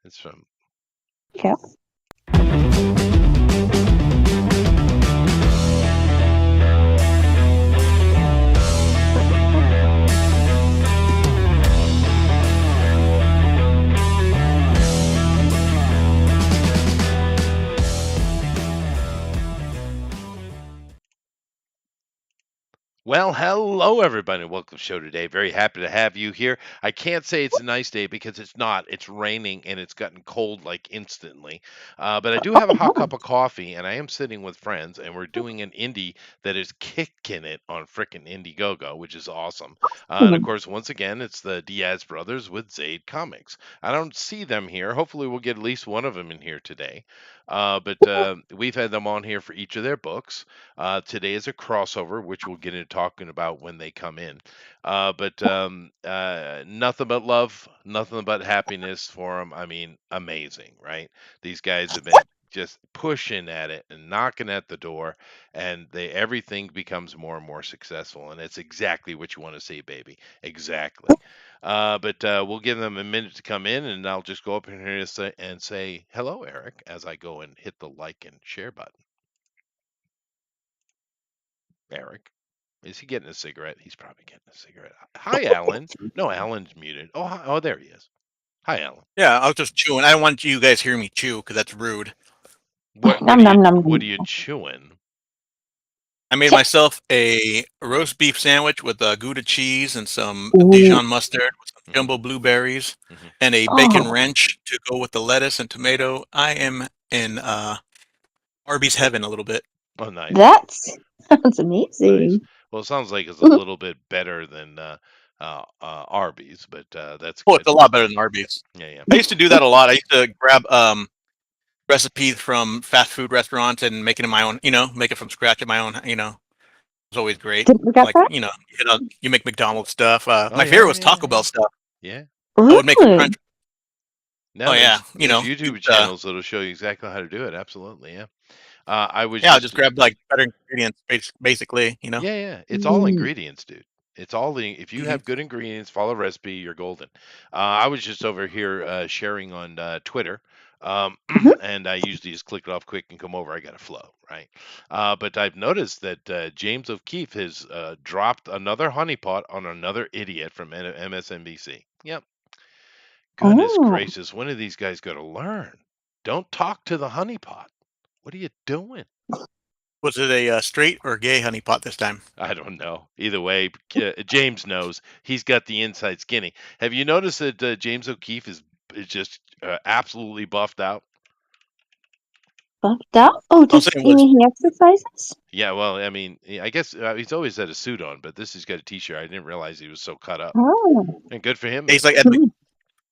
It's from. Okay. Well, hello everybody. Welcome to the show today. Very happy to have you here. I can't say it's a nice day because it's not. It's raining and it's gotten cold like instantly. But I do have a hot cup of coffee and I am sitting with friends and we're doing an indie that is kicking it on frickin' Indiegogo, which is awesome. And of course, once again, it's the Diaz brothers with Zaid Comics. I don't see them here. Hopefully, we'll get at least one of them in here today. But we've had them on here for each of their books. Today is a crossover, which we'll get into talking about when they come in. But nothing but love, nothing but happiness for them. I mean, amazing, right? These guys have been just pushing at it and knocking at the door, and everything becomes more and more successful. And it's exactly what you want to see, baby. Exactly. But we'll give them a minute to come in, and I'll just go up in here and say hello, Eric, as I go and hit the like and share button. Eric. Is he getting a cigarette? He's probably getting a cigarette. Hi, Alan. No, Alan's muted. Oh, there he is. Hi, Alan. Yeah, I was just chewing. I don't want you guys hearing me chew because that's rude. What Nom, are nom, nom, what are nom. you chewing? I made myself a roast beef sandwich with Gouda cheese and some Ooh. Dijon mustard with some Mhm. jumbo blueberries Mhm. and a bacon Oh. wrench to go with the lettuce and tomato. I am in Arby's heaven a little bit. Oh, nice. That sounds Nice. amazing. Well, it sounds like it's a little bit better than Arby's, but that's Oh, it's good. a lot better than Arby's. Yeah. I used to do that a lot. I used to grab recipes from fast food restaurants and make it in my own, make it from scratch in my own, It was always great. Didn't forget Like, that? you make McDonald's stuff. Oh, My yeah, favorite was yeah, Taco yeah. Bell stuff. Yeah. I would make a Really? crunch. Now Oh yeah, there's YouTube channels that'll show you exactly how to do it. Absolutely, yeah. I was I'll just grab like better ingredients, basically. Yeah. It's all ingredients, dude. It's all if you Mhm. have good ingredients, follow a recipe, you're golden. I was just over here sharing on Twitter, and I usually just click it off quick and come over. I got a flow, right? But I've noticed that James O'Keefe has dropped another honeypot on another idiot from MSNBC. Yep. Goodness Oh. gracious, when are these guys going to learn? Don't talk to the honeypot. What are you doing? Was it a straight or gay honeypot this time? I don't know. Either way, James knows. He's got the inside skinny. Have you noticed that James O'Keefe is just absolutely buffed out? Buffed out? Oh, you mean he exercises? Yeah, well, I mean, I guess he's always had a suit on, but this he's got a t-shirt. I didn't realize he was so cut up. Oh. And good for him. Man. He's like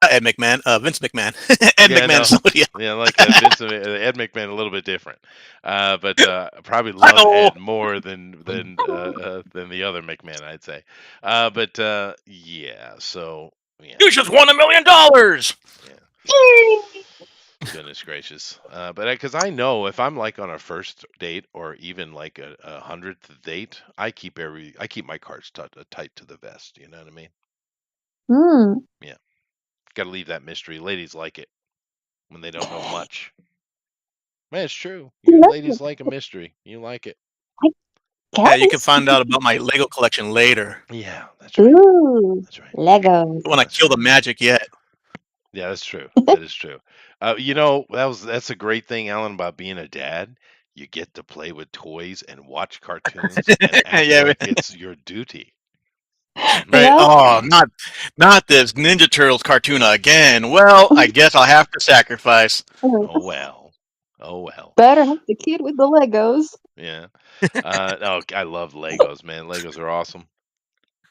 Ed McMahon, Vince McMahon. Ed Yeah, McMahon no. is somebody else. Yeah, like Ed McMahon, a little bit different, but probably love Ed more than the other McMahon, I'd say. Yeah, so yeah. You just won $1 million. Yeah. Goodness gracious! But because I know if I'm like on a first date or even like a 100th date, I keep my cards tight to the vest. You know what I mean? Yeah. Got to leave that mystery. Ladies like it when they don't know much. Man, it's true. You ladies like a mystery. You like it. Yeah, you can find out about my Lego collection later. Yeah, that's right. Ooh, that's right. Legos. When I kill the magic yet. Yeah, that's true. That is true. That's a great thing, Alan, about being a dad. You get to play with toys and watch cartoons and act like it's your duty. Right. Oh, not this Ninja Turtles cartoon again. Well, I guess I'll have to sacrifice. Oh well. Better help the kid with the Legos. Yeah. I love Legos, man. Legos are awesome.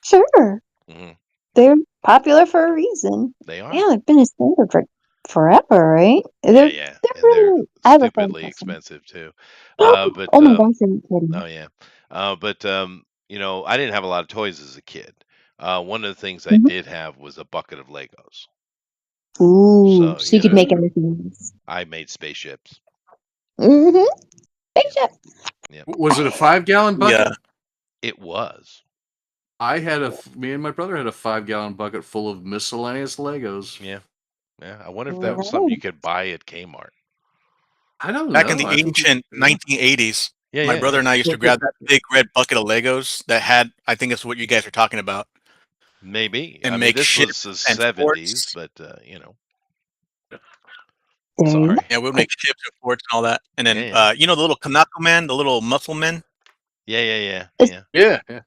Sure. Mm-hmm. They're popular for a reason. They are. Yeah, they've been a standard for forever, right? Yeah. They're stupidly expensive too. Oh my gosh, are you kidding? Oh yeah. I didn't have a lot of toys as a kid. One of the things I did have was a bucket of Legos. Ooh, so you could make everything else. I made spaceships. Spaceship. Yeah. Was it a 5-gallon bucket? Yeah. It was. Me and my brother had a 5-gallon bucket full of miscellaneous Legos. Yeah. Yeah, I wonder if that was something you Right. could buy at Kmart. I don't Back in know. the I think ancient 1980s, Yeah, my yeah, brother yeah. and I used to grab that big red bucket of Legos that had, I think it's what you guys are talking about, Maybe. I and mean, make this was ships the and 70s, forts. but There you sorry. Yeah, we would make ships and forts and all that. And Yeah, then, yeah. you know, the little Kanako man, the little muscle men. Yeah, yeah, yeah, It's- yeah. Yeah.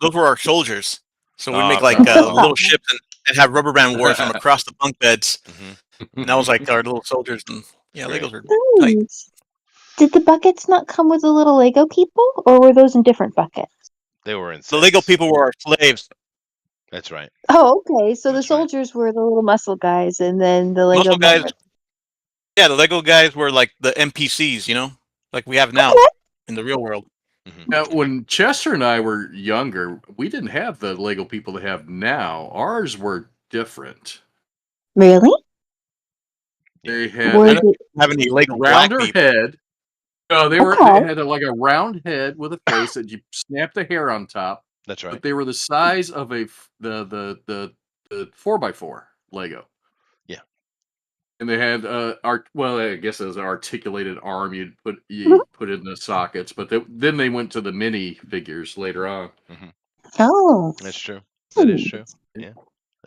Those were our soldiers. So we'd make Oh, like bravo. little ships and have rubber band wars from across the bunk beds, Hmm. and that was like our little soldiers. And yeah, Great. Legos are tight. Nice. Did the buckets not come with the little Lego people, or were those in different buckets? They were in The Lego sets. people were our slaves. That's right. Oh, okay. So the That's right. soldiers were the little muscle guys, and then the Lego Muscle men guys. were. Yeah, the Lego guys were like the NPCs, you know, like we have now Okay. in the real world. Hmm. Now, when Chester and I were younger, we didn't have the Lego people they have now. Ours were different. Really? Yeah. They had Were I they don't have any Lego black rounder people. head. No, they okay? had like a round head with a face that you snap the hair on top, That's right. but they were the size of the 4x4 Lego. Yeah. And they had well, I guess it was an articulated arm Mhm. you put in the sockets, but then they went to the mini figures later on. Hmm. Oh. That's true. That is true. Yeah.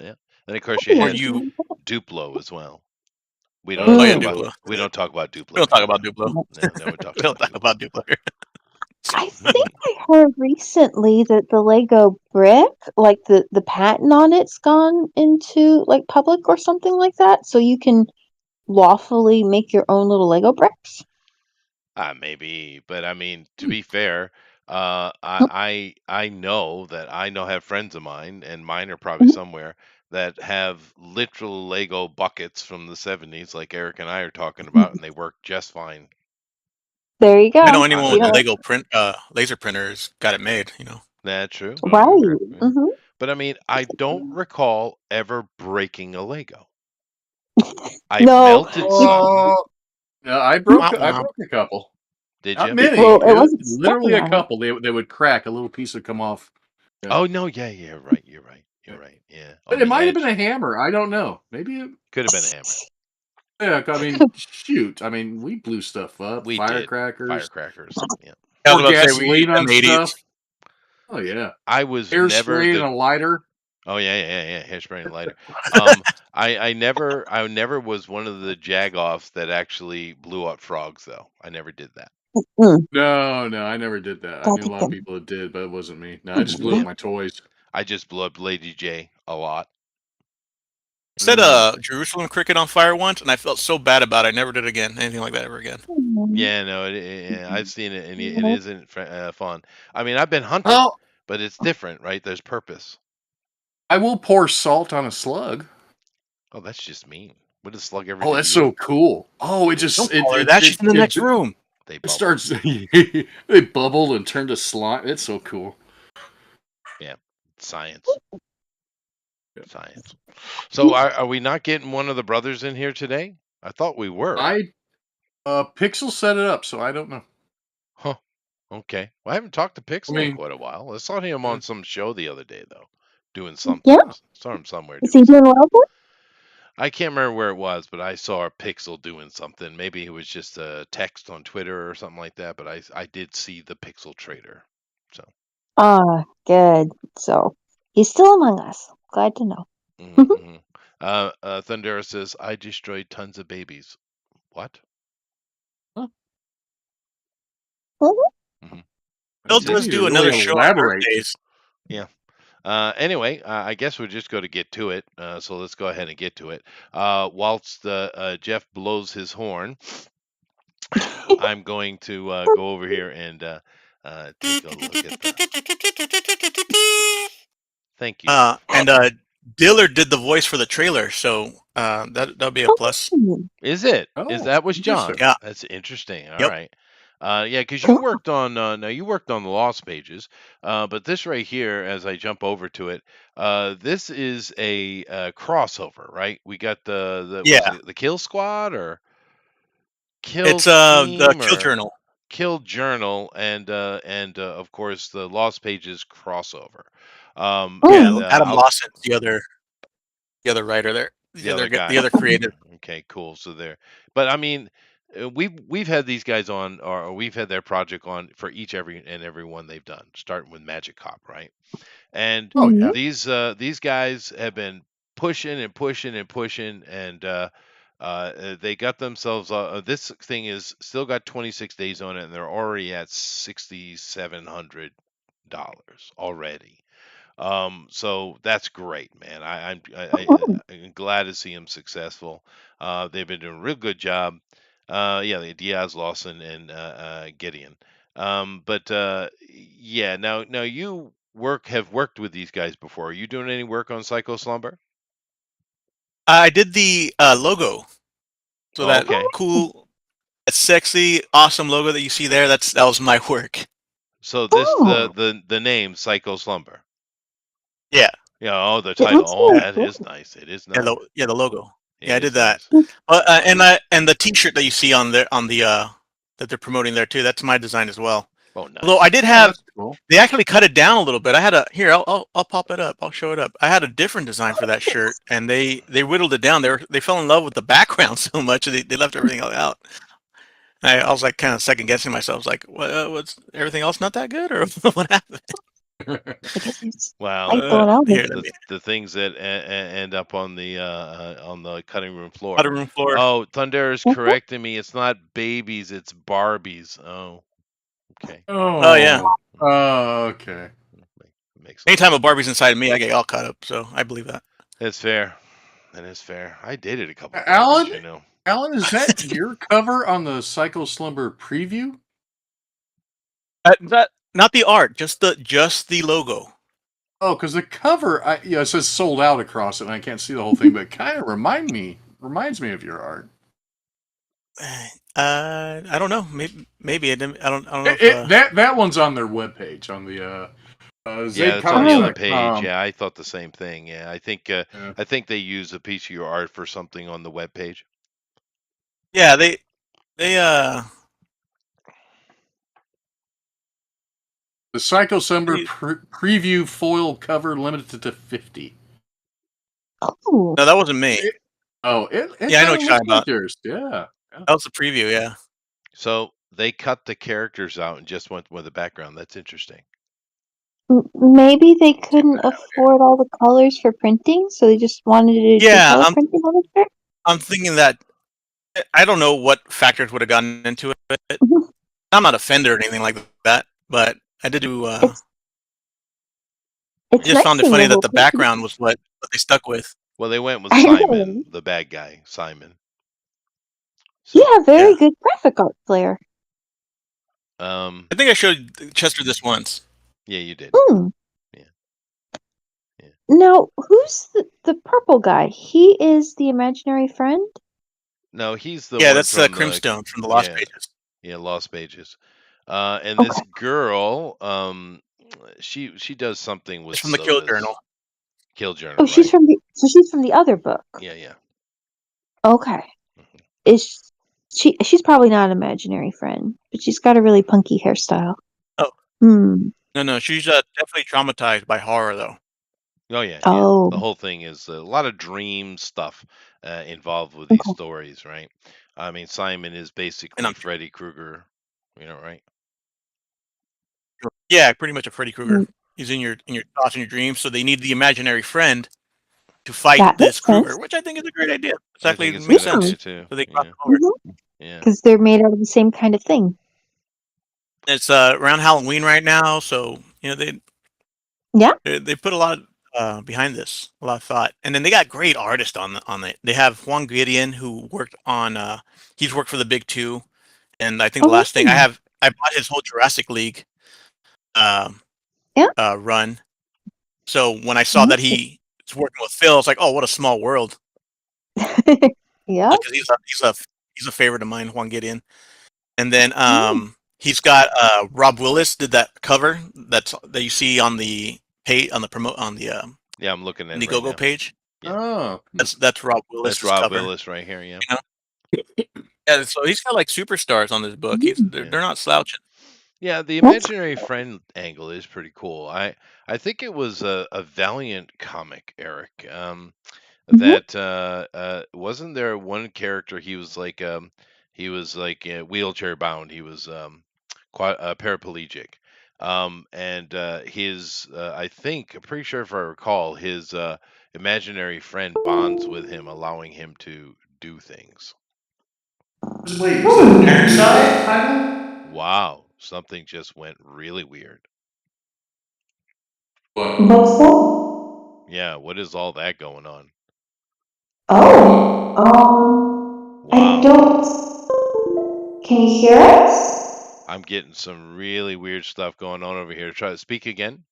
Yeah. And of course, you Or had you? Duplo as well. We don't Oh Oh yeah, talk yeah, about Duplo. we don't talk about We Duplo don't talk here. about Duplo. No, no, we talk We don't about talk Duplo. about Duplo here. I think I heard recently that the Lego brick, like the patent on it's gone into like public or something like that, so you can lawfully make your own little Lego bricks. Maybe, but I mean, to be fair, I know that have friends of mine, and mine are probably Mhm. somewhere that have literal Lego buckets from the 70s, like Eric and I are talking about, and they work just fine. There you I know go. anyone You with a know, Yeah, Lego laser printer's got it made. You know. that's true. Yeah, right? yeah. Hmm. But I mean, I don't recall ever breaking a Lego. I No, melted it, some. Oh, no, Womp I womp. broke a couple. Did Not you? many. well, it wasn't stuck Literally in a that. couple. They would crack. A little piece would come off. Yeah. Oh no, yeah, yeah, right. You're right. You're Yeah. right. Yeah, But on it the might have been edge. a hammer. I don't know. Maybe it, Could have been a hammer. yeah, I mean, shoot. I mean, we blew stuff up, We did firecrackers, firecrackers. Yeah. I was pour about to say we used gasoline on them 80s. stuff. Oh yeah, I was never hairspray and the. a lighter. Oh yeah, yeah, yeah. Hairspray and lighter. I never was one of the jagoffs that actually blew up frogs though. I never did that. Mm, No, I never did that. I that knew a lot of again. people that did, but it wasn't me. No, I just blew up Yeah, my toys. I just blew up Lady J a lot. Set Mm. a Jerusalem cricket on fire once, and I felt so bad about it. I never did again. Anything like that ever again. Mm, Yeah, no, yeah, I've seen it, and it isn't fun. I mean, I've been hunted, Well, but it's different, right? There's purpose. I will pour salt on a slug. Oh, that's just mean. What does slug ever Oh, do that's to you? so cool. Oh, it They just Don't call her that. She's in the next room. they it bubble. starts. They bubbled and turned to slime. It's so cool. Yeah, science, science. So are we not getting one of the brothers in here today? I thought we were. Pixel set it up, so I don't know. Huh. Okay. Well, I haven't talked to I Pixel in mean, quite a while. I saw him on some show the other day, though, doing yeah. something. Saw him somewhere Is doing he doing something. well with it? I can't remember where it was, but I saw a Pixel doing something. Maybe it was just a text on Twitter or something like that. But I did see the Pixel trader. So. Ah, good. So he's still among us. Glad to know. Mm-hmm. Thundera says I destroyed tons of babies. What? huh? Mhm. Mm-hmm. They'll You just need to do another really show on elaborate. birthdays. Yeah. Anyway, I guess we're just going to get to it. So let's go ahead and get to it. Whilst Jeff blows his horn, I'm going to go over here and take a look at that. Thank you. And Dillard did the voice for the trailer, so that'll be a plus. Hmm, Is it? Is Oh, that was interesting. John? Yeah. That's interesting. All Yep. right. Yeah, because you cool. worked on now you worked on the Lost Pages, but this right here, as I jump over to it, this is a crossover, right? We got the was Yeah. it the Kill Squad or Kill It's the Team Kill or Journal. Kill Journal and of course the Lost Pages crossover. Yeah, And Mm, Adam I'll Lawson's the other writer there. The other the guy. other creator. Okay, cool. So there, but I mean, we've had these guys on, or we've had their project on for every one they've done, starting with Magic Cop, right? And Oh Mhm. yeah. these guys have been pushing and pushing and pushing, and they got themselves. This thing is still got 26 days on it, and they're already at $6,700 already. So that's great, man. Oh, I'm glad to see them successful. They've been doing a real good job. Yeah, the Diaz, Lawson, and Gideon. But yeah, now you have worked with these guys before. Are you doing any work on Psycho Slumber? I did the logo, so Oh, that okay. cool, that sexy, awesome logo that you see there. That was my work. So this oh, the name Psycho Slumber. Yeah, Yeah. Oh, the it title. looks Oh, really that cool. is nice. It is yeah, nice. the logo. It Yeah, I did is that. nice. And the T-shirt that you see on the that they're promoting there too. That's my design as well. Oh, Although I nice. did Oh, have, that's cool. they actually cut it down a little bit. I had a here. I'll pop it up. I'll show it up. I had a different design for that shirt, and they whittled it down. They fell in love with the background so much they left everything out. I was like kind of second guessing myself. I was like, what's everything else not that good or what happened? I guess it's Wow. like going out Here, with let it. me The things that end up on the cutting room floor. cutting room floor. Oh, Thunder is Mhm. correcting me. It's not babies, it's Barbies. Oh, okay. Oh yeah. Oh. Okay. Makes a little Anytime a sense. Barbie's inside of me, I get all caught up. So I believe that. That's fair. That is fair. I dated a couple Alan, Barbies, you know. Alan, is that your cover on the Psycho Slumber preview? That not the art, just the logo. Oh, because the cover, it says sold out across it, and I can't see the whole thing, but it kind of reminds me of your art. I don't know. Maybe I don't know if That one's on their webpage on the Yeah, it's on the other Oh, page. zabecomics.com. Yeah, I thought the same thing. Yeah, Yeah. I think they use a piece of your art for something on the web page. yeah, they The Psycho Slumber they preview foil cover limited to 50. oh, no, that wasn't me. It Yeah, I know kind what of you're looks talking like about. yours. Yeah. Yeah. That was the preview, yeah. So they cut the characters out and just went with the background. That's interesting. maybe they See couldn't what I have here. afford all the colors for printing, so they just wanted to do Yeah, color printing on the shirt. I'm thinking that I don't know what factors would have gotten into it. Mhm. I'm not offended or anything like that, but I did do It's I it's just nice found it being funny that able the to. background was what they stuck with. Well, they went with I know. Simon, the bad guy, Simon. You So, have very Yeah. good graphic art flair. um, I think I showed Chester this once. yeah, you did. Hmm. Yeah, yeah. Now, who's the purple guy? He is the imaginary friend. No, he's the Yeah, one that's from the Crimstone from the Lost yeah, Pages. yeah, Lost Pages. And this Okay. girl, she does something with It's from the Kill Journal. sodas. Kill Oh, Journal, she's right? from the so she's from the other book. Yeah, yeah. Okay. Mhm. Is she's probably not an imaginary friend, but she's got a really punky hairstyle. Oh, Hmm. no, she's definitely traumatized by horror though. Oh yeah, yeah. The Oh, whole thing is a lot of dream stuff involved with these okay. stories, right? I mean, Simon is And basically I'm Freddy Krueger, right? yeah, pretty much a Freddy Mm, Krueger. He's in your thoughts and your dreams, so they need the imaginary friend to fight that this makes Krueger, sense. which I think is a great idea. It's I actually think it it's a makes good Yeah. idea sense. too. So they cross Yeah, over. yeah. Because they're made out of the same kind of thing. It's around Halloween right now, so Yeah. they put a lot behind this, a lot of thought, and then they got great artists on it. They have Juan Gideon who worked on he's worked for the Big Two, and I think the Oh, last thing I bought his whole Jurassic League um, yeah. run. So when I saw Mm. that he was working with Phil, it's like, oh, what a small world. Yeah. Because he's a favorite of mine, Juan Gideon. And then Mm. he's got Rob Willis did that cover that you see on the page on the promote on the Yeah, I'm looking at it right Indiegogo now. page. Yeah, Oh. That's Rob that's Willis's Rob cover. Willis right here. Yeah, You know? Yeah, so he's got like superstars on this book. Mm. yeah, They're not slouching. yeah. The That's imaginary friend angle is pretty cool. I think it was a Valiant comic, Eric. Mhm. that wasn't there one character he was like wheelchair bound. He was paraplegic. And his I think I'm pretty sure if I recall his imaginary friend bonds with him, allowing him to do things. Wait, was that Hmm. Parasite title? Wow, something just went really weird. What? What's that? Yeah, what is all that going on? Oh, I Wow. don't. Can you hear us? I'm getting some really weird stuff going on over here. Try to speak again.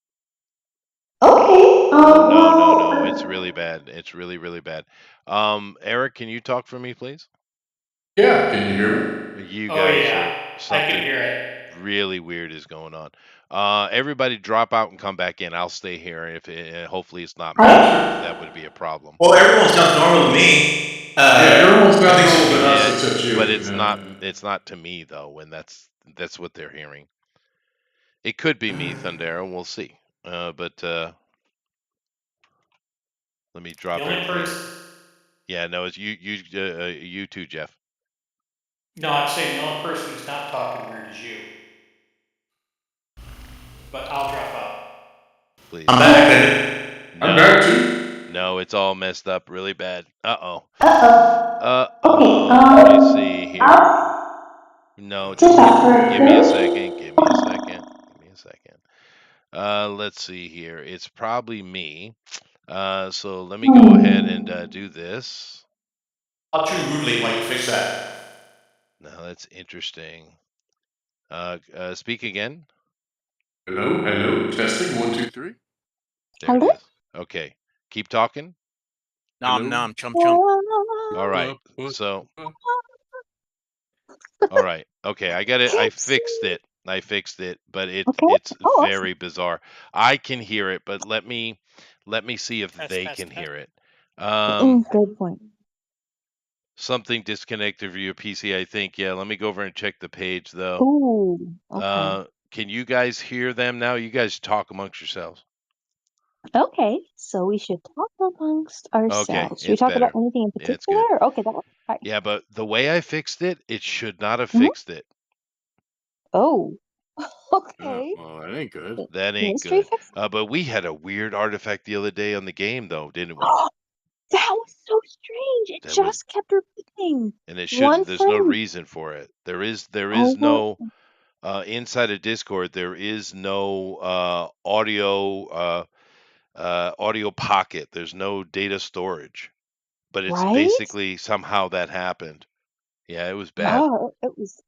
Okay. Oh no, no, Well. no. It's really bad. It's really, really bad. Eric, can you talk for me, please? Yeah, can you hear me? You Oh guys yeah, are I can something hear it. really weird is going on. Everybody drop out and come back in. I'll stay here. If hopefully it's not me, Sure. that would be a problem. Well, everyone sounds normal to me. Yeah, everyone sounds I think normal to us Yeah, except you. but it's Yeah. not. It's not to me though. When that's what they're hearing. It could be me, Thundera. We'll see. But let me The drop only everything. person, Yeah, no, it's you too, Jeff. no, I'm saying the only person who's not talking weird is you. But I'll drop out. Please. I'm back. I'm back No, too. no, it's all messed up really bad. Uh-oh. Okay. Uh-oh. Let me see here. I'll No, step just out for a give me a bit. second. Give me a second. Give me a second. Let's see here. It's probably me. So let me go ahead and do this. I'll treat rudely while you fix that. Now that's interesting. Speak again. Hello, hello. Testing 1, 2, 3. There it Hello. is. Okay. Keep talking. Nom Hello. nom chum chum. All right. So, all right. Okay, I got it. I fixed it. I fixed it, but Okay. it's Oh, awesome. very bizarre. I can hear it, but let me see if Test, they test, can test. hear it. Good point. Something disconnected from your PC, I think. Yeah, let me go over and check the page though. Ooh. Okay. Can you guys hear them now? You guys talk amongst yourselves. Okay. So we should talk amongst Okay, ourselves. Should we it's talk about better. anything in Yeah, it's particular? good. Okay, that one. All right. Yeah, but the way I fixed it, it should not have Mhm. fixed it. Oh. Oh, Okay. well, that ain't good. That ain't Mystery good. fix. But we had a weird artifact the other day on the game, though, didn't we? That was so strange. It That was, just kept repeating. and it One shouldn't. There's no frame. reason for it. There is Oh, no inside of Discord. There is no audio pocket. There's no data storage. But it's right? basically somehow that happened. Yeah, it was bad. Oh, it was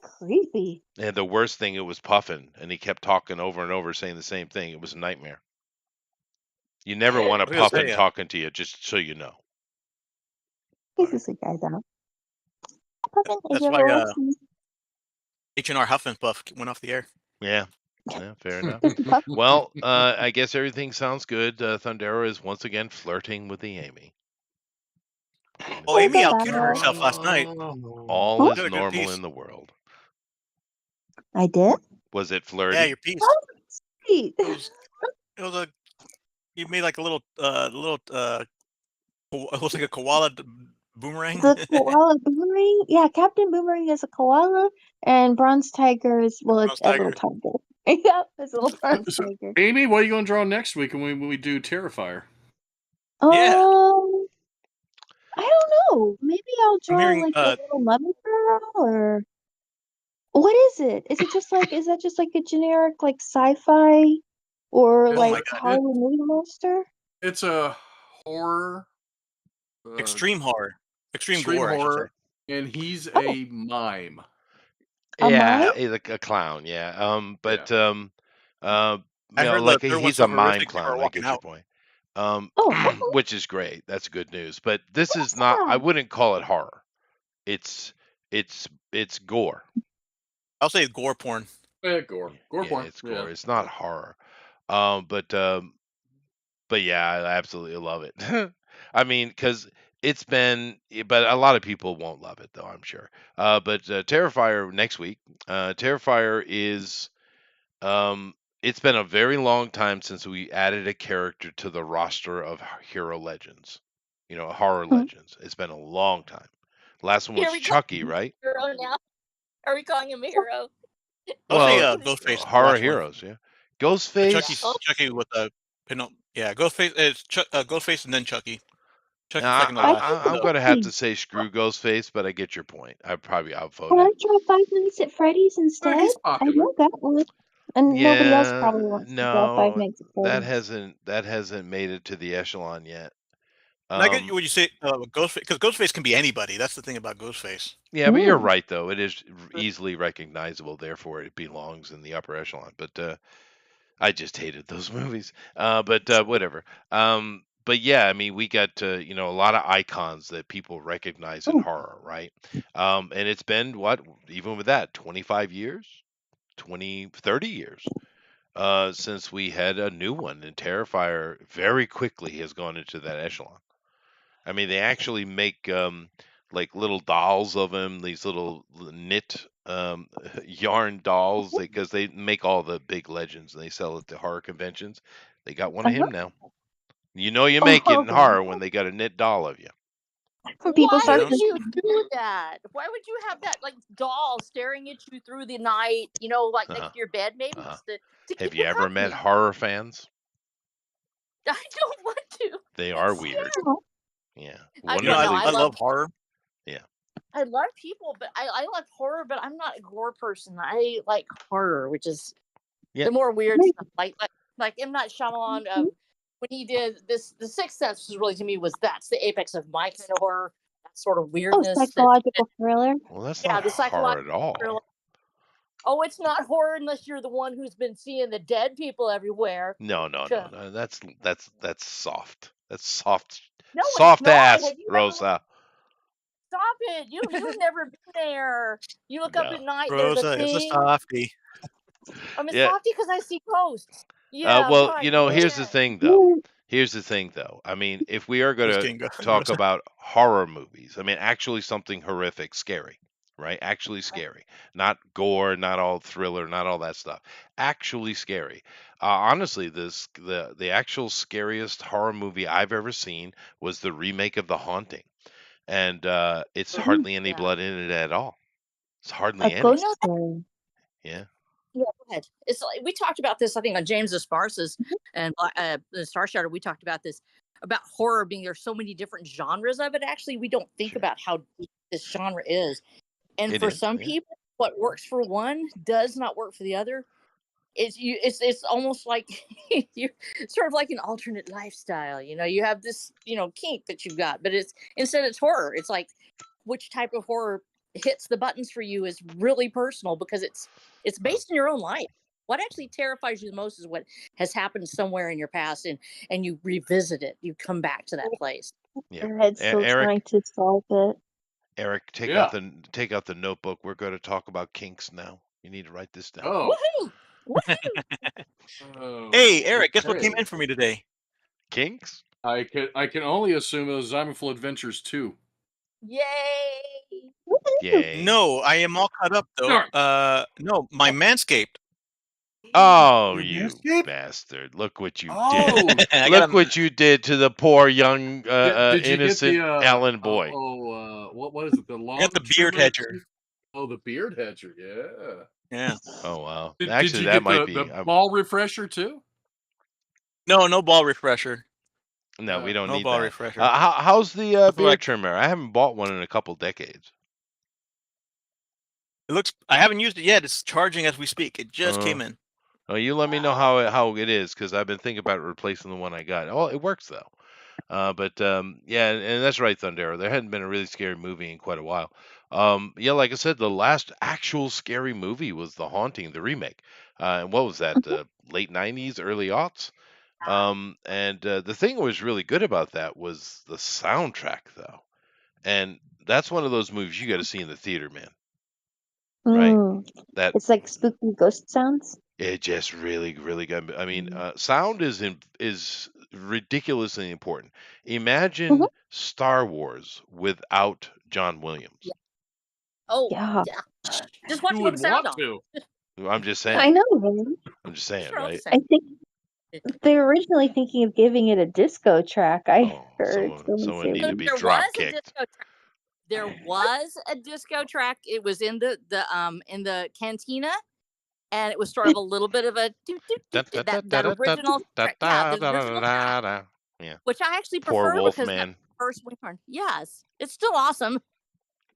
creepy. And the worst thing, it was puffing, and he kept talking over and over, saying the same thing. It was a nightmare. You never want a What was I gonna puffin say? talking to you, just so you know. All This right. is a guy down. Puffin, if That's you why ever listen, H&R Huff and Puff went off the air. Yeah. Yeah, fair enough. Puff. Well, I guess everything sounds good. Thundera is once again flirting with the Amy. And Well, Oh, Amy the outcuted laugh. herself last night. all Oh, She is had a good normal piece. in the world. I did. Was it Yeah, flirty? your piece. Oh, sweet. It was. It was a. You made like a little. It looks like a koala boomerang. The koala boomerang. Yeah, Captain Boomerang is a koala, and Bronze Tiger is well, it's Bronze a little tiger. tiger. Yep, it's a little bronze So, tiger. Amy, what are you going to draw next week when we do Terrifier? Yeah, I don't know. Maybe I'll I'm draw hearing. like a little mummy girl, or what is it? Is it just like is that just like a generic like sci-fi or Oh like my god, It, Hollywood movie monster? it's a horror, extreme horror, extreme extreme gore, I should say. horror, and he's Oh, a mime. a Yeah, mime? Yep. he's a clown. Yeah. Yeah. Uh, I heard the like third one's he's so a mime horrific people clown. are I walking get your out. point. Oh, okay. Which is great. That's good news. But this is not. I Awesome. wouldn't call it horror. It's it's gore. I'll say gore porn. Gore. Yeah, Gore yeah, porn. it's Yeah. gore. It's not horror. Um, but um, but yeah, I absolutely love it. I mean, because but a lot of people won't love it though, I'm sure. But Terrifier next week. Terrifier is It's been a very long time since we added a character to the roster of hero legends. Horror Mhm. legends. It's been a long time. Last one was Here we go. Chucky, right? Hero now. Are we calling him a hero? I'll say Well, Ghostface is the horror last one. heroes, yeah. Chucky's Ghostface. Chucky with the Ghostface. It's Ghostface and then Chucky. Chucky's I, second to I, I last. think I- I'm it's So going to have actually. to say screw Ghostface, but I get your point. I'd probably Can I outvoted. try Five Nights at Freddy's instead? He's I popular. know that one, and nobody else Yeah, probably wants to draw Five no, Nights at that Freddy's. hasn't made it to the echelon yet. and I get what you say, Ghostface, because Ghostface can be anybody. That's the thing about Ghostface. Yeah, but you're Mm. right though. It is easily recognizable, therefore it belongs in the upper echelon. But I just hated those movies. But whatever. But yeah, I mean, we got a lot of icons that people recognize in Mm. horror, right? And it's been what, even with that, 25 years, 30 years since we had a new one, and Terrifier very quickly has gone into that echelon. I mean, they actually make like little dolls of him, these little knit yarn dolls, because they make all the big legends and they sell it to horror conventions. They got one of him Uh-huh. now. You know, you make it in horror Oh, when they got a knit doll of you. when people Why start Yeah. would to. you do that? Why would you have that like doll staring at you through the night? You know, like next Uh-huh. to your bed, maybe Uh-huh. just to Have keep you you ever met company. horror fans? I don't want to. They I'm are scared. weird. Oh, Yeah, I You know, but no, wonderfully I I love weird. love horror. Yeah. I love people, but I love horror, but I'm not a gore person. I like horror, which is Yeah. the more weird maybe. stuff. Like M. Night Shyamalan Mhm. when he did this, The Sixth Sense was really, to me, that's the apex of my kind of horror. That sort of Oh, weirdness. psychological thriller. Well, that's Yeah, not the horror psychological at all. thriller. Oh, it's not horror unless you're the one who's been seeing the dead people everywhere. No, no, no, Sure. no. That's soft. That's soft. No, it's Soft not. ass, Have you ever Rosa. stop it? You've never been there. You look up No. at night, there's a Rosa is a thing. softie. I'm a Yeah. softie because I see ghosts. Yeah, Well, right. here's the Yeah. thing, though. Mm. Here's the thing, though. I mean, if we are going Just to kidding, talk Rosa. about horror movies, I mean, actually something horrific, scary, right? Actually scary, not gore, not all thriller, not all that stuff. Actually scary. Honestly, the actual scariest horror movie I've ever seen was the remake of The Haunting, and it's Mm. hardly any Yeah. blood in it at all. It's A hardly any. ghost know that. story. Yeah. Yeah, go ahead. It's like we talked about this, I think, on James Sparse's Mhm. and the Star Shadow. We talked about this about horror being there's so many different genres of it. Actually, we don't think Sure. about how deep this genre is. And It for is. some Yeah. people, what works for one does not work for the other. It's almost like you sort of like an alternate lifestyle. You have this kink that you've got, but instead it's horror. It's like which type of horror hits the buttons for you is really personal because it's based in your own life. What actually terrifies you the most is what has happened somewhere in your past, and you revisit it. You come back to that place. Yeah. Your head's still trying Eric, to solve it. take Yeah. out the notebook. We're going to talk about kinks now. You need to write this down. Oh. Woohoo! Woohoo! Oh, Hey, Eric, guess what came okay. in for me today? Kinks? I can only assume it was Zymophil Adventures 2. Yay! Woohoo! Yay. No, I am all caught up though. No, my Manscaped. Oh, Your you Manscaped? bastard. Look what you did. Oh, I Look got what you did to the poor young did you get innocent the Alan boy. what is it? The I got the long beard trimmer hedger. teeth? Oh, the beard hedger. Yeah. Yeah. Oh wow. Did Actually, you that get might the be. ball refresher too? No ball refresher. No, we don't No need ball that. refresher. How's the That's what beard trimmer? I haven't bought one in a couple decades. It looks. I haven't used it yet. It's charging as we speak. It just came in. Oh, you let me know how it is, because I've been thinking about replacing the one I got. Oh, it works though. Yeah, and that's right, Thundero. There hadn't been a really scary movie in quite a while. Yeah, like I said, the last actual scary movie was The Haunting, the remake. And what was that? Late '90s, early aughts. And the thing that was really good about that was the soundtrack, though. And that's one of those movies you got to see in the theater, man. Right? Mm. That It's like spooky ghost sounds. it just really, really got. I mean, Mm. sound is ridiculously important. Mhm. Imagine Star Wars without John Williams. Oh, Yeah. yeah. Just watch Who it with would the sound want on. to? I'm just I saying. know, right? I'm just saying, Sure, all the right? I same. think they were originally thinking of giving it a disco track. I Oh, heard someone say. needed to be There drop was a kicked. disco track. There was a disco track. It was in the cantina, and it was sort of a little bit of a that original track. Yeah, the original track, Yeah. which I actually Poor prefer wolf because that man. first one. Yes, it's still awesome.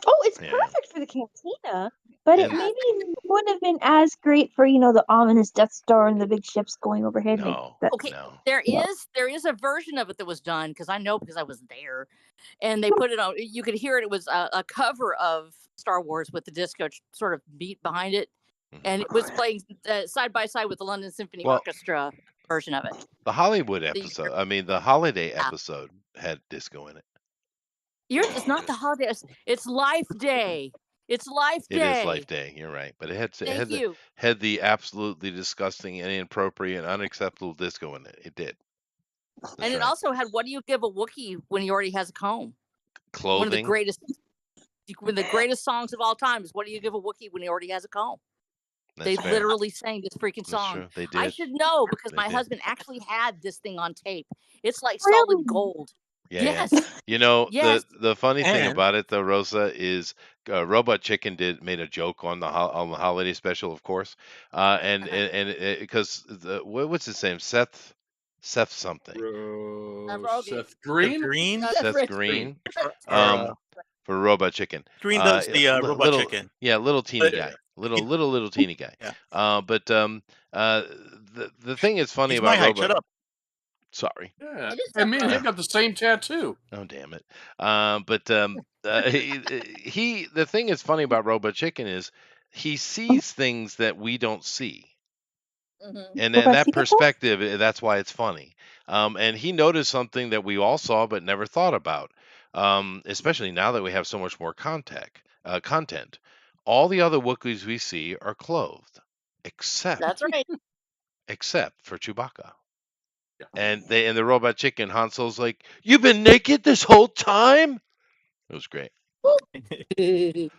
Oh, it's Yeah. perfect for the cantina, but it And maybe wouldn't have been as great for the ominous Death Star and the big ships going overhead. Maybe no, that. Okay, no. there is a version of it that was done because I was there, and they put it on. You could hear it. It was a cover of Star Wars with the disco sort of beat behind it, and it was playing side by side with the London Symphony Well, Orchestra version of it. the Hollywood The episode, I mean, the holiday yeah. episode had disco in it. It's not the holidays. It's Life Day. It's Life It is Life Day. Day. You're right, but it Thank you. had the absolutely disgusting and inappropriate, and unacceptable disco in it. It did. And That's it right. also had "What do you give a Wookiee when he already has a comb?" One of the Clothing. greatest songs of all time is "What do you give a Wookiee when he already has a comb?" They That's fair. literally sang this freaking That's song. true. They I did. should know because They my did. husband actually had this thing on tape. It's like Really? solid gold. Yeah, Yes. yeah. You know, Yes. the funny thing And about it though, Rosa, is Robot Chicken made a joke on on the holiday special, of course, and Uh-huh. because what's his name, Seth something, Rogan. Seth Green? Green No, that's Seth Rich. Green, or um, for Robot Chicken, Green does the robot little chicken. little teeny Uh, guy, he's, little teeny guy, yeah, but uh, the thing is funny he's my about height. Shut Robot. up. Sorry. Yeah. It is And me and separate. him got the same tattoo. Oh damn it! But the thing is funny about Robot Chicken is he sees things that we don't see, Mm-hmm. and then Robot that Chicken Sauce? perspective, that's why it's funny. And he noticed something that we all saw but never thought about, especially now that we have so much more content. All the other Wookiees we see are clothed, That's right. except for Chewbacca. Yeah. And the Robot Chicken, Han Solo's like, "You've been naked this whole time." It was great. He's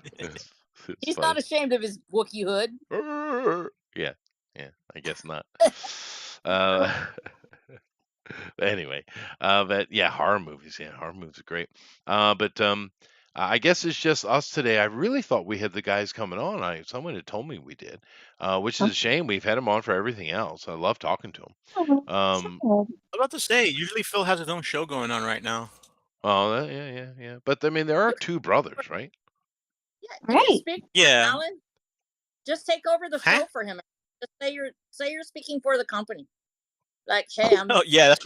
It's not funny. ashamed of his Wookiee hood. Yeah, yeah. I guess not. Uh, anyway, but yeah, horror movies. Yeah, horror movies are great. But I guess it's just us today. I really thought we had the guys coming on. Someone had told me we did, which is a shame. We've had them on for everything else. I love talking to them. Oh, Um, sad. I was about to say, usually Phil has his own show going on right now. oh, yeah. But I mean, there are two brothers, right? Yeah, Right. speak, Yeah. Alan. Just take over the Huh? show for him. Just say you're speaking for the company. Like, hey, I'm Oh, yeah. That's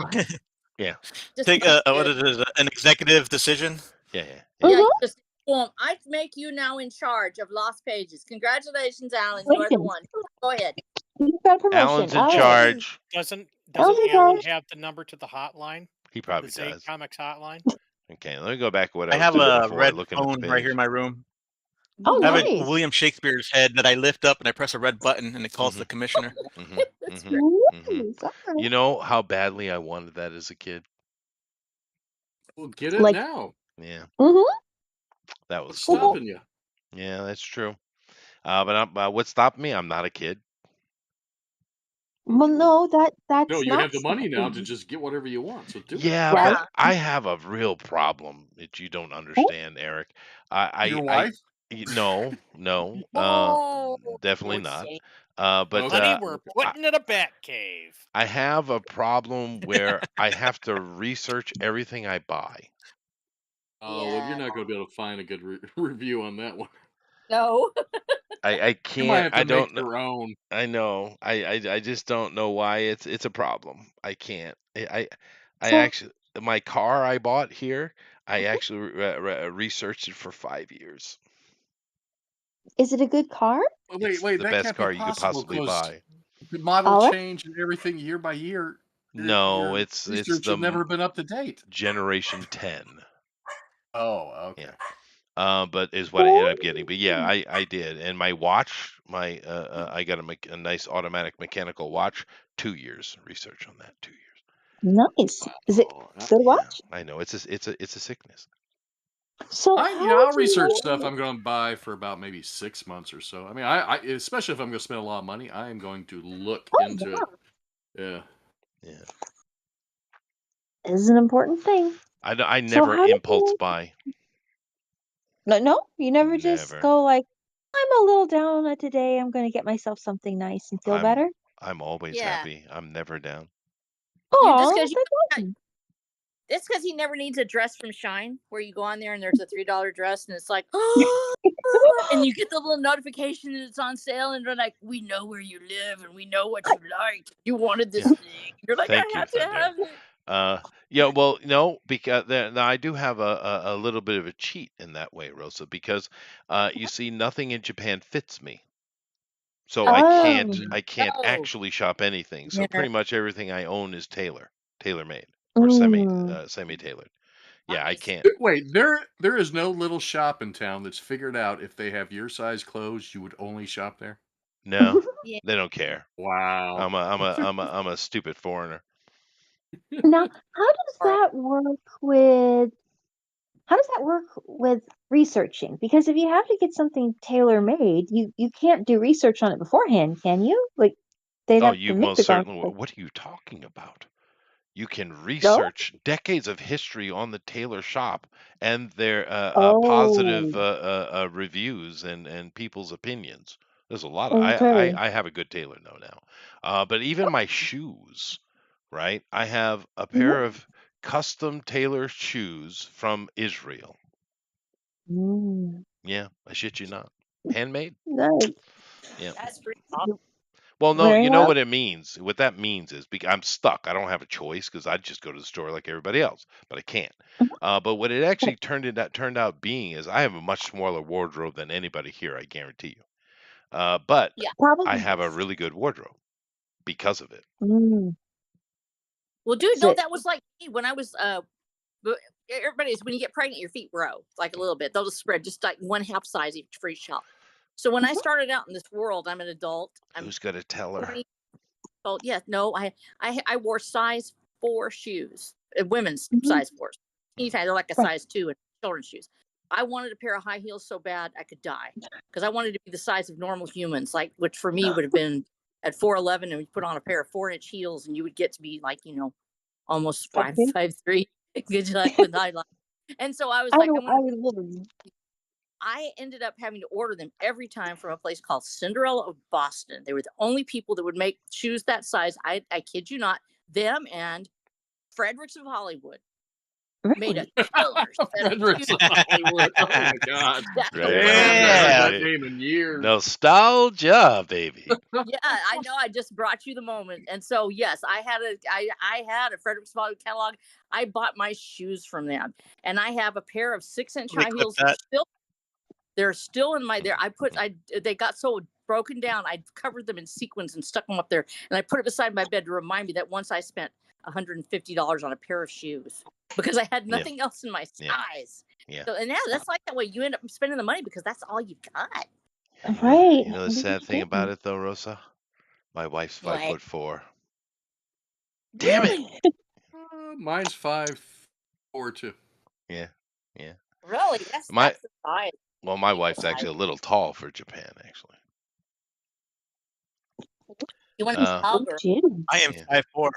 Yeah, just take what is it, an executive decision. yeah. yeah, Mhm. just boom. I make you now in charge of Lost Pages. Congratulations, Alan. You are the one. Go ahead. You got promotion. Alan's in All right. charge. Doesn't Alan's in Alan charge. have the number to the hotline? He The probably Zay does. Comics hotline? Okay, let me go back to what I I was have doing a before, red looking at the phone right here in page. my room. Oh, I have a nice. William Shakespeare's head that I lift up and I press a red button and it calls the commissioner. hmm That's hmm great. hmm Nice. All right. You know how badly I wanted that as a kid? Well, get it Like, now. Yeah, mm-hmm. that was What's cool. stopping you? Yeah, that's true. But what stopped me? I'm not a kid. Well, no, No, that's you not have the money now to stopping. just get whatever you want. So do it. Yeah, Right? but I have a real problem that you don't understand, Eric. Your I wife? no, Oh, definitely poor not. Shane. But Okay. Honey, we're Okay. putting in a bat cave. I have a problem where I have to research everything I buy. Oh, well, you're Yeah. not going to be able to find a good review on that one. No. I You might can't. have I to make don't. your own. I know. I just don't know why it's a problem. I can't. I So, actually my car I bought here. I actually researched it for 5 years. is it a good car? Oh, It's wait, the that best can't be car you could possible possibly because buy. the model All right. change and everything year by year. No, Your it's research has never been up to date. generation 10. Oh, okay. Yeah. But is what I ended up getting. But yeah, I did. And my watch, I got a nice automatic mechanical watch. 2 years research on that. 2 years. Nice. Is it Wow. good Yeah, watch? I know. It's a sickness. So I'll how would research you stuff know? I'm going to buy for about maybe 6 months or so. I mean, I especially if I'm going to spend a lot of money, I am going to look Oh, into it. Yeah. Yeah. this is an important thing. I So never how did impulse you? buy. No, you never just Never. go like, I'm a little down today. I'm going to get myself something nice and feel I'm better. I'm always Yeah. happy. I'm never down. You just Oh, because you that's don't have- awesome. it's because he never needs a dress from Shine where you go on there and there's a $3 dress and it's like, and you get the little notification that it's on sale and they're like, we know where you live and we know what you like. You wanted this Yeah. thing. You're like, Thank I you, have to Thunder. have it. Yeah, well, no, because now I do have a little bit of a cheat in that way, Rosa, because you see, nothing in Japan fits me. So I can't Oh, I can't No. actually shop anything. So Nerd. pretty much everything I own is tailor made or mm, semi tailored. Yeah, I Nice. can't. Wait, there is no little shop in town that's figured out if they have your size clothes, you would only shop there. No, Yeah. they don't care. Wow. I'm a stupid foreigner. now, how does All right. that work with? How does that work with researching? Because if you have to get something tailor made, you can't do research on it beforehand, can you? Like they'd Oh, have to you make most the garment. certainly. What are you talking about? You can No. research decades of history on the tailor shop and their positive Oh, reviews and people's opinions. There's a lot of okay. I have a good tailor now. But even my shoes, right? I have a pair Mhm. of custom tailor shoes from Israel. Mm, Yeah, I shit you not. Handmade. nice. Yeah. That's pretty awesome. You're Well, no, wearing you know one? what it means. What that means is I'm stuck. I don't have a choice because I'd just go to the store like everybody else, but I can't. Mhm. But what it Right. actually turned out being is I have a much smaller wardrobe than anybody here. I guarantee you. But Yeah. I Probably. have a really good wardrobe because of it. Mm. Well, dude, no, So, that was like me when I was but everybody's when you get pregnant, your feet grow like a little bit. They'll just spread just like one half size each for each shop. So when I mhm. started out in this world, I'm an adult. I'm Who's gonna tell her? 20. Oh yeah, no, I wore size 4 shoes, women's Mhm. size 4s. Teeny tiny, they're like a Right. size 2 in children's shoes. I wanted a pair of high heels so bad I could die because I wanted to be the size of normal humans, like which for me would have been at 4'11", and we put on a pair of 4-inch heels, and you would get to be like almost five Okay. 5'3". Good luck with highlight. And so I was I like, would, I'm I gonna. would literally. I ended up having to order them every time from a place called Cinderella of Boston. They were the only people that would make shoes that size. I kid you not. Them and Fredericks of Hollywood made a Really? killer set of Fredericks shoes. of Hollywood. Oh my God. That's the Right, one I I haven't went heard to. that right. name in years. Nostalgia, baby. Yeah, I know. I just brought you the moment, and so yes, I had a Fredericks of Hollywood catalog. I bought my shoes from them, and I have a pair of 6-inch Let me high clip heels. that. They're still in my there. They got so broken down. I covered them in sequins and stuck them up there, and I put it beside my bed to remind me that once I spent $150 on a pair of shoes because I had Yeah, nothing else in my yeah, size. yeah. So and yeah, that's like that way. You end up spending the money because that's all you got. Right. You know the I sad thing about understand. it though, Rosa? My wife's five What? foot four. Damn it. Really? Mine's 5'4" too. Yeah, yeah. Really? My That's the size. well, my Equal wife's size. actually a little tall for Japan, actually. You want to Uh, Oh, hug her? Jim. I am yeah, 5'4".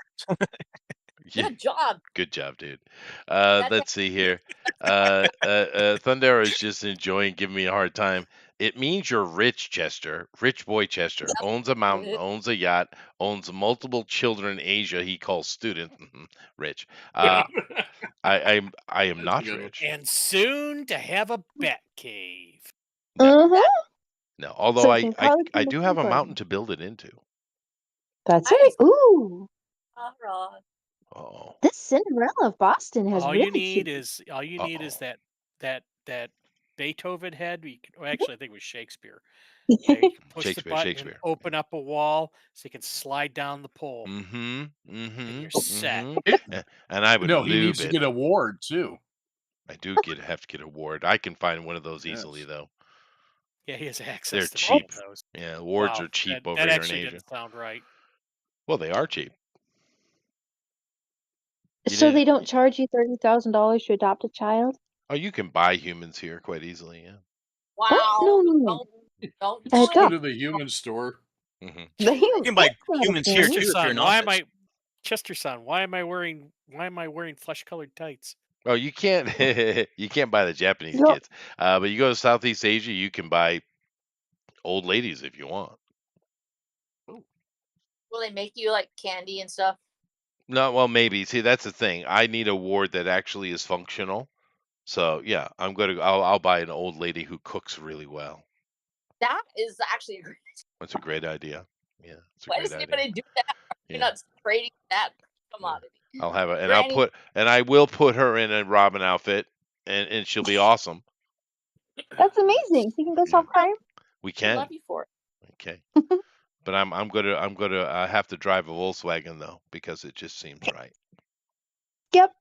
yeah. Good job. Good job, dude. That's Let's see here. Thunder is just enjoying giving me a hard time. It means you're rich, Chester. Rich boy Chester owns a mountain, owns a yacht, owns multiple children in Asia. He calls students rich. I am That's a not good one. rich. And soon to have a bat cave. No, Mm-hmm. no. So Although you can probably I put a do have pink a mountain garden. to build it into. That's right. nice. Ooh, All right. Oh, this Cinderella of Boston has really cute. All you uh need is oh. that Beethoven had. Well, actually, I think it was Shakespeare. You can push the Shakespeare, button and Shakespeare. open up a wall so you can slide down the pole, Mm-hmm. and Mm-hmm. you're set. Mm-hmm. It, And I would no, he lube needs to it. get an award too. I do have to get a ward. I can find one of those easily Yes. though. Yeah, he has They're access to one cheap. of those. Yeah, wards Wow, are cheap that over that here in actually Asia. didn't sound right. Well, they are cheap. You So they didn't. don't charge you $30,000 to adopt a child? Oh, you can buy humans here quite easily. Yeah. What? Wow. No, no, no. Don't do Just go it. Doc, to the human store. Hmm. the You human, can buy that's not a humans here thing. too if you're an office. Chester-san, why am I wearing flesh-colored tights? Oh, you can't you can't buy the Japanese You're, kids, but you go to Southeast Asia, you can buy old ladies if you want. Will they make you like candy and stuff? No, well, maybe. See, that's the thing. I need a ward that actually is functional. So yeah, I'll buy an old lady who cooks really well. That is actually a great. That's a great idea. Yeah, it's a Why great does idea. anybody do that? You're Yeah, not trading that yeah. commodity. I'll have it, and Granny, I will put her in a Robin outfit, and she'll be awesome. that's amazing. You can go Yeah, solve crime. we I love can. you for it. Okay, but I'm gonna have to drive a Volkswagen though because it just seems right. Yep.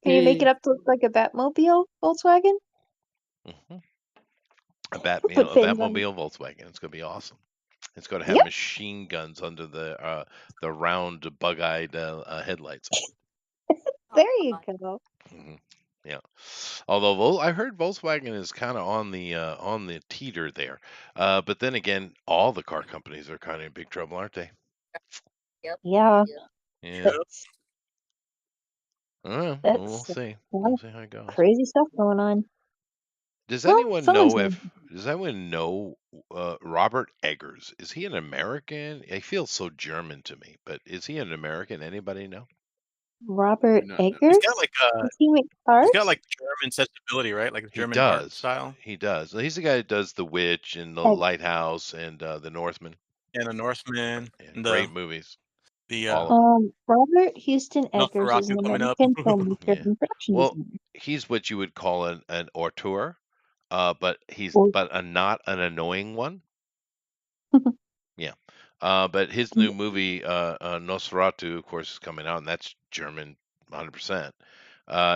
Can you make it up to look like a Batmobile Volkswagen? Hmm. Put A fins on it. Batmobile Volkswagen. It's gonna be awesome. It's gonna have Yep. machine guns under the round bug-eyed headlights. There you go. Hmm. Yeah. Although I heard Volkswagen is kind of on the teeter there, but then again, all the car companies are kind of in big trouble, aren't they? Yep. Yeah. Yeah. That's Well, we'll that's a see. lot We'll of see how it goes. crazy stuff going on. Does Well, anyone someone's know gonna Robert Eggers? Is he an American? He feels so German to me, but is he an American? Anybody know? Robert No, He's got Eggers? like Does he make he's got cars? like German sensibility, right? Like a He German art does. style. He does. He's the guy that does The Witch and The Egg. Lighthouse and The Northman. And the Northman Yeah, and great movies. the All of them. Robert Houston Eggers is an Nosferatu coming up. American filmmaker Yeah. and production Well, designer. he's what you would call an auteur, but Or- not an annoying one. Yeah. But his new movie, Nosferatu, of course, is coming out, and that's German 100%.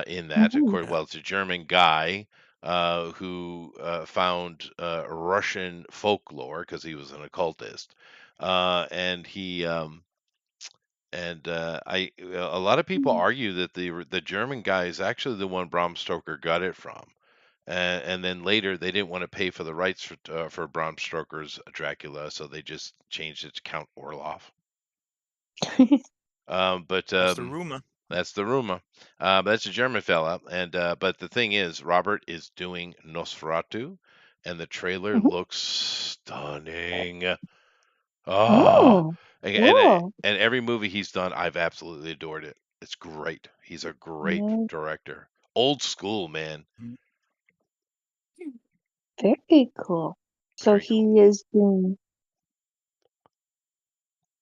In that, of course, Mhm. well, it's a German guy who found Russian folklore because he was an occultist, and he and a lot of people argue that the German guy is actually the one Bram Stoker got it from. And then later they didn't want to pay for the rights for Bram Stoker's Dracula, so they just changed it to Count Orloff. But That's the rumor. that's the rumor. But that's a German fella, and but the thing is, Robert is doing Nosferatu, and the trailer Mhm. looks stunning. Oh, Oh, and cool. and every movie he's done, I've absolutely adored it. It's great. He's a great Yeah, director. Old school, man. Mhm. very cool. So Very cool. he is doing.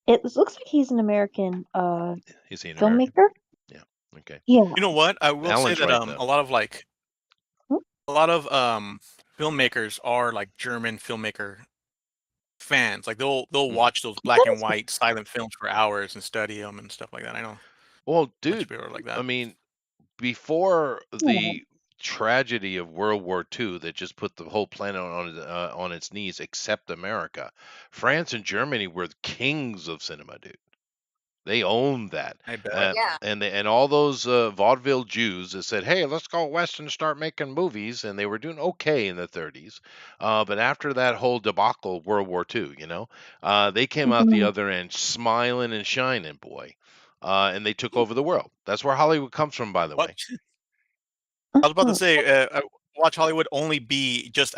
It looks like he's an American Is he an American? filmmaker. Yeah. Okay. Yeah. You know what? I will say Alan's that right though. a lot of Hmm? filmmakers are like German filmmaker fans. Like they'll Mhm. watch those black That and is white silent films for hours and study them and stuff like that. I know a Well, bunch of dude, people are like I that. mean, before yeah. the tragedy of World War II that just put the whole planet on its knees, except America, France and Germany were the kings of cinema, dude. They owned that, I bet. Oh yeah. and all those vaudeville Jews that said, "Hey, let's go west and start making movies," and they were doing okay in the 30s, but after that whole debacle, World War II, they came out the Mhm. other end smiling and shining, boy, and they took over the world. That's where Hollywood comes from, by the way. What? I was about to Mhm. say, Watch Hollywood only be just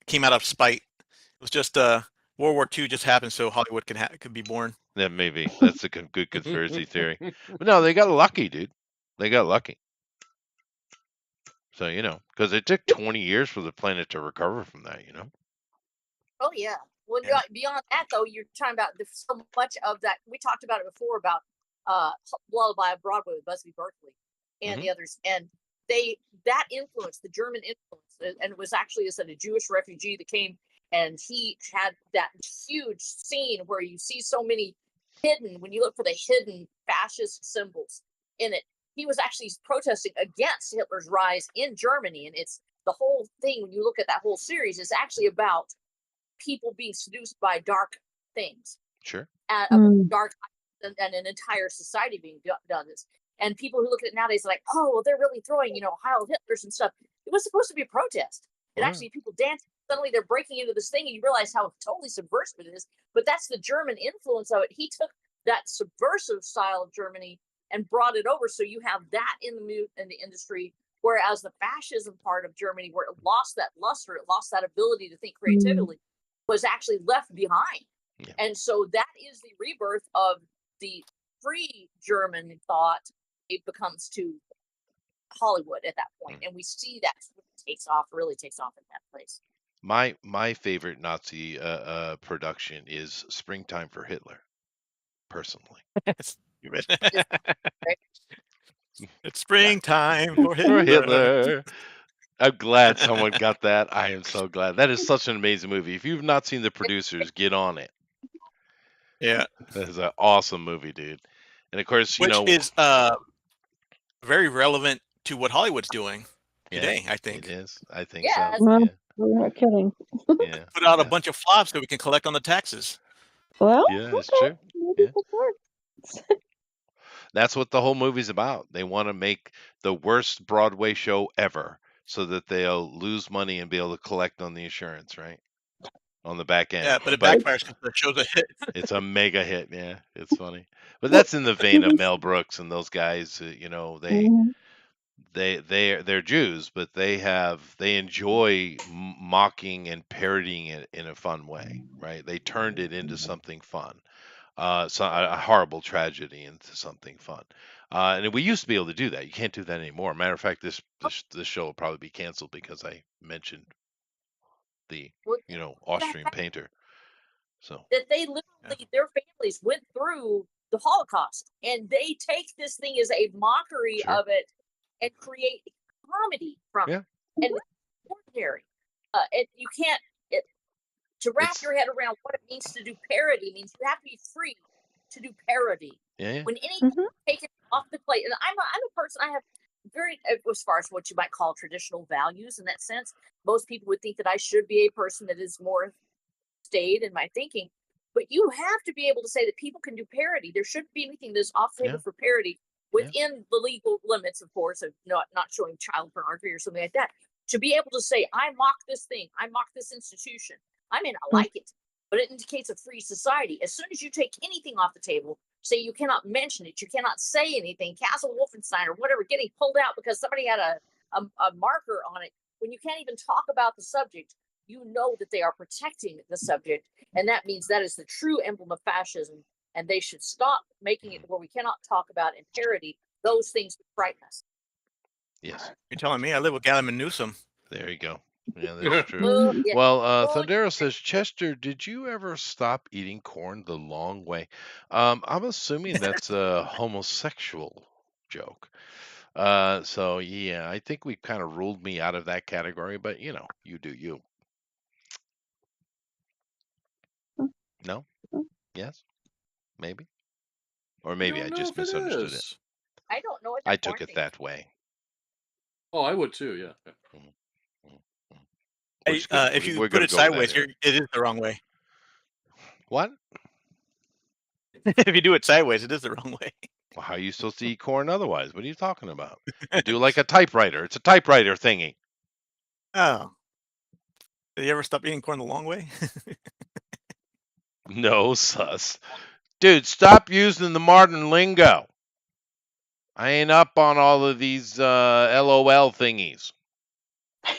came out of spite. It was just World War II just happened, so Hollywood could be born. That maybe that's a good conspiracy theory, but no, they got lucky, dude. They got lucky. So because it took 20 years for the planet to recover from that. Oh yeah. Well, Yeah. beyond that though, you're talking about so much of that. We talked about it before about Lullaby of Broadway with Busby Berkeley and Hmm. the others, and that influence, the German influence, and it was actually a Jewish refugee that came, and he had that huge scene where you see so many hidden. When you look for the hidden fascist symbols in it, he was actually protesting against Hitler's rise in Germany, and it's the whole thing. When you look at that whole series, is actually about people being seduced by dark things, Sure. dark, and an entire society being done this. And people who look at it nowadays are like, oh, well, they're really throwing, Heil Hitlers and stuff. It was supposed to be a protest. And Right. actually, people dancing. Suddenly, they're breaking into this thing, and you realize how totally subversive it is. But that's the German influence of it. He took that subversive style of Germany and brought it over. So you have that in the industry. Whereas the fascism part of Germany, where it lost that luster, it lost that ability to think creatively, was actually left behind. Yeah. And so that is the rebirth of the free German thought. It becomes to Hollywood at that point, and we see that really takes off in that place. My favorite Nazi production is Springtime for Hitler, personally. You bet. It's, right? It's springtime for For Hitler. Hitler. I'm glad someone got that. I am so glad. That is such an amazing movie. If you've not seen The Producers, get on it. Yeah, That is an awesome movie, dude. And of course, which is very relevant to what Hollywood's doing yeah, today. I think it is. I think Yeah, so. Well, Yeah, we're not kidding. yeah, put out a yeah. bunch of flops so we can collect on the taxes. Well, Yeah, it's okay. true. Maybe Yeah. that works. That's what the whole movie's about. They want to make the worst Broadway show ever so that they'll lose money and be able to collect on the insurance, right? On the back end. Yeah, but it But backfires because the show's a hit. it's a mega hit. Yeah, it's funny. But that's in the vein of Mel Brooks and those guys. Mhm. They're Jews, but they enjoy mocking and parodying it in a fun way, right? They turned it into something fun, so a horrible tragedy into something fun. And we used to be able to do that. You can't do that anymore. Matter of fact, this show will probably be canceled because I mentioned the well, Austrian painter. So that they Yeah. literally, their families went through the Holocaust, and they take this thing as a mockery sure, of it and create comedy from yeah, it, and it's extraordinary. And you can't to wrap it's your head around what it means to do parody means you have to be free to do parody. yeah, When anything Mhm. is taken off the plate, and I'm a person, I have very, as far as what you might call traditional values in that sense, most people would think that I should be a person that is more staid in my thinking. But you have to be able to say that people can do parody. There shouldn't be anything that's off the table yeah, for parody yeah, within the legal limits, of course, of not showing child pornography or something like that. To be able to say, I mock this thing, I mock this institution. I mean, I like it, but it indicates a free society. As soon as you take anything off the table, say you cannot mention it, you cannot say anything, Castle Wolfenstein or whatever, getting pulled out because somebody had a marker on it, when you can't even talk about the subject, you know that they are protecting the subject. And that means that is the true emblem of fascism. And they should stop making it where we cannot talk about and parody those things that frighten us. yes. You're telling me I live with Gallman Newsom. There you go. Yeah, that's true. Well, yeah. Well, Well, Thundero says, Chester, did you ever stop eating corn the long way? I'm assuming that's a homosexual joke. So yeah, I think we kind of ruled me out of that category, but you do you. No? Yes? Maybe? Or I maybe don't I know just if it misunderstood it. is. I don't know what I that took corn it thing is. that way. Oh, I would too. Yeah. Mhm, mhm, mhm. We're just gonna If you we're put gonna it go with that sideways, anyway. it is the wrong way. What? If you do it sideways, it is the wrong way. Well, how are you supposed to eat corn otherwise? What are you talking about? You do like a typewriter. It's a typewriter thingy. Oh, did you ever stop eating corn the long way? No, sus. Dude, stop using the modern lingo. I ain't up on all of these LOL thingies. All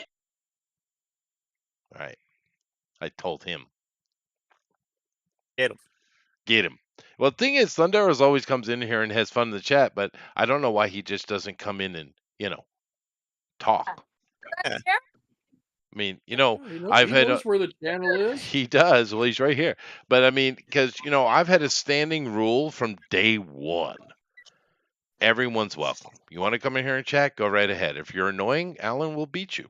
right. I told him. Get 'em. Get him. Well, the thing is, Thunderos always comes in here and has fun in the chat, but I don't know why he just doesn't come in and, talk. Yeah. I mean, Oh, I've he had knows where the channel is. he does. Well, he's right here. But I mean, because I've had a standing rule from day one. Everyone's welcome. You want to come in here and chat? Go right ahead. If you're annoying, Alan will beat you.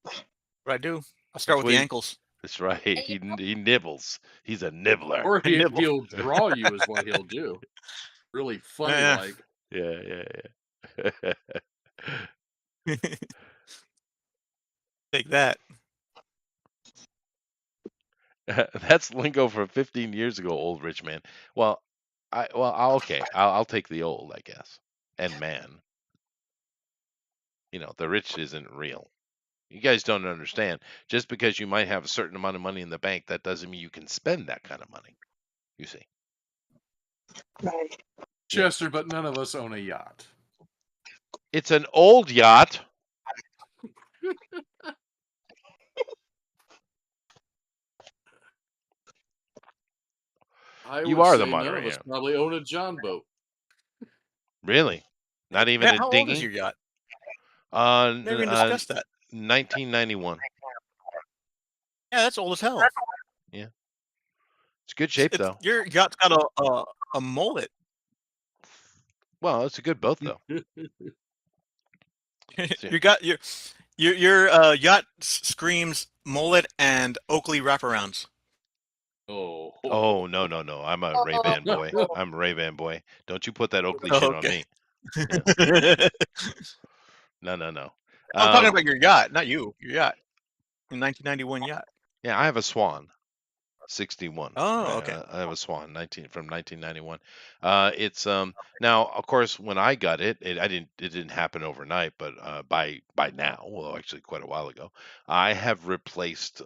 What I do? I'll start That's with what the he. ankles. That's right. And He nibbles. He's a nibbler. Or I nibble. he'll draw you is what he'll do. Really funny Yeah. like. Yeah. Take that. That's lingo from 15 years ago, old rich man. Well, okay. I'll take the old, I guess, and man. The rich isn't real. You guys don't understand. Just because you might have a certain amount of money in the bank, that doesn't mean you can spend that kind of money. You see. Right. Yeah. Chester, but none of us own a yacht. It's an old yacht. I You would are the say none of us moderator. probably own a John boat. Really? Not even Yeah, a how old is dinghy? your yacht? N Never even discussed that. 1991. Yeah, that's old as hell. Yeah. It's good shape though. Your yacht's got a mullet. Well, it's a good boat though. You got your yacht screams mullet and Oakley wraparounds. Oh. Oh, no. I'm a Ray-Ban boy. I'm a Ray-Ban boy. Don't you put that Oakley shit on Okay. me. Yeah. No. I'm talking about your yacht, not you. Your yacht. Your 1991 yacht. Yeah, I have a Swan. 61. Oh, okay. I have a Swan, 1991. It's now, of course, when I got it, it didn't happen overnight, but by now, well, actually quite a while ago, I have replaced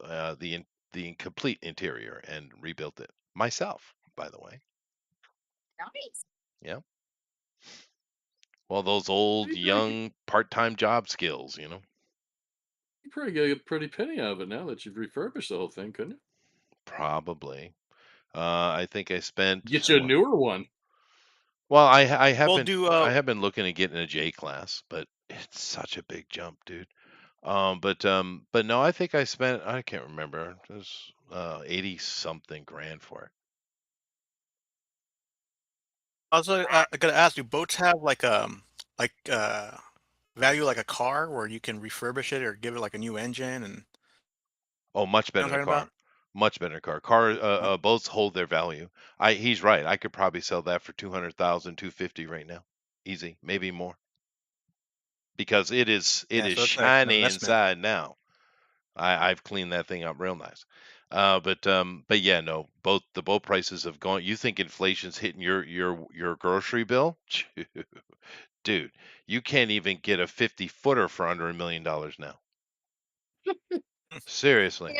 the complete interior and rebuilt it myself. By the way, Nice. yeah. Well, those old, young, part-time job skills. You probably get a pretty penny out of it now that you've refurbished the whole thing, couldn't you? Probably. I think I spent. Get you a newer one. Well, I have Well, been looking at getting a J class, but it's such a big jump, dude. But no, I think I spent, I can't remember. It was 80 something grand for it. I was gonna ask, do boats have like value like a car where you can refurbish it or give it like a new engine and Oh, much you know better what I'm talking car. Much better car. Boats hold their value. He's right. I could probably sell that for 200,000, 250 right now. Easy, maybe more. Because it is Yeah, so that's like an shiny investment. inside now. I've cleaned that thing up real nice. But yeah, no, the boat prices have gone. You think inflation's hitting your grocery bill? Dude, you can't even get a 50 footer for under $1 million now. Seriously.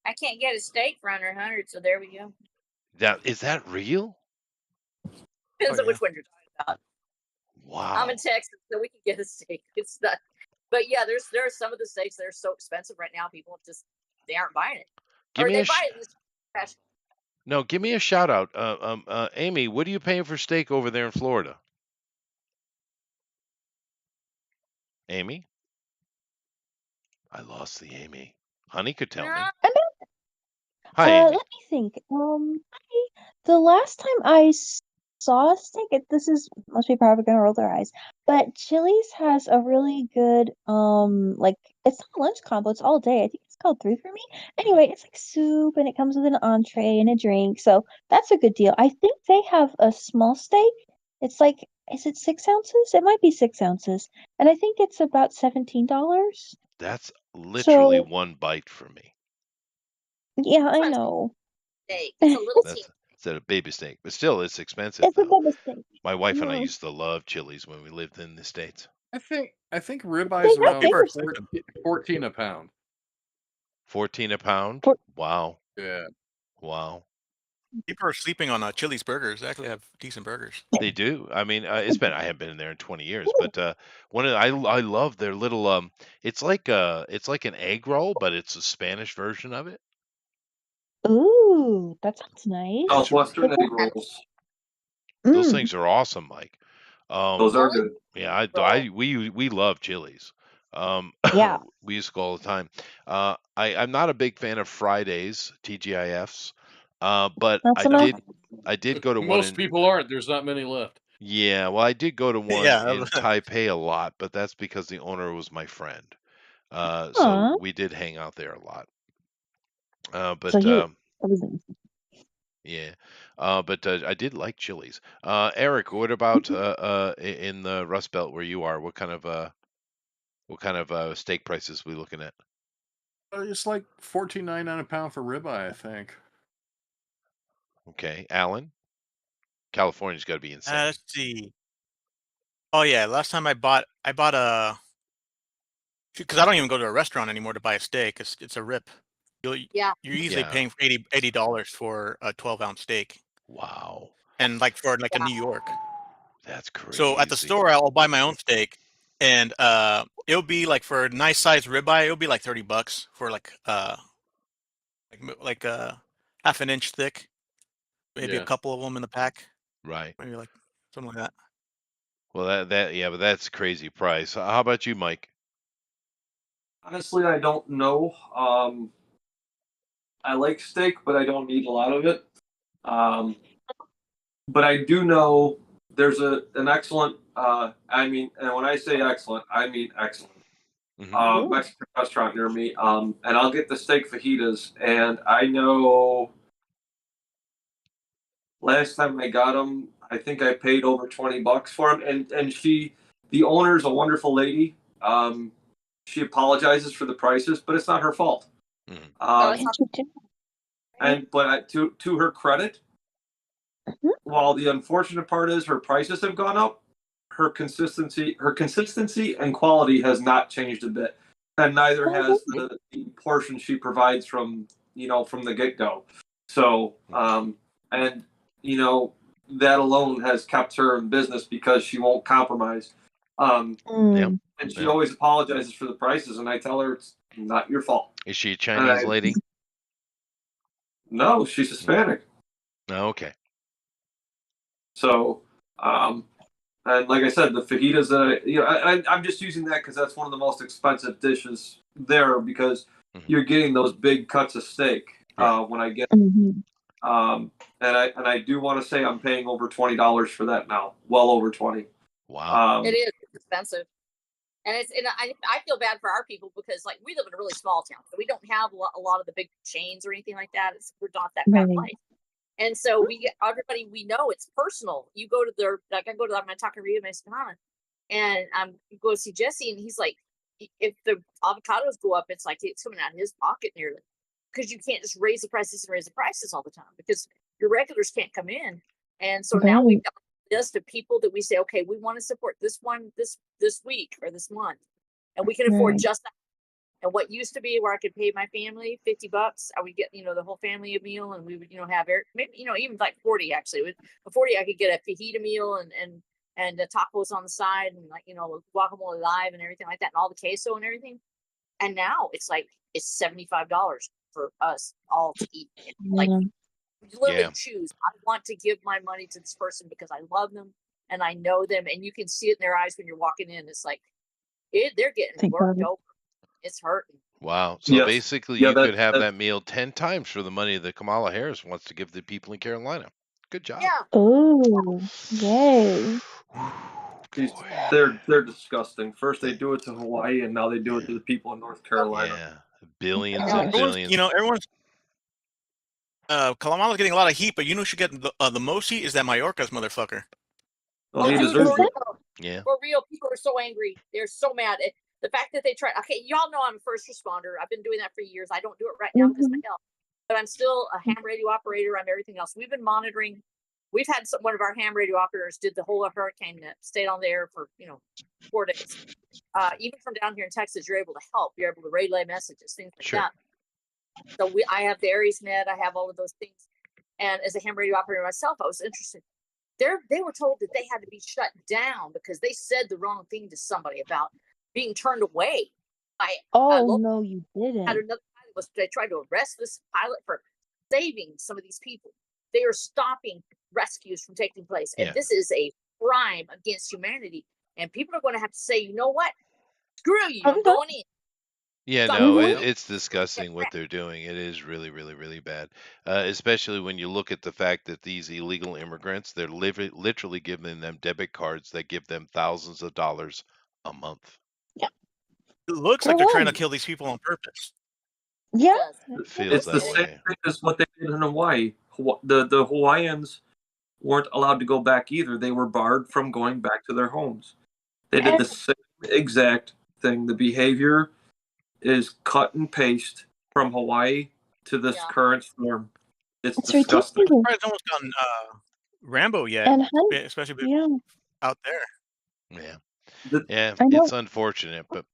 I can't get a steak for under 100, so there we go. Is that real? Depends on yeah. which one you're talking about. Wow. I'm in Texas, so we can get a steak. It's not, but yeah, there are some of the steaks that are so expensive right now. People just they aren't buying it, Give or me they a buy it. And No, give me a shout out. Amy, what are you paying for steak over there in Florida? Amy? I lost the Amy. Honey could tell me. Hi, Amy. Let me think. The last time I saw a steak, this is most people are probably gonna roll their eyes, but Chili's has a really good like it's not a lunch combo, it's all day. I think it's called 3 for Me. Anyway, it's like soup and it comes with an entree and a drink, so that's a good deal. I think they have a small steak. It's like, is it 6 ounces? It might be 6 ounces, and I think it's about $17. That's literally So one bite for me. yeah, I know. steak. It's a little teeny. It's a baby steak, but still, it's expensive It's a though. good steak. My wife and I Mhm. used to love Chili's when we lived in the States. I think They ribeyes have around bigger 14 a pound. 14 a pound? steaks. Wow. Yeah. Wow. People are sleeping on Chili's burgers. They actually have decent burgers. They do. I mean, I haven't been in there in 20 years, but I love their little it's like an egg roll, but it's a Spanish version of it. Ooh, that sounds nice. Southwestern egg That's rolls. Those Mm. things are awesome, Mike. Those are good. Yeah, roll. we love Chili's. Yeah. We used to go all the time. I'm not a big fan of Fridays, TGIFs, but Not so much. I did go to one Most in. people aren't. There's not many left. Yeah, well, I did go to one Yeah. in Taipei a lot, but that's because the owner was my friend. Aw. So we did hang out there a lot. So But that was nice. yeah, but I did like Chili's. Eric, what about in the Rust Belt where you are? What kind of steak prices we looking at? It's like $14.99 a pound for ribeye, I think. Okay, Alan, California's got to be insane. Let's see. Oh yeah, last time I bought a Because I don't even go to a restaurant anymore to buy a steak. It's a rip. Yeah. You're easily Yeah. paying $80 for a 12-ounce steak, Wow. and like for like a Yeah. New York. That's So at the crazy. store, I'll buy my own steak, and it'll be like for a nice size ribeye, it'll be like $30 for like half an inch thick, maybe a Yeah. couple of them in the pack, Right. maybe like something like that. Well, yeah, but that's a crazy price. How about you, Mike? Honestly, I don't know. I like steak, but I don't eat a lot of it. But I do know there's an excellent. And when I say excellent, I mean excellent. Hmm. Mexican restaurant near me. And I'll get the steak fajitas, and I know last time I got them, I think I paid over $20 for them. And the owner's a wonderful lady. She apologizes for the prices, but it's not her fault. Hmm. No, it's not. But to her credit, while the unfortunate part is her prices have gone up, her consistency and quality has not changed a bit, and neither has the portion she provides from the get go. So and that alone has kept her in business because she won't compromise. Yep. And she Yep. always apologizes for the prices, and I tell her it's not your fault. Is she a Chinese lady? No, she's Hispanic. Oh, okay. So, and like I said, the fajitas that I'm just using that because that's one of the most expensive dishes there because you're getting those big cuts of steak Yeah. when I get. And I do want to say I'm paying over $20 for that now, well over 20. Wow. It is expensive. And I feel bad for our people because like we live in a really small town, so we don't have a lot of the big chains or anything like that. We're not that kind of place. And so we get everybody we know. It's personal. You go to I go to my taqueria Mexicana, and go see Jesse, and he's like, if the avocados go up, it's like it's coming out of his pocket nearly, because you can't just raise the prices all the time because your regulars can't come in. And so now we've got a list of people that we say, okay, we want to support this one this week or this month, and we can afford just that. And what used to be where I could pay my family $50, I would get, the whole family a meal, and we would, have maybe, even like 40 actually. With 40, I could get a fajita meal and the tacos on the side, and like, guacamole live and everything like that, and all the queso and everything. And now it's like it's $75 for us all to eat. Like you literally choose. I want to give my money to this person because I love them and I know them, and you can see it in their eyes when you're walking in. It's like they're getting worked over. It's hurting. Wow. So basically, you could have that meal 10 times for the money that Kamala Harris wants to give the people in Carolina. Good job. Yeah. Oh, yay. They're disgusting. First they do it to Hawaii, and now they do it to the people in North Carolina. Yeah. Billions and billions. Everyone's Kamala's getting a lot of heat, but who should get the most heat is that Mayorkas motherfucker. Oh, he deserves it. Yeah. For real, people are so angry. They're so mad. The fact that they try. Okay, y'all know I'm a first responder. I've been doing that for years. I don't do it right now because of my health, but I'm still a ham radio operator. I'm everything else. We've been monitoring. We've had one of our ham radio operators did the whole hurricane that stayed on there for 4 days. Even from down here in Texas, you're able to help. You're able to relay messages, things like that. So I have the AriesNet. I have all of those things. And as a ham radio operator myself, I was interested. They were told that they had to be shut down because they said the wrong thing to somebody about being turned away. No, you didn't. Had another pilot they tried to arrest this pilot for saving some of these people. They are stopping rescues from taking place, and this is a crime against humanity. And people are going to have to say, you know what? Screw you! I'm going in. Yeah, no, it's disgusting what they're doing. It is really, really, really bad, especially when you look at the fact that these illegal immigrants, they're literally giving them debit cards that give them thousands of dollars a month. Yeah. It looks like they're trying to kill these people on purpose. Yeah. It feels It's that the same way. thing as what they did in Hawaii. The Hawaiians weren't allowed to go back either. They were barred from going back to their homes. They did the same exact thing. The behavior is cut and paste from Hawaii to this current storm. It's disgusting. I'm surprised no one's gotten Rambo yet, especially out there. Yeah. Yeah, it's unfortunate, but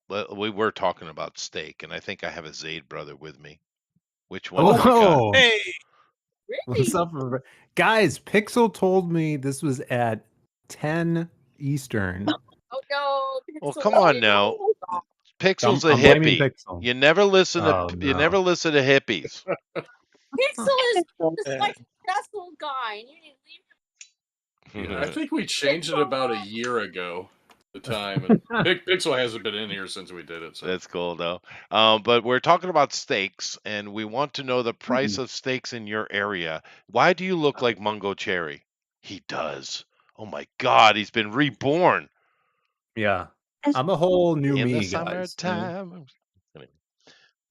well, we were talking about steak, and I think I have a Zaid brother with me. Which one have you got? Oh, Hey, what's Really? up, guys? Pixel told me this was at 10 Eastern. Oh no, Well, Pixel come was on getting now. all wrong. Pixel's a I'm blaming hippie. Pixel. You never listen to Oh you no. never listen to hippies. Pixel is just uh, like a successful guy, and you need to leave him. Yeah, I think we changed it about a year ago. The time and Pixel hasn't been in here since we did it. So That's cool though. But we're talking about steaks, and we want to know the price Hmm. of steaks in your area. Why do you look like Mungo Cherry? He does. Oh my God, he's been reborn Yeah. As- I'm a whole new in the me, guys. You know? summertime. Anyway,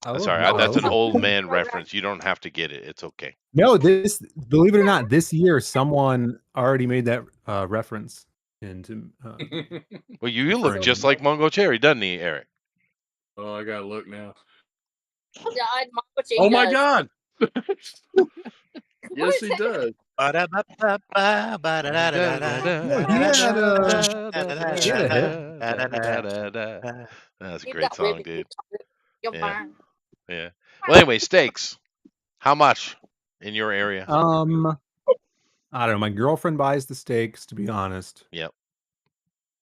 I love sorry, Mungo. I that's love an old Mungo. man reference. You don't have to get it. It's okay. No, believe it or not, this year someone already made that reference into Well, you look referring to just me. like Mungo Cherry, doesn't he, Eric? oh, I gotta look now. Yeah, I admire what he Oh my does. God! What Yes, is he it? does. ba-da-ba-ba-ba, ba-da-da-da-da, Look, he had a hit. da-da-da-da-da-da-da-da-da. That's a You great got song, ribbit. dude. You're Yeah, fine. yeah. Well, anyway, steaks. How much in your area? I don't know. My girlfriend buys the steaks, to be honest. Yep.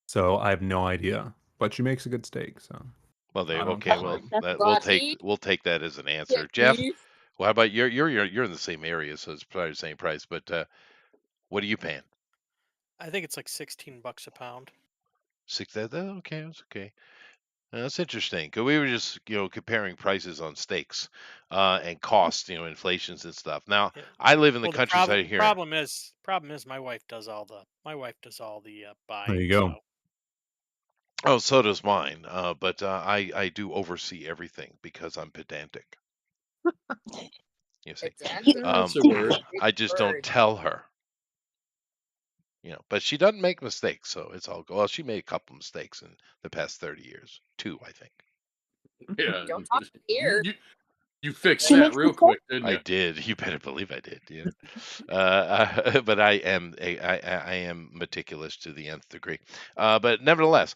So I have no idea, but she makes a good steak. So Well, they I don't okay. complain. Well, But he, we'll take that as an yeah, answer. Jeff, he, well, how about you're in the same area, so it's probably the same price. But what are you paying? I think it's like $16 a pound. Okay, that's okay. That's interesting. 'Cause we were just comparing prices on steaks, and costs, inflations and stuff. Now Yeah. I live in the Well, the countryside here. problem is my wife does all the There buying. you go. So Oh, so does mine. But I do oversee everything because I'm pedantic. You see, pedantic. That's a See, word. I just don't Word. tell her. But she doesn't make mistakes, so it's all good. Well, she made a couple mistakes in the past 30 years. Two, I think. Yeah, Don't talk here. you fixed she that makes real mistakes. quick, didn't I you? did. You better believe I did. Yeah. But I am meticulous to the nth degree. But nevertheless,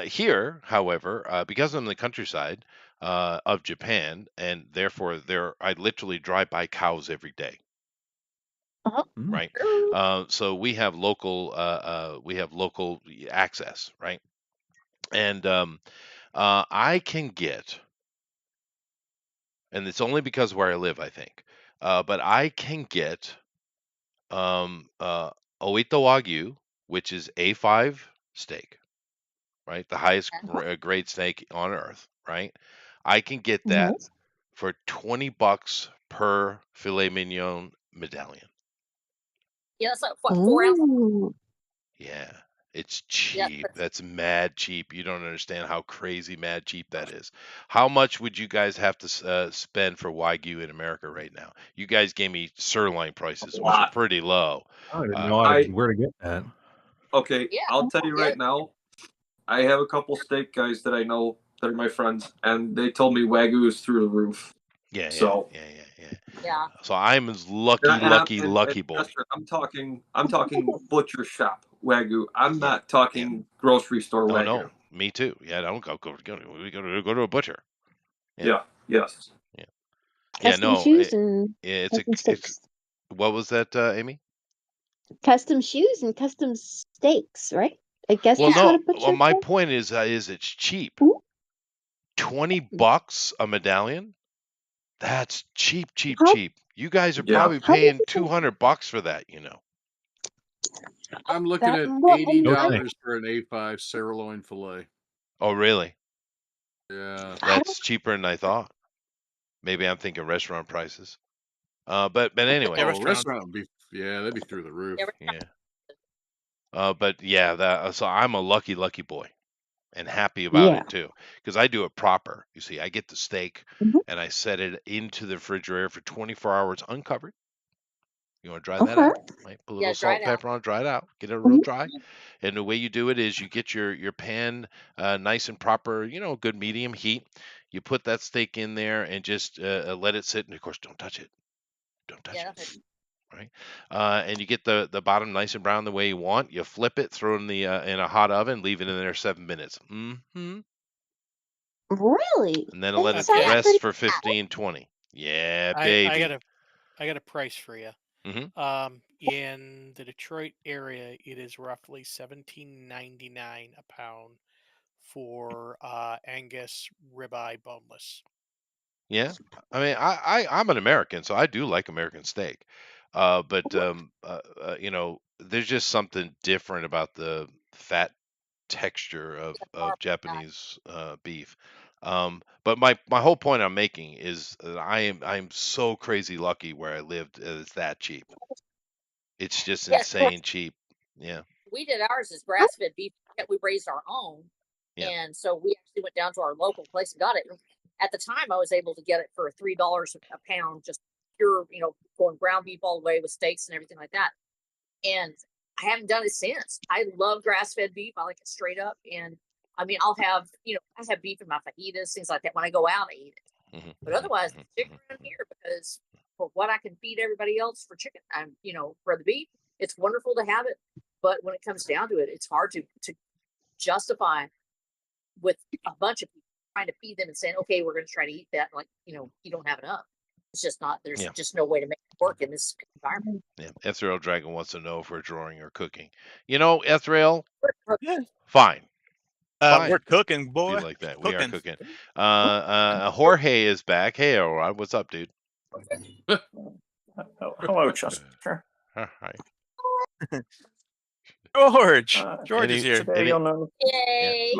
here, however, because I'm in the countryside of Japan, and therefore I literally drive by cows every day. Mm. Right. So we have local access, right? And I can get, and it's only because where I live, I think, but I can get Oito Wagyu, which is A5 steak, right? The highest grade steak on earth, right? I can get that Yes. for $20 per filet mignon medallion. Yeah, that's like what, 4 ounces? Ooh. Yeah, it's Yeah, cheap. That's mad cheap. You don't understand how crazy mad cheap that is. How much would you guys have to spend for Wagyu in America right now? You guys gave me sirloin prices, A which are lot. pretty low. I don't even Uh, know I where to get that. Okay, yeah. I'll tell you right Yeah. now. I have a couple steak guys that I know that are my friends, and they told me Wagyu is through the roof. yeah, So, Yeah. So I'm as and, lucky boy. Chester, I'm talking butcher shop Wagyu. I'm not talking grocery store Oh Wagyu. no, me too. Yeah, don't we go to a butcher. Yeah. Yes. Yeah. Custom No, shoes and it's custom steaks. what was that, Amy? Custom shoes and custom steaks, right? I guess Well, that's what no. a butcher Well, my said. point is it's cheap. Ooh. $20 a medallion. That's cheap, cheap, How cheap. You guys are Yeah. probably how big paying is $200 for that. I'm looking that? at Well, No $80 for an A5 sirloin fillet. Oh, really? Yeah. I don't. That's cheaper than I thought. Maybe I'm thinking restaurant prices. But anyway, Yeah, Oh, restaurant. restaurant would be they'd be through the roof. Yeah. yeah. But yeah, so I'm a lucky boy, and happy about Yeah. it too, because I do it proper. You see, I get the steak Mhm. and I set it into the refrigerator for 24 hours uncovered. You want to dry that Okay. out, right? Put a little Yeah, salt dry and it out. pepper on, it, dry it out, get it real Mhm. dry. And the way you do it is you get your pan nice and proper, good medium heat. You put that steak in there and just let it sit. And of course, don't touch it. Don't touch Yeah. it. Right. And you get the bottom nice and brown the way you want. You flip it, throw it in a hot oven, leave it in there 7 minutes. Really? and then That let it sounds Okay, rest pretty. for 15, 20. Yeah, I baby. got a price for you. Hmm. In the Detroit area, it is roughly $17.99 a pound for Angus ribeye boneless. Yeah, I mean, I'm an American, so I do like American steak. But there's just something different about the fat texture of Japanese beef. But my whole point I'm making is that I am so crazy lucky where I lived. It's that cheap. It's just Yes, of course. insane cheap. Yeah, We did ours as grass fed beef. We raised our own, yeah. and so we actually went down to our local place and got it. At the time, I was able to get it for $3 a pound, just pure, going ground beef all the way with steaks and everything like that. And I haven't done it since. I love grass fed beef. I like it straight up. And I mean, I have beef in my fajitas, things like that. When I go out, I eat it. Hmm. But otherwise, chicken around here because for what I can feed everybody else for chicken, for the beef, it's wonderful to have it. But when it comes down to it, it's hard to justify with a bunch of people trying to feed them and saying, okay, we're going to try to eat that. Like, you don't have enough. It's just not, there's Yeah, just no way to make it work in this environment. yeah. Ethereal Dragon wants to know if we're drawing or cooking. Ethereal, Yeah. fine. We're Fine. cooking, If you boy. like that. We are Cooking. cooking. Jorge is back. Hey, Elrod, what's up, dude? Hello, Chester. Hi. George. George is Any, here. Today any, you'll know yeah. Yay!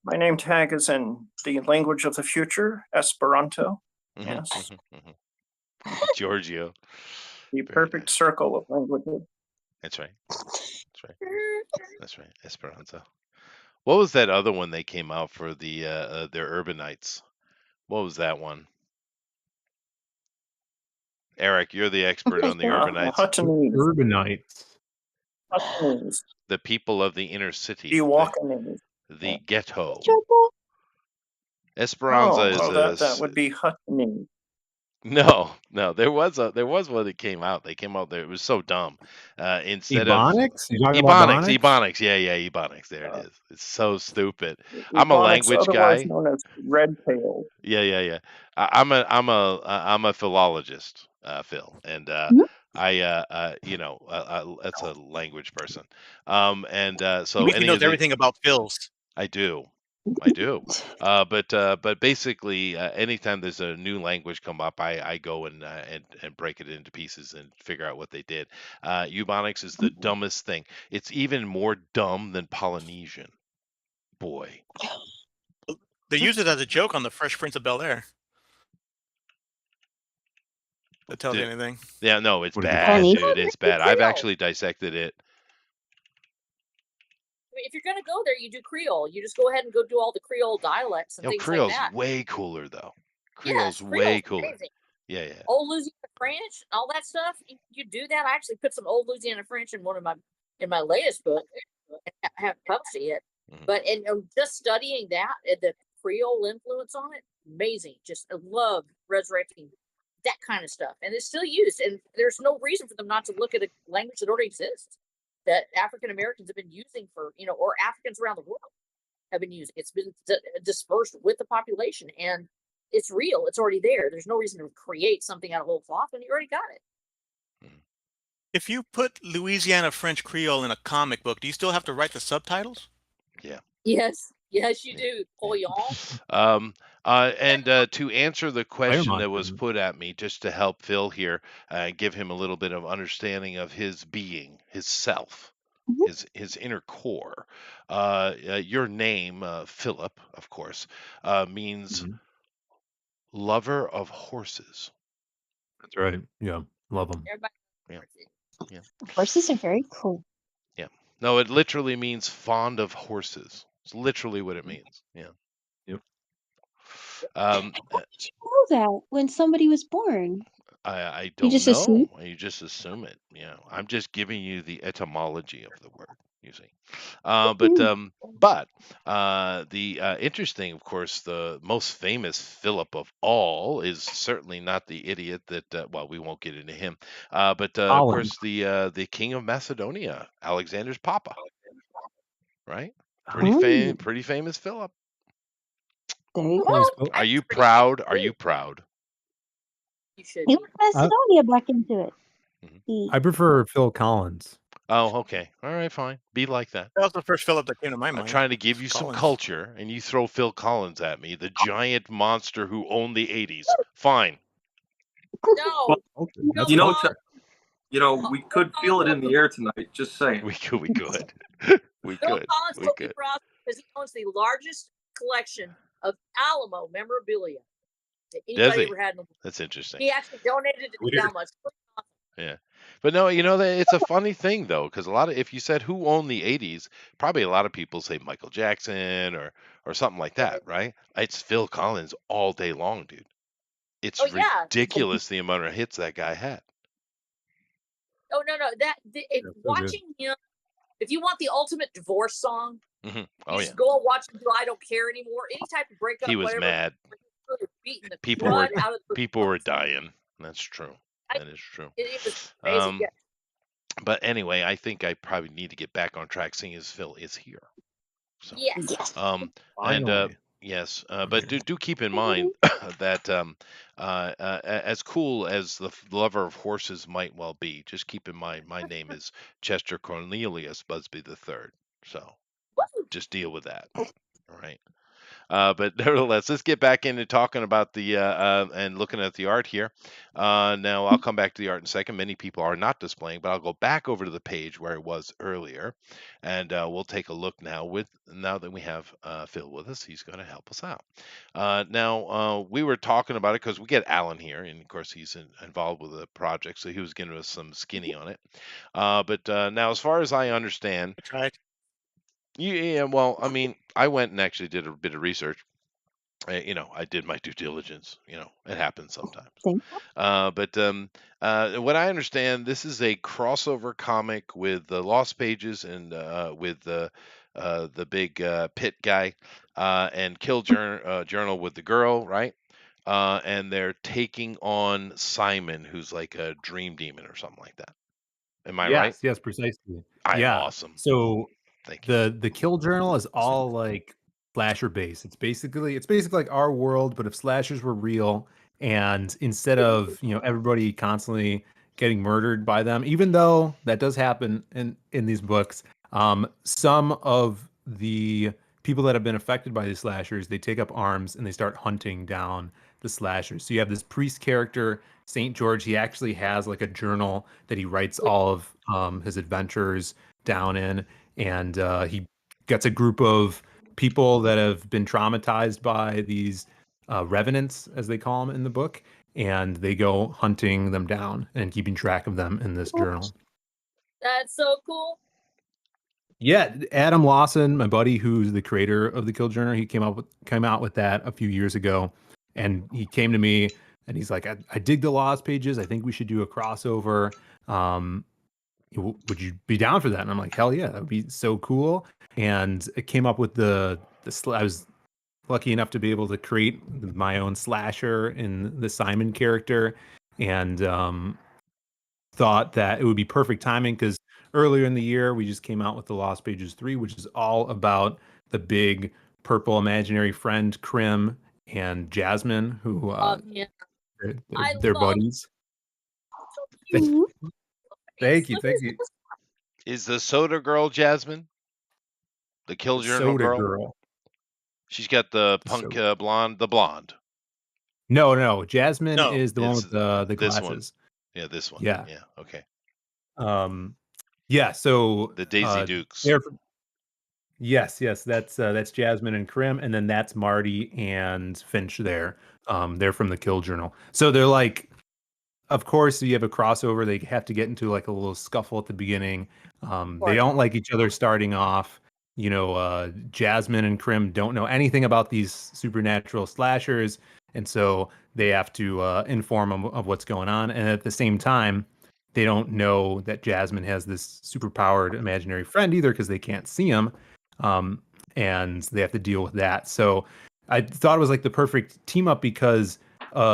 my name tag is in the language of the future, Esperanto. Mhm, Yes, mhm, mhm. Giorgio. the Very perfect nice. circle of languages. That's right. That's right. That's right. Esperanza. What was that other one they came out for their Urbanites? What was that one? Eric, you're the expert on the Urbanites. Huttonese, Urbanites. Huttonese, The people of the inner city, the the Walkanese. the ghetto. Esperanza Oh, is that would be Huttonese. no, no. There was one that came out. They came out there. It was so dumb. Instead of Ebonics? You talking about Ebonics, Ebonics? Ebonics. Yeah, Ebonics. There it Uh, is. It's so stupid. I'm a Ebonics, language otherwise guy. known as red tail. Yeah. I'm a philologist, Phil, and that's a language person. And so Leafy any knows of the everything about Phil's. I do. I do. But basically, anytime there's a new language come up, I go and break it into pieces and figure out what they did. Eubonics is the dumbest thing. It's even more dumb than Polynesian. Boy. They use it as a joke on the Fresh Prince of Bel Air. That tells you Did- anything. Yeah, no, it's What did you bad, Polynesian? dude. It's bad. I've actually dissected it. I mean, if you're going to go there, you do Creole. You just go ahead and go do all the Creole dialects and things like Creole's that. way cooler though. Yes, Creole's way Creole's cooler. amazing. Yeah. Old Louisiana French, all that stuff. You do that. I actually put some old Louisiana French in in my latest book. I haven't published it yet, Mhm. but just studying that and the Creole influence on it, amazing. Just I love resurrecting that kind of stuff, and it's still used. And there's no reason for them not to look at a language that already exists that African Americans have been using for or Africans around the world have been using. It's been dispersed with the population, and it's real. It's already there. There's no reason to create something out of whole cloth when you already got it. If you put Louisiana French Creole in a comic book, do you still have to write the subtitles? Yeah. Yes, you do. And to answer the question that was didn't. put at me, just to help Phil here, give him a little bit of understanding of his being, his self, his inner core. Your name, Philip, of course, means Mhm. lover of horses. That's right. Yeah. Love them. Everybody. Yeah. Horses are very cool. Yeah. No, it literally means fond of horses. It's literally what it means. Yeah. Yep. How did you know that when somebody was born? I You don't just assume? know. You just assume it. I'm just giving you the etymology of the word. You see, but the interesting, of course, the most famous Philip of all is certainly not the idiot that. Well, we won't get into him, but of Colin. course the king of Macedonia, Alexander's papa, right? Pretty Oh. pretty famous Philip. There you Close go. vote. Are you Pretty proud? Are cool. you proud? You should He be. put Macedonia back into it. Mhm. He- I prefer Phil Collins. Oh, okay. All right, fine. Be like that. That was the first Philip that came to my I'm mind. trying to give you some Collins. culture, and you throw Phil Collins at me, the giant monster who owned the 80s. Fine. No. Okay, No, that's You know, culture. we could feel it in the air tonight. Just saying. We could. We could. We Phil could. Collins We will be could. proud because he owns the largest collection of Alamo memorabilia that Does anybody he? ever had in the world. That's interesting. He actually donated it to Weird. Dalmas. Yeah. But no, it's a funny thing though, because if you said who owned the 80s, probably a lot of people say Michael Jackson or something like that, right? It's Phil Collins all day long, dude. It's Oh yeah. ridiculous the amount of hits that guy had. Oh no. so Watching him. If you want the ultimate divorce song, Hmm. you Oh yeah. just go and watch him do "I Don't Care Anymore." Any type of breakup, He was whatever. mad. Really beating the People were crud out of the people were dying. That's true. I- That is true. It was amazing. Um, but anyway, I think I probably need to get back on track, seeing as Phil is here. So, Yes. and Finally. yes, but do keep in mind that as cool as the lover of horses might well be, just keep in mind my name is Chester Cornelius Busby III. So just deal with that. All right. But nevertheless, let's get back into talking about the and looking at the art here. Now, I'll come back to the art in a second. Many people are not displaying, but I'll go back over to the page where it was earlier, and we'll take a look now that we have Phil with us. He's going to help us out. Now, we were talking about it because we get Alan here, and of course, he's involved with the project, so he was giving us some skinny on it. But now, as far as I understand, I tried. yeah, well, I mean, I went and actually did a bit of research. I did my due diligence. It happens sometimes. Thank But what I understand, this is a crossover comic with the Lost Pages and with the big Pit guy and Journal with the girl, right? And they're taking on Simon, who's like a dream demon or something like that. Am I right? Yes, precisely. I am Yeah. awesome. So Thank you. the kill journal is all like slasher based. It's basically like our world, but if slashers were real, and instead of everybody constantly getting murdered by them, even though that does happen in these books, some of the people that have been affected by these slashers, they take up arms and they start hunting down the slashers. So you have this priest character, Saint George. He actually has like a journal that he writes all of his adventures down in, and he gets a group of people that have been traumatized by these revenants, as they call them in the book, and they go hunting them down and keeping track of them in this journal. That's so cool. Yeah, Adam Lawson, my buddy, who's the creator of the Kill Journal, he came out with that a few years ago, and he came to me and he's like, "I dig the Lost Pages. I think we should do a crossover. Would you be down for that?" And I'm like, "Hell yeah, that would be so cool." And it came up with the I was lucky enough to be able to create my own slasher in the Simon character, and thought that it would be perfect timing because earlier in the year we just came out with the Lost Pages 3, which is all about the big purple imaginary friend Krim and Jasmine, who Yeah. they're buddies. you. Thank you. Is the soda girl Jasmine? The Kill Journal Soda girl? girl. She's got the The punk soda. blonde, the blonde. No. Jasmine No, is the one it's with the this one. glasses. Yeah, this one. Yeah. Yeah. Okay. Yeah. So The Daisy Dukes. Yes. That's Jasmine and Krim, and then that's Marty and Finch there. They're from the Kill Journal. So they're like, of course, you have a crossover. They have to get into like a little scuffle at the beginning. They don't like each other starting off. Jasmine and Krim don't know anything about these supernatural slashers, and so they have to inform them of what's going on. And at the same time, they don't know that Jasmine has this superpowered imaginary friend either because they can't see him, and they have to deal with that. So I thought it was like the perfect team up because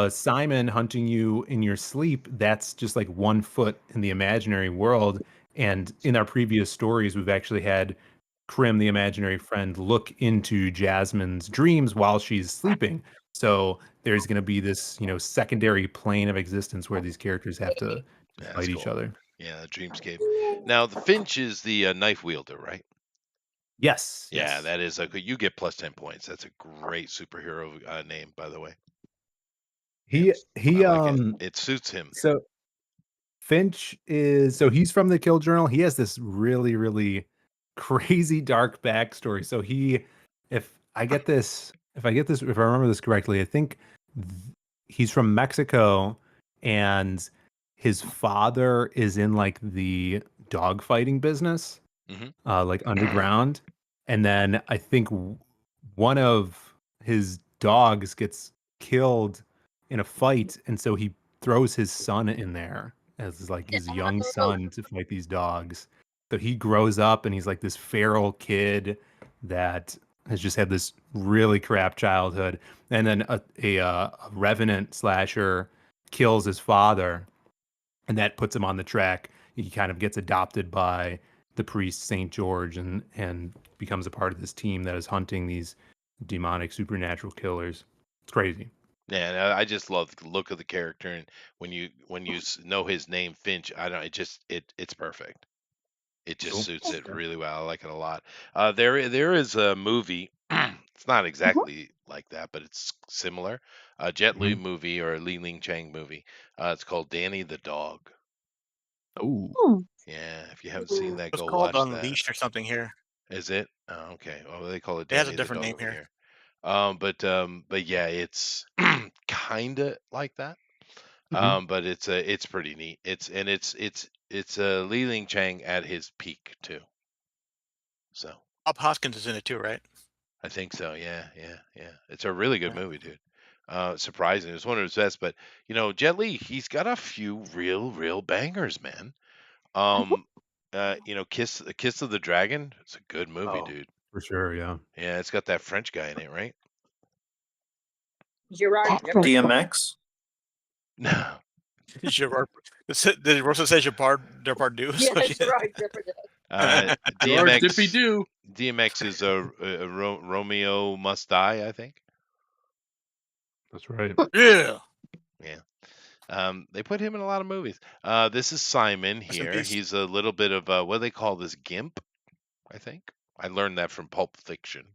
Simon hunting you in your sleep, that's just like 1 foot in the imaginary world. And in our previous stories, we've actually had Krim, the imaginary friend, look into Jasmine's dreams while she's sleeping. So there's going to be this, secondary plane of existence where these characters have to Yeah, that's fight each cool. other. Yeah, the Dreamscape. Now the Finch is the knife wielder, right? Yes. Yeah, Yes. that is a good. You get plus 10 points. That's a great superhero name, by the way. He I he like it. It suits him. so Finch he's from the Kill Journal. He has this really, really crazy dark backstory. So if I remember this correctly, I think he's from Mexico, and his father is in like the dog fighting business, Mhm. like underground. And then I think one of his dogs gets killed in a fight, and so he throws his son in there as like his young son to fight these dogs. So he grows up and he's like this feral kid that has just had this really crap childhood. And then a revenant slasher kills his father, and that puts him on the track. He kind of gets adopted by the priest Saint George, and becomes a part of this team that is hunting these demonic supernatural killers. It's crazy. Yeah, and I just love the look of the character, and when you know his name Finch, I don't. It's perfect. It just Cool. suits it really well. I like it a lot. There is a movie. It's not exactly like that, but it's similar. A Jet Li Mhm. movie or a Li Ling Chang movie. It's called Danny the Dog. Oh, Hmm. Yeah, if you haven't seen that, It's go called watch that. Unleashed or something here. Is it? Oh, okay. Oh, they call it It has a Danny the different Dog name over here. here. But yeah, it's kinda like that. Mhm. But it's pretty neat. It's Li Ling Chang at his peak too. So Bob Hoskins is in it too, right? I think so. Yeah, yeah, yeah. It's a really good movie, dude. Surprising. It's one of his best. But Jet Li, he's got a few real bangers, man. Um, Kiss of the Dragon. It's a good movie, oh, dude. for sure. Yeah. Yeah, it's got that French guy in it, right? Gerard That French Depardieu. DMX. No. Gerard, did Rosa say Depardieu? Yeah, So she- Gerard Depardieu. George Dippy DMX. Doo. DMX is a Romeo Must Die, I think. That's right. yeah. Yeah. They put him in a lot of movies. This is Simon Rest in here. peace. He's a little bit of a, what do they call this, gimp, I think. I learned that from Pulp Fiction.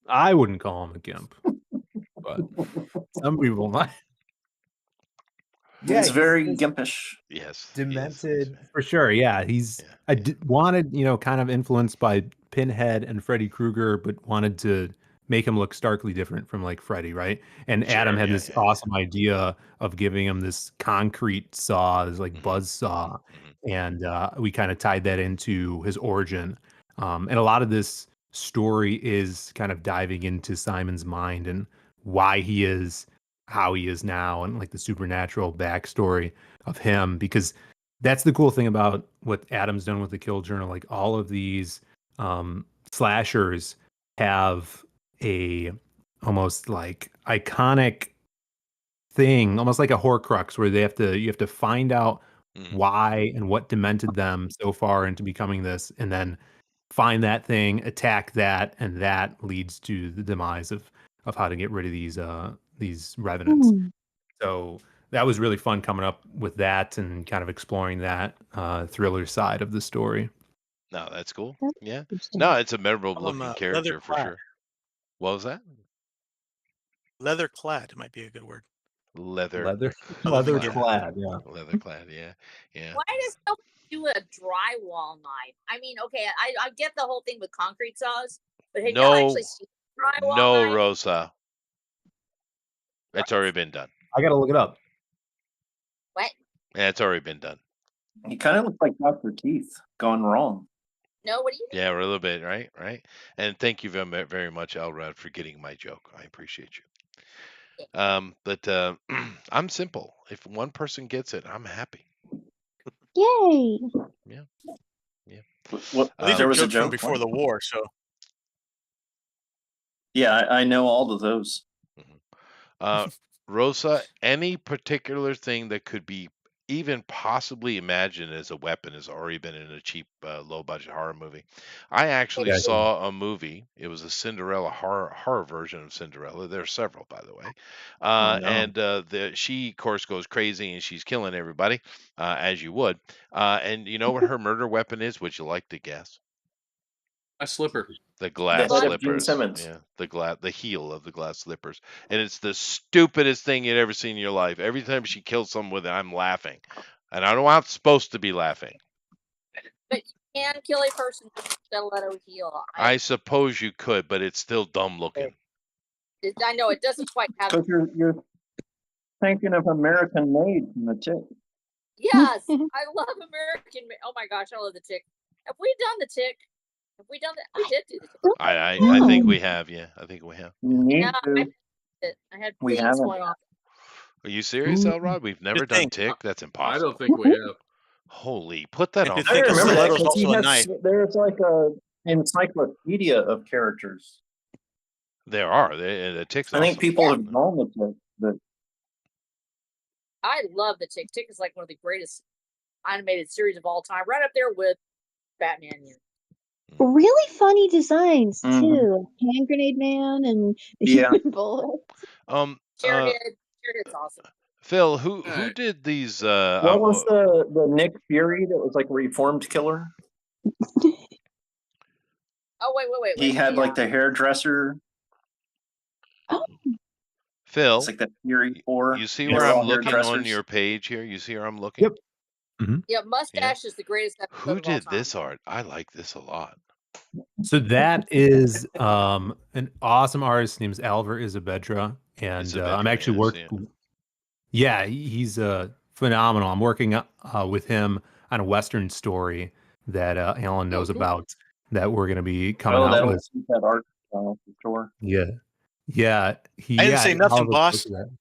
I wouldn't call him a gimp, but some people might. He's very gimpish. Yes. Demented for sure. Yeah, he's Yeah, I wanted, kind of influenced by Pinhead and Freddy Krueger, but wanted to make him look starkly different from like Freddy, right? And Adam Sure, had yeah, this yeah. awesome idea of giving him this concrete saw, this like buzz saw, and we kind of tied that into his origin. And a lot of this story is kind of diving into Simon's mind and why he is how he is now, and like the supernatural backstory of him, because that's the cool thing about what Adam's done with the Kill Journal. Like all of these slashers have a almost like iconic thing, almost like a Horcrux, where you have to find out why and what demented them so far into becoming this, and then find that thing, attack that, and that leads to the demise of how to get rid of these revenants. Hmm. So that was really fun coming up with that and kind of exploring that thriller side of the story. No, that's cool. That's Yeah. interesting. No, it's a memorable Call him, looking leather character for clad. sure. What was that? Leather clad might be a good word. Leather Other than Leather gimp. clad, yeah. Leather clad, yeah. Yeah. Why does nobody do a drywall knife? I mean, okay, I get the whole thing with concrete saws, but have y'all No, actually seen a drywall no, knife? Rosa. It's already been done. I gotta look it up. What? Yeah, it's already been done. He kind of looks like Dr. Keith gone wrong. No, what do you mean? Yeah, we're a little bit, right? Right. And thank you very much, Elrod, for getting my joke. I appreciate you. But I'm simple. If one person gets it, I'm happy. Yay! Yeah. Yeah. What, Well, these there are was a jokes from joke? before What? the war, so Yeah, I know all of those. Rosa, any particular thing that could be even possibly imagine as a weapon has already been in a cheap, low budget horror movie. I actually Exactly. saw a movie. It was a Cinderella horror version of Cinderella. There are several, by the way. Oh no. And she, of course, goes crazy and she's killing everybody, as you would. And you know what her murder weapon is? Would you like to guess? A slipper. The The glass head of Gene slippers. Simmons. Yeah, the heel of the glass slippers. And it's the stupidest thing you'd ever seen in your life. Every time she kills someone with it, I'm laughing. And I don't know how it's supposed to be laughing. But you can kill a person with a stiletto heel. I suppose you could, but it's still dumb looking. I know it doesn't quite have. Because you're thinking of American Made from the Tick. Yes, I love American. Oh my gosh, I love the Tick. Have we done the Tick? Have we done that? We did do the Tick. I think we have. Yeah, I think we have. You need Yeah, to. I had We things haven't. going on. Are you serious, Ooh. Elrod? We've never Good done thing. Tick. That's I impossible. don't think we have. Holy, put that on. Good I thing a remember that stiletto's because also a knife. there's like a encyclopedia of characters. There are. The Tick's I think awesome. people have known the Tick, but I love the Tick. Tick is like one of the greatest animated series of all time, right up there with Batman. Really funny designs Mhm. too. Hand grenade man and Yeah. bullet. Chairhead's awesome. Phil, who Right. did these? What was the Nick Fury that was like a reformed killer? Oh wait. He had like the hairdresser. Phil? It's like the Fury 4. You see They where were I'm all looking on hairdressers. your page here? You see where I'm looking? Yep. Yeah, Mustache is the greatest episode Who of all did time. this art? I like this a lot. So that is an awesome artist named Alvar Isabedra, and Isabedra, I'm actually yes, working. Yeah, he's phenomenal. I'm working with him on a Western story that Alan knows cool. about that we're going to be coming Oh, out that'll with. keep that art for sure. Yeah, yeah. I didn't say nothing, Oliver's boss. working on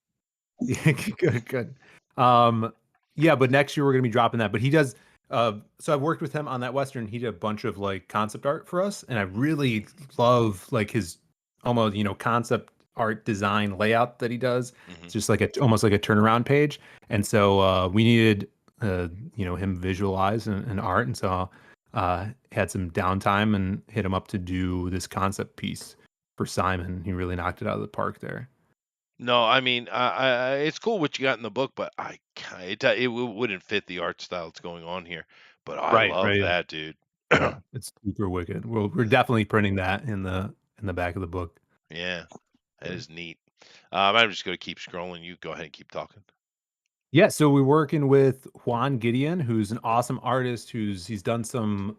it. Yeah, good. Yeah, but next year we're going to be dropping that. But he does. So I've worked with him on that Western. He did a bunch of like concept art for us, and I really love like his almost concept art design layout that he does. It's just like almost like a turnaround page. And so we needed him visualize and art, and so had some downtime and hit him up to do this concept piece for Simon. He really knocked it out of the park there. No, I mean, it's cool what you got in the book, but it wouldn't fit the art style that's going on here. But I love yeah. that, dude. It's super wicked. We're definitely printing that in the back of the book. Yeah, that is neat. I'm just going to keep scrolling. You go ahead and keep talking. Yeah, so we're working with Juan Gideon, who's an awesome artist. He's done some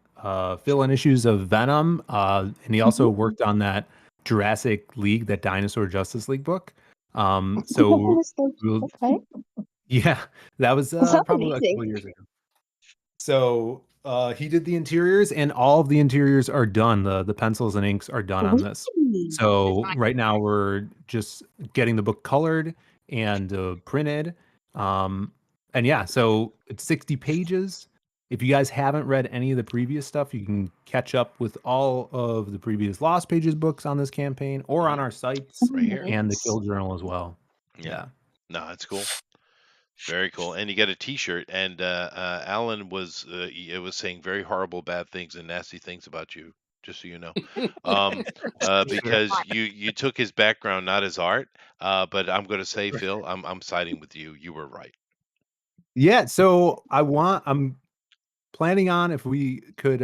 fill-in issues of Venom, and he also worked on that Jurassic League, that Dinosaur Justice League book. So Okay. yeah, that was sounds probably a amazing. couple years ago. So he did the interiors, and all of the interiors are done. The pencils and inks are done on this. Really? So right now we're just getting the book colored and printed. And yeah, so it's 60 pages. If you guys haven't read any of the previous stuff, you can catch up with all of the previous Lost Pages books on this campaign or on our sites Right here. and the Kill Journal as well. Yeah. No, that's cool. Very cool. And you get a T-shirt. And Alan was saying very horrible, bad things and nasty things about you, just so you know, because you took his background, not his art. But I'm going to say, Phil, I'm siding with you. You were right. Yeah. So I'm planning on, if we could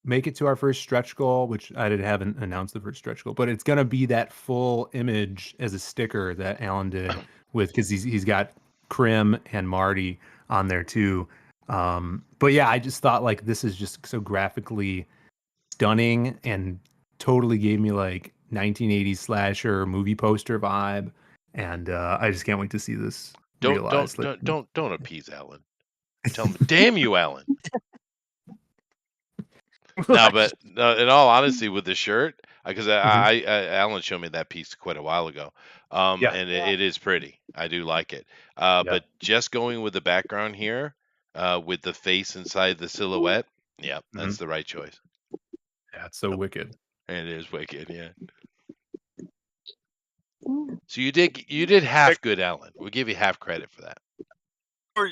make it to our first stretch goal, which I haven't announced the first stretch goal, but it's gonna be that full image as a sticker that Alan did with, because he's got Krim and Marty on there too. But yeah, I just thought like this is just so graphically stunning and totally gave me like 1980s slasher movie poster vibe, and I just can't wait to see this realized. Don't appease Alan. Tell him, damn you, Alan. No, but in all honesty, with the shirt, because Alan showed me that piece quite a while ago, and it is pretty. I do like it. But just going with the background here, with the face inside the silhouette, yeah, that's the right choice. Yeah, it's so wicked. And it is wicked, yeah. So you did half good, Alan. We'll give you half credit for that.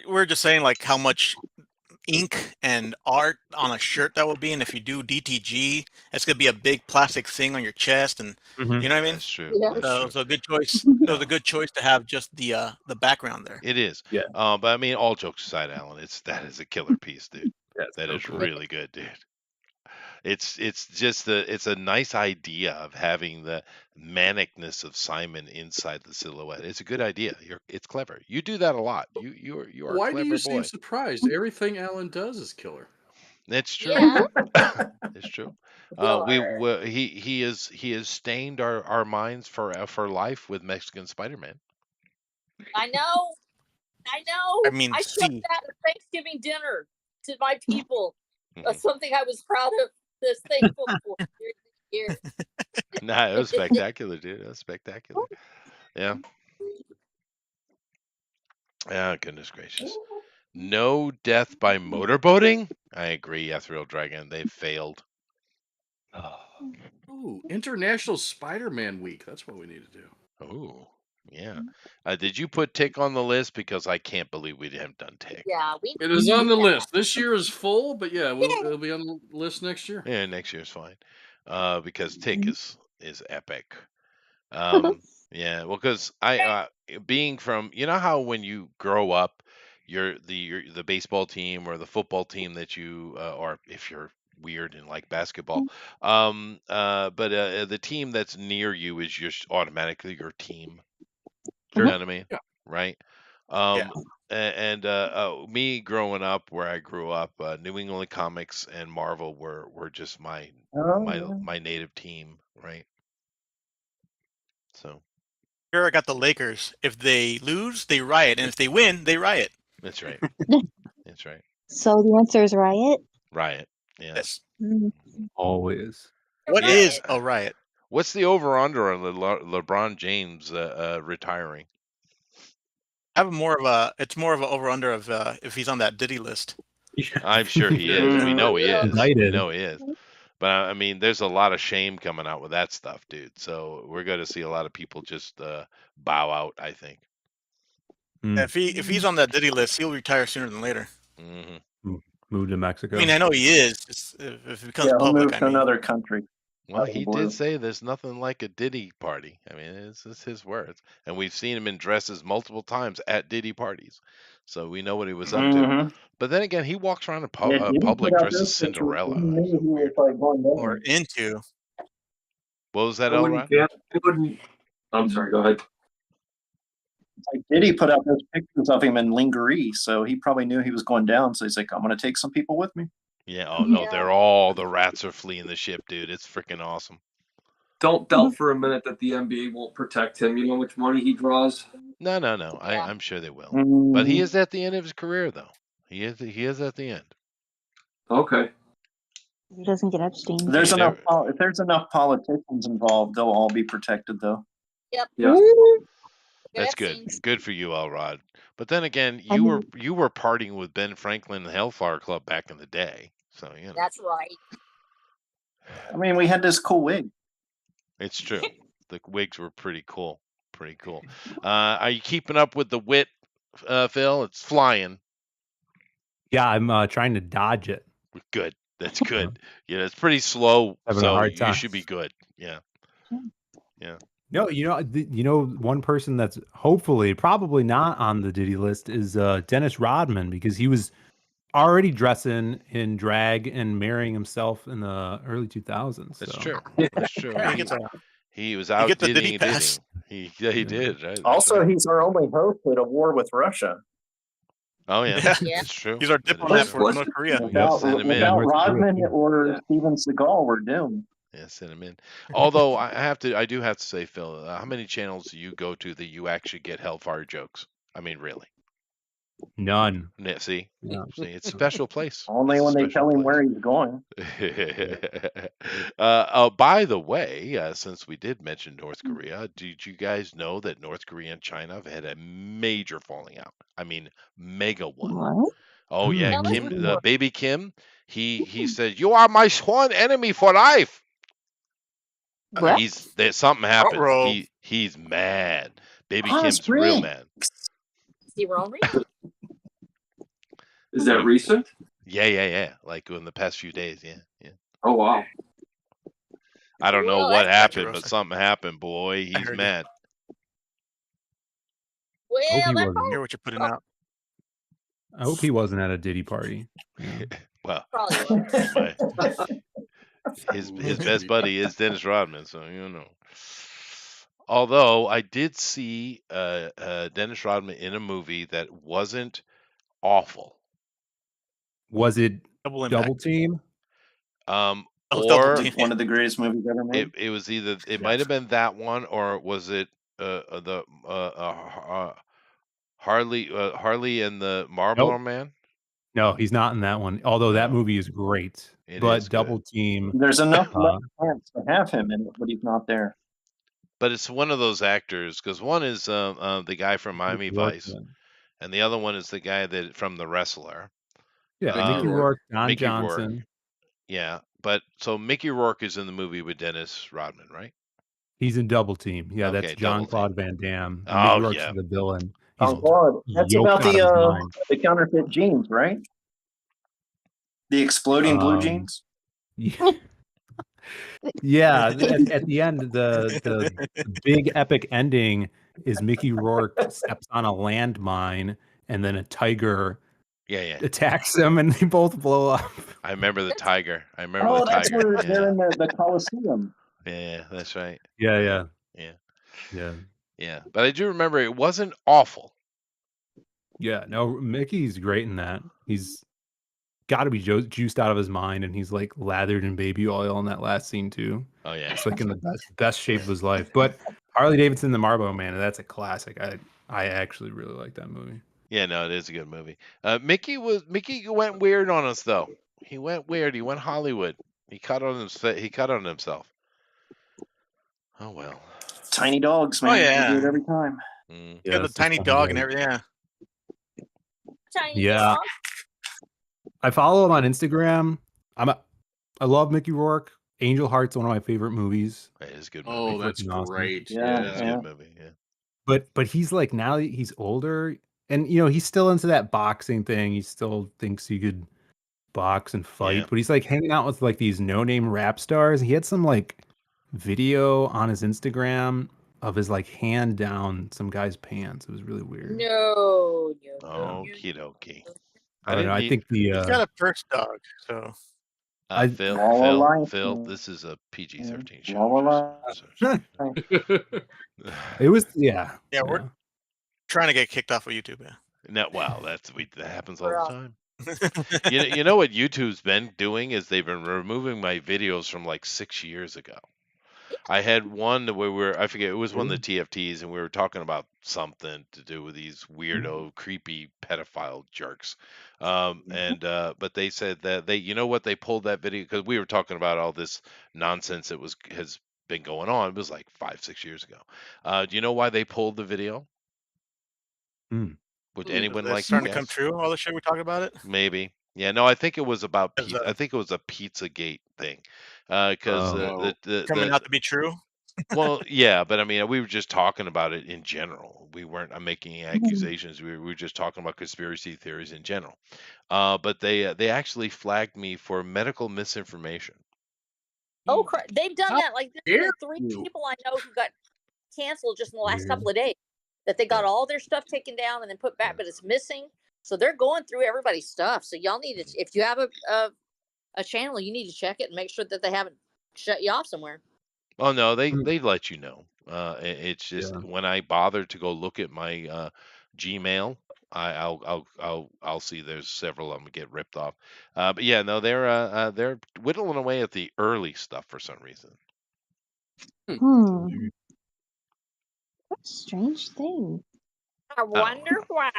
we're just saying like how much ink and art on a shirt that will be, and if you do DTG, it's gonna be a big plastic thing on your chest, and Mhm. you know what I mean. That's true. Yeah. That's So, true. so a good choice. It was a good choice to have just the background there. It is. Yeah. But I mean, all jokes aside, Alan, that is a killer piece, dude. Yeah, it's That so is cool. really good, dude. It's just it's a nice idea of having the manicness of Simon inside the silhouette. It's a good idea. It's clever. You do that a lot. You are a Why do you clever seem boy. surprised? Everything Alan does is killer. That's true. Yeah. It's true. Sure. He has stained our minds for life with Mexican Spider-Man. I know. I mean, I took see, that at Thanksgiving dinner to my people. Mhm. Something I was proud of. This thankful for years. Nah, it was spectacular, dude. It was spectacular. Yeah. Ah, goodness gracious. No death by motorboating? I agree, Ethereal Dragon. They've failed. Ooh, International Spider-Man Week. That's what we need to do. Oh, yeah. Did you put Tick on the list? Because I can't believe we haven't done Tick. Yeah, we. It is on the list. This year is full, but yeah, it'll be on the list next year. Yeah, next year's fine. Because Tick is epic. Yeah, well, because being from, you know how when you grow up, you're the baseball team or the football team that you or if you're weird and like basketball, but the team that's near you is just automatically your team. You know what I mean? Yeah. Right? yeah. And me growing up where I grew up, New England Comics and Marvel were just my native team, right? So Here I got the Lakers. If they lose, they riot, and if they win, they riot. that's right. That's right. So the answer is riot. Riot. Yeah. Yes. Mm. Always. What Yeah. is a riot? What's the over under on LeBron James retiring? I have more of a. It's more of an over under of if he's on that Diddy list. I'm sure he is. We know he is. We Indicted. know he is. But I mean, there's a lot of shame coming out with that stuff, dude. So we're going to see a lot of people just bow out, I think. Mm. If he's on that Diddy list, he'll retire sooner than later. Hmm. Moved to Mexico. I mean, I know he is. Just if it becomes Yeah, he'll public, move I to mean, another country. Well, Out of he the blue. did say there's nothing like a Diddy party. I mean, it's his words. And we've seen him in dresses multiple times at Diddy parties. So we know what he was up to. Mhm. But then again, he walks around in Yeah, Diddy public put out dressed as this picture. Cinderella. He knew So he was weird. like going down. or into. What was that, I wouldn't Elrod? get. I wouldn't. I'm sorry. Go ahead. Like Diddy put out those pictures of him in lingerie, so he probably knew he was going down. So he's like, "I'm going to take some people with me." Yeah. Oh no, they're all the rats are fleeing the ship, dude. It's freaking awesome. Don't doubt for a minute that the NBA won't protect him. You know how much money he draws. No. Yeah. I'm sure they will. But he Mhm. is at the end of his career, though. He is at the end. Okay. He doesn't get Epstein. If there's You enough, never- if there's enough politicians involved, they'll all be protected, though. Yep. Yeah. That's good. Good for you, Elrod. But then again, you were partying with Ben Franklin and the Hellfire Club back in the day. So you know. That's right. I mean, we had this cool wig. It's true. The wigs were pretty cool. Pretty cool. Are you keeping up with the wit, Phil? It's flying. Yeah, I'm trying to dodge it. Good. That's good. Yeah, it's pretty slow, Having a so hard you time. should be good. Yeah. Yeah. No, one person that's hopefully probably not on the Diddy list is Dennis Rodman, because he was already dressing in drag and marrying himself in the early 2000s. That's so. true. That's true. He was you out get the Diddy Diddy pass. He did. Right? That's Also, right. he's our only host at a war with Russia. Oh yeah, Yeah. that's true. He's our That is diplomat true. for North Korea. Without, Send him in. without North Korea, Rodman too. or Steven Seagal, we're doomed. Yeah, send him in. Although I do have to say, Phil, how many channels do you go to that you actually get Hellfire jokes? I mean, really? None. Yeah, see, No. see, it's a special place. Only It's a when they special tell him place. where he's going. By the way, since we did mention North Korea, did you guys know that North Korea and China have had a major falling out? I mean, mega one. What? Oh yeah, Tell us Kim, more. baby Kim, he said, "You are my sworn enemy for life." What? There's something happened. Uh-oh. He's mad. Baby Pause Kim's real break. mad. Is he Roman? Is that recent? Yeah. Like in the past few days. Yeah. Oh wow. I don't know Well, what that's Gotcha, happened, but Rosa. something happened, boy. I He's heard you. mad. I hope well he that wasn't. Hear what you're putting out. I hope he wasn't at a Diddy party. Yeah. Well, probably was. he might. His best buddy is Dennis Rodman, so you know. Although I did see Dennis Rodman in a movie that wasn't awful, Was it Double Impact. Double Team? Oh, or Double Team. One of the greatest movies ever made. it was either it Yeah. might have been that one, or was it the Harley and the Marlboro Nope. Man? No, he's not in that one. Although that No. movie is great. It but is good. Double Team. There's enough Uh, left chance to have him in it, but he's not there. But it's one of those actors, because one is the guy from Miami Mickey Rourke, Vice, yeah. and the other one is the guy that from The Wrestler. Yeah, Mickey Mickey Rourke. Rourke, Don Mickey Rourke. Johnson. Yeah, but so Mickey Rourke is in the movie with Dennis Rodman, right? He's in Double Team. Yeah, Okay, that's Double Team. Jean-Claude Van Damme. And Oh, Mickey Rourke's yeah. the villain. He's Oh God, that's yoked about out of his mind. the counterfeit jeans, right? The exploding blue Um, jeans. Yeah. Yeah, at the end, the big epic ending is Mickey Rourke steps on a landmine, and then a tiger Yeah. attacks him, and they both blow up. I remember the tiger. I remember Oh, the that's tiger. where they're Yeah. in the Coliseum. Yeah, that's right. Yeah. Yeah. But I do remember it wasn't awful. Yeah, no, Mickey's great in that. He's got to be juiced out of his mind, and he's like lathered in baby oil in that last scene too. Oh yeah. It's like in the best shape of his life. But Harley Davidson, the Marlboro Man, that's a classic. I actually really like that movie. Yeah, no, it is a good movie. Mickey went weird on us though. He went weird. He went Hollywood. He cut on himself. Oh well. Tiny dogs, man. Oh, yeah. They do it every time. Mm. Yeah, the it's tiny just dog and great. everything. Yeah. Tiny Yeah. dog. I follow him on Instagram. I love Mickey Rourke. Angel Heart's one of my favorite movies. It is a good movie. Oh, that's Freaking awesome. great. Yeah, It is a yeah. good movie. Yeah. But he's like, now he's older, and you know he's still into that boxing thing. He still thinks he could box and fight, Yeah. but he's like hanging out with like these no-name rap stars. He had some like video on his Instagram of his like hand down some guy's pants. It was really weird. No. Okie dokie. I don't know. I think He's the got a first dog, so Phil, this is a PG-13 show. it was yeah. we're trying to get kicked off of YouTube. Yeah. No, wow, that happens all the time. You know what YouTube's been doing is they've been removing my videos from like 6 years ago. I had one where I forget, it was one of the TFTs, and we were talking about something to do with these weirdo, creepy pedophile jerks. But they said that they pulled that video because we were talking about all this nonsense that has been going on. It was like 5-6 years ago. Do you know why they pulled the video? Would anyone It's like to starting to come guess? true? All the shit we talk about it. Maybe. Yeah. No, I think it was about Is, I think it was a Pizzagate thing. Because coming out to be true. well, yeah, but I mean, we were just talking about it in general. We weren't making accusations. We were just talking about conspiracy theories in general. But they actually flagged me for medical misinformation. Oh, crap. They've done How that. Like, there's dare been 3 you. people I know who got canceled just in the last Weird. couple of days. That they got all their stuff taken down and then put back, but it's missing. So they're going through everybody's stuff. So y'all need to, if you have a channel, you need to check it and make sure that they haven't shut you off somewhere. Oh no, they let you know. It's just Yeah. when I bother to go look at my Gmail, I'll see there's several of them get ripped off. But yeah, no, they're whittling away at the early stuff for some reason. What a strange thing. I wonder why.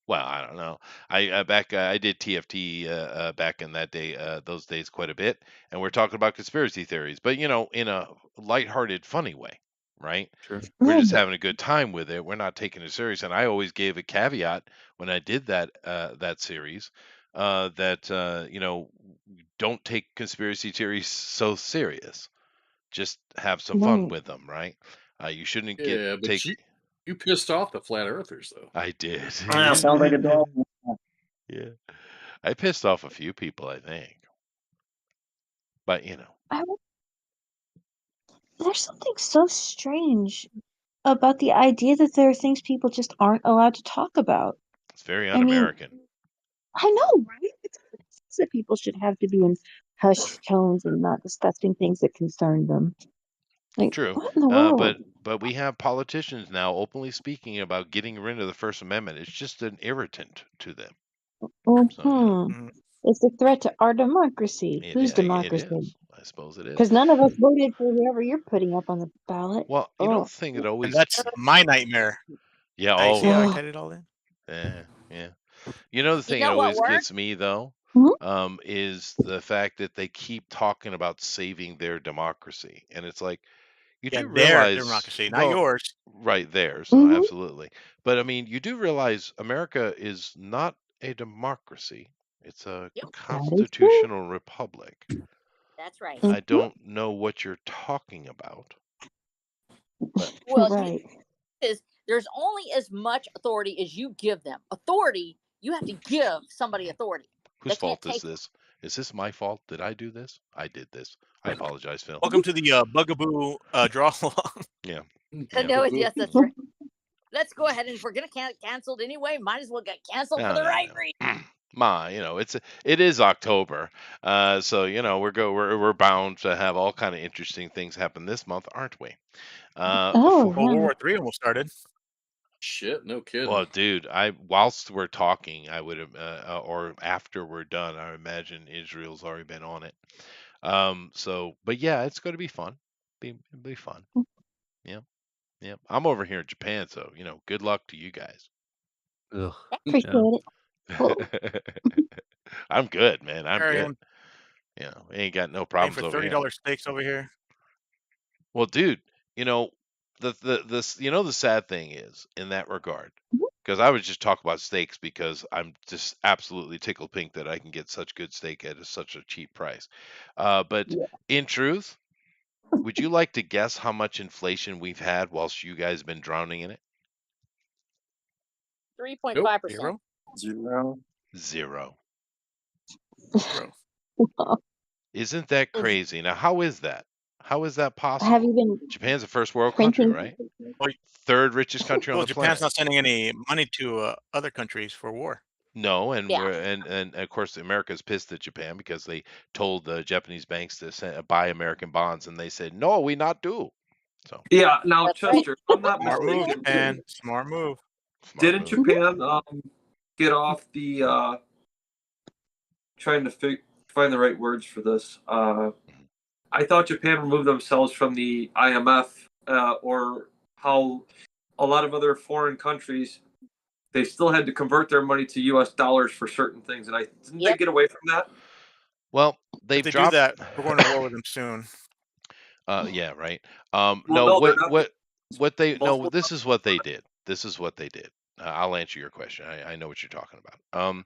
Well, I don't know. I did TFT back in that day, those days quite a bit, and we're talking about conspiracy theories, but in a lighthearted, funny way, right? Sure. We're just having a good time with it. We're not taking it serious. And I always gave a caveat when I did that series that don't take conspiracy theories so serious. Just have some fun Right. with them, right? You shouldn't Yeah, but you pissed off the flat earthers though. I did. Sounds like a dog. Yeah. I pissed off a few people, I think. But, I, there's something so strange about the idea that there are things people just aren't allowed to talk about. it's very I mean, un-American. I know, right? It's that people should have to be in hushed tones and not discussing things that concern them. Like, True. what in the But world? we have politicians now openly speaking about getting rid of the First Amendment. It's just an irritant to them. So, Mhm. It's a threat to our democracy. Whose it democracy? is. I suppose it is. Because none of us voted for whoever you're putting up on the ballot. Well, the thing that And always that's my nightmare. Yeah, I see how I Ugh. tied it all in. yeah. The thing that know what always worked? gets me though, Mhm. is the fact that they keep talking about saving their democracy. And it's like, you Yeah, do their realize, democracy, not well, yours. right, theirs, Mhm. absolutely. But I mean, you do realize America is not a democracy. It's a Yep, That is true. constitutional republic. that's right. I Mhm. don't know what you're talking about, but Well, Right. is there's only as much authority as you give them. Authority, you have to give somebody authority. whose They can't fault is take it. this? Is this my fault? Did I do this? I did this. I apologize, Phil. Welcome to the Bugaboo draw along. Yeah. No, yes, that's right. Let's go ahead, and if we're gonna get canceled anyway, might as well get canceled for No, the no, right no. reason. It is October, so we're bound to have all kind of interesting things happen this month, aren't we? Oh, Well, World yeah. War III almost started. Shit, no kidding. Well, dude, whilst we're talking, I would or after we're done, I imagine Israel's already been on it. But yeah, it's going to be fun. It'll be fun. Yeah, yeah. I'm over here in Japan, so good luck to you guys. Ugh. Appreciate Yeah. it. Well, I'm good, man. I'm Sorry, good. I'm Ain't got no paying problems for over here. $30 steaks over here. Well, dude, you know, the sad thing is in that regard, Mhm. because I was just talking about steaks because I'm just absolutely tickled pink that I can get such good steak at such a cheap price. But Yeah. in truth, would you like to guess how much inflation we've had whilst you guys been drowning in it? 3.5%. Zero? 0. Zero. Zero. Isn't that crazy? Now, how is that? How is that Have you possible? been Japan's a first world country, printing? right? Well, Third richest country on well, the Japan's planet. not sending any money to other countries for war. No, and Yeah. we're and of course America's pissed at Japan because they told the Japanese banks to buy American bonds, and they said no, we not do. So Yeah. Now, That's right. Chester, if I'm not Smart move, mistaken, Japan. Smart move. smart didn't move. Japan get off the trying to find the right words for this? I thought Japan removed themselves from the IMF, or how a lot of other foreign countries, they still had to convert their money to U.S. dollars for certain things, and didn't they Yep. get away from that? Well, If they've they do dropped. that, we're going to war with them soon. Yeah, right. Well, No, no, they're not. what they Most no. This is what they did. This is what they did. I'll answer your question. I know what you're talking about.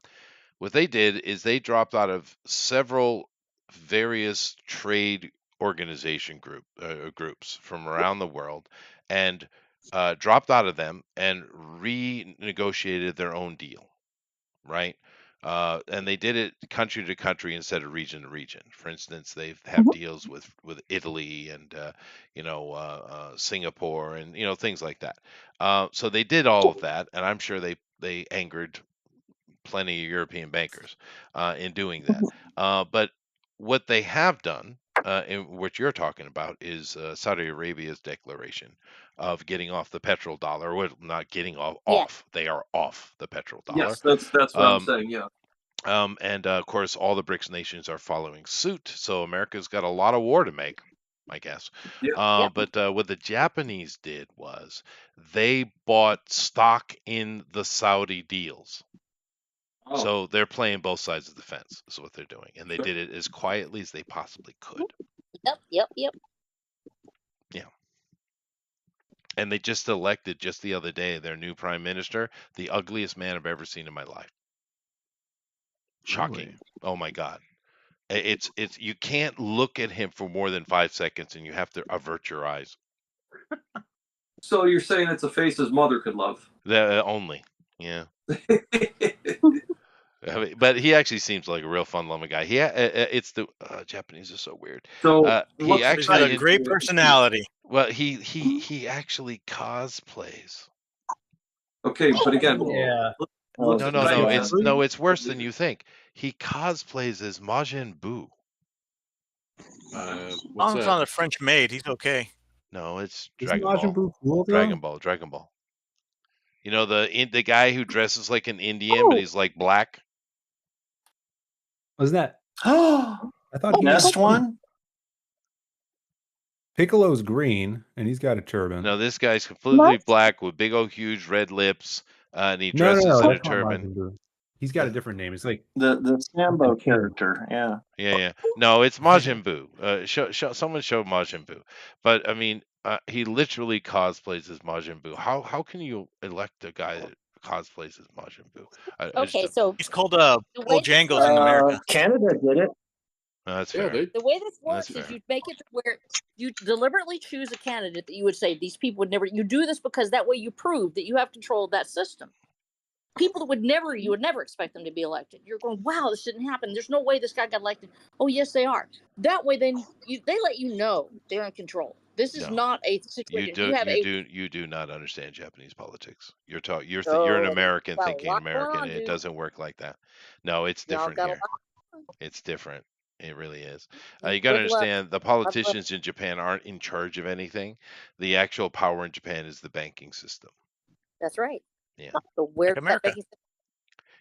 What they did is they dropped out of several various trade organization groups from around the world and dropped out of them and renegotiated their own deal, right? And they did it country to country instead of region to region. For instance, they have Mhm. deals with Italy and Singapore and things like that. So they did all of that, and I'm sure they angered plenty of European bankers in doing that. But what they have done, and what you're talking about, is Saudi Arabia's declaration of getting off the petrodollar. Well, not getting Yeah. off. They are off the petrodollar. Yes, that's what I'm Um, saying. Yeah. and of course, all the BRICS nations are following suit. So America's got a lot of war to make, I guess. Yeah. Yep. But what the Japanese did was they bought stock in the Saudi deals. Oh, So they're playing both sides of the fence, is what they're doing. And they sure. did it as quietly as they possibly could. Yep. Yeah. And they just elected just the other day their new prime minister, the ugliest man I've ever seen in my life. Shocking. Really? Oh my God. It's you can't look at him for more than 5 seconds and you have to avert your eyes. So you're saying it's a face his mother could love? That only. Yeah. I mean, but he actually seems like a real fun-loving guy. It's the Japanese are so weird. So He what's He's got a actually, great personality. well, he actually cosplays. okay, but again, Yeah. let's No, Oh, no, try no. again. It's no. It's worse than you think. He cosplays as Majin Buu. As What's long as it's that? not a French maid, he's okay. No, it's Isn't Dragon Majin Ball. Buu cool though? Dragon Ball. Dragon Ball. You know the guy who dresses like an Indian, but Oh. he's like black. Wasn't that? Oh, I thought he nest was one. Piccolo's green and he's got a turban. No, this guy's completely What? black with big old huge red lips, and he No, dresses in a that's not turban. Majin Buu. He's got a different name. It's like The Sambo Something King. character. Yeah. Yeah. No, it's Majin Buu. Someone show Majin Buu. But I mean, he literally cosplays as Majin Buu. How can you elect a guy that cosplays as Majin Buu? I just Okay, don't. so He's called the way this Bojangles in works, America. Canada did it. That's Yeah, fair. they. the way this That's works is fair. you make it to where you deliberately choose a candidate that you would say these people would never. You do this because that way you prove that you have control of that system. People that would never, you would never expect them to be elected. You're going, wow, this didn't happen. There's no way this guy got elected. Oh, yes, they are. That way, then they let you know they're in control. This is No. not a You situation. do You have you do not understand Japanese politics. You're you're Oh, an American got a thinking lot going American, on, and it dude. doesn't work like that. No, it's Y'all different got a here. lot. It's different. It really is. You got to Good luck. understand the politicians in Japan aren't in charge of anything. The actual power in Japan is the banking system. That's right. Yeah. So where Like that America. banking system,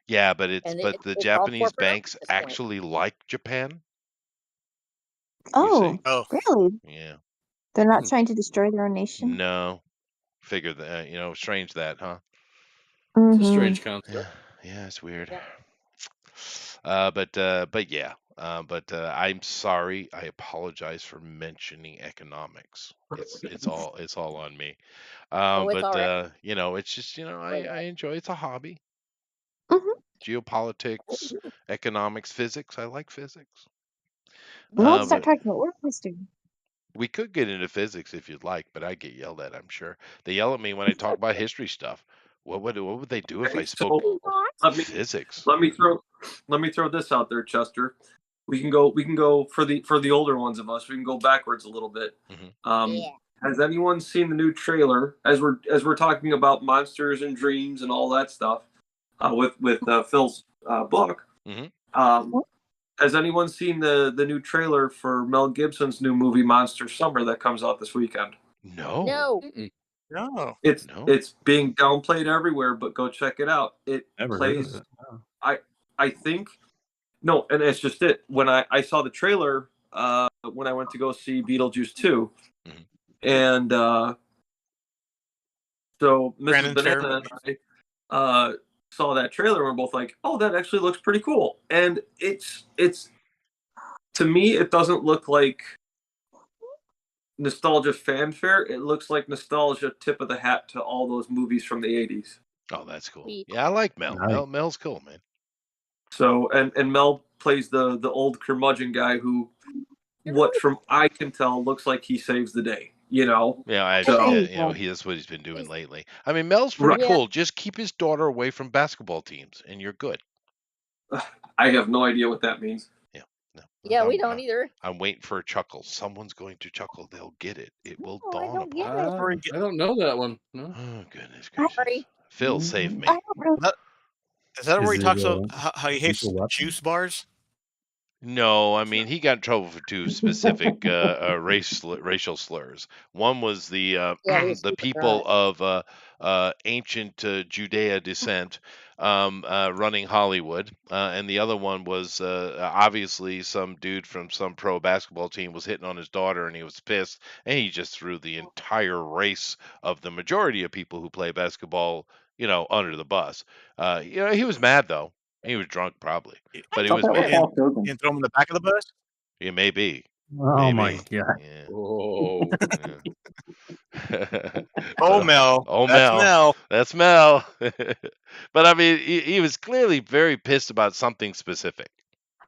Yeah, but and the it's all Japanese corporate owned banks at this point. actually like Japan. You Oh, see? Oh, really? Yeah. They're not trying to destroy their own nation? No. Figure that, strange that, huh? It's a Mm-hmm. strange concept. Yeah, it's weird. Yeah. But yeah. I'm sorry. I apologize for mentioning economics. It's all on me. Oh, it's all right. It's just I enjoy. It's a hobby. Mm-hmm. Geopolitics, economics, physics. I like physics. Let's start But talking about work history. we could get into physics if you'd like, but I get yelled at, I'm sure. They yell at me when I talk about history stuff. What would they do if Okay, I spoke so physics? let me throw this out there, Chester. We can go for the older ones of us. We can go backwards a little bit. Yeah. Has anyone seen the new trailer? As we're talking about monsters and dreams and all that stuff, with Phil's book. Mhm. Has anyone seen the new trailer for Mel Gibson's new movie Monster Summer that comes out this weekend? No. No. no. It's being downplayed everywhere, but go check it out. It Never plays. heard of it. I think no, and it's just it. When I saw the trailer when I went to go see Beetlejuice 2, Mhm. and so Mrs. Brandon Banana and I saw that trailer and we're both like, oh, that actually looks pretty cool. And it's to me, it doesn't look like nostalgia fanfare. It looks like nostalgia tip of the hat to all those movies from the 80s. Oh, that's cool. Yeah, I like Mel. Nice. Mel's cool, man. So and Mel plays the old curmudgeon guy who, what from I can tell, looks like he saves the day. Yeah, So that's what he's been doing lately. I mean, Mel's pretty Right. cool. Just keep his daughter away from basketball teams, and you're good. I have no idea what that means. Yeah. No. Yeah, we don't either. I'm waiting for a chuckle. Someone's going to chuckle. They'll get it. It will Oh, I dawn don't get upon it. them. I don't know that one. No. Oh, goodness Sorry. gracious. Phil, save me. I don't know. Is that where Is he it, talks about how he hates lethal weapon? juice bars? No, I mean he got in trouble for two specific racial slurs. One was the Yeah, he was the stupid, people right. of ancient Judea descent running Hollywood, and the other one was obviously some dude from some pro basketball team was hitting on his daughter, and he was pissed, and he just threw the entire race of the majority of people who play basketball, under the bus. He was mad though. He was drunk probably, but he Thought was that was mad. Hulk Hogan. And throw him in the back of the bus? It may be. Oh my Maybe. god. Yeah. Oh. Yeah. Oh, Mel. Oh, That's Mel. Mel. That's Mel. But I mean, he was clearly very pissed about something specific,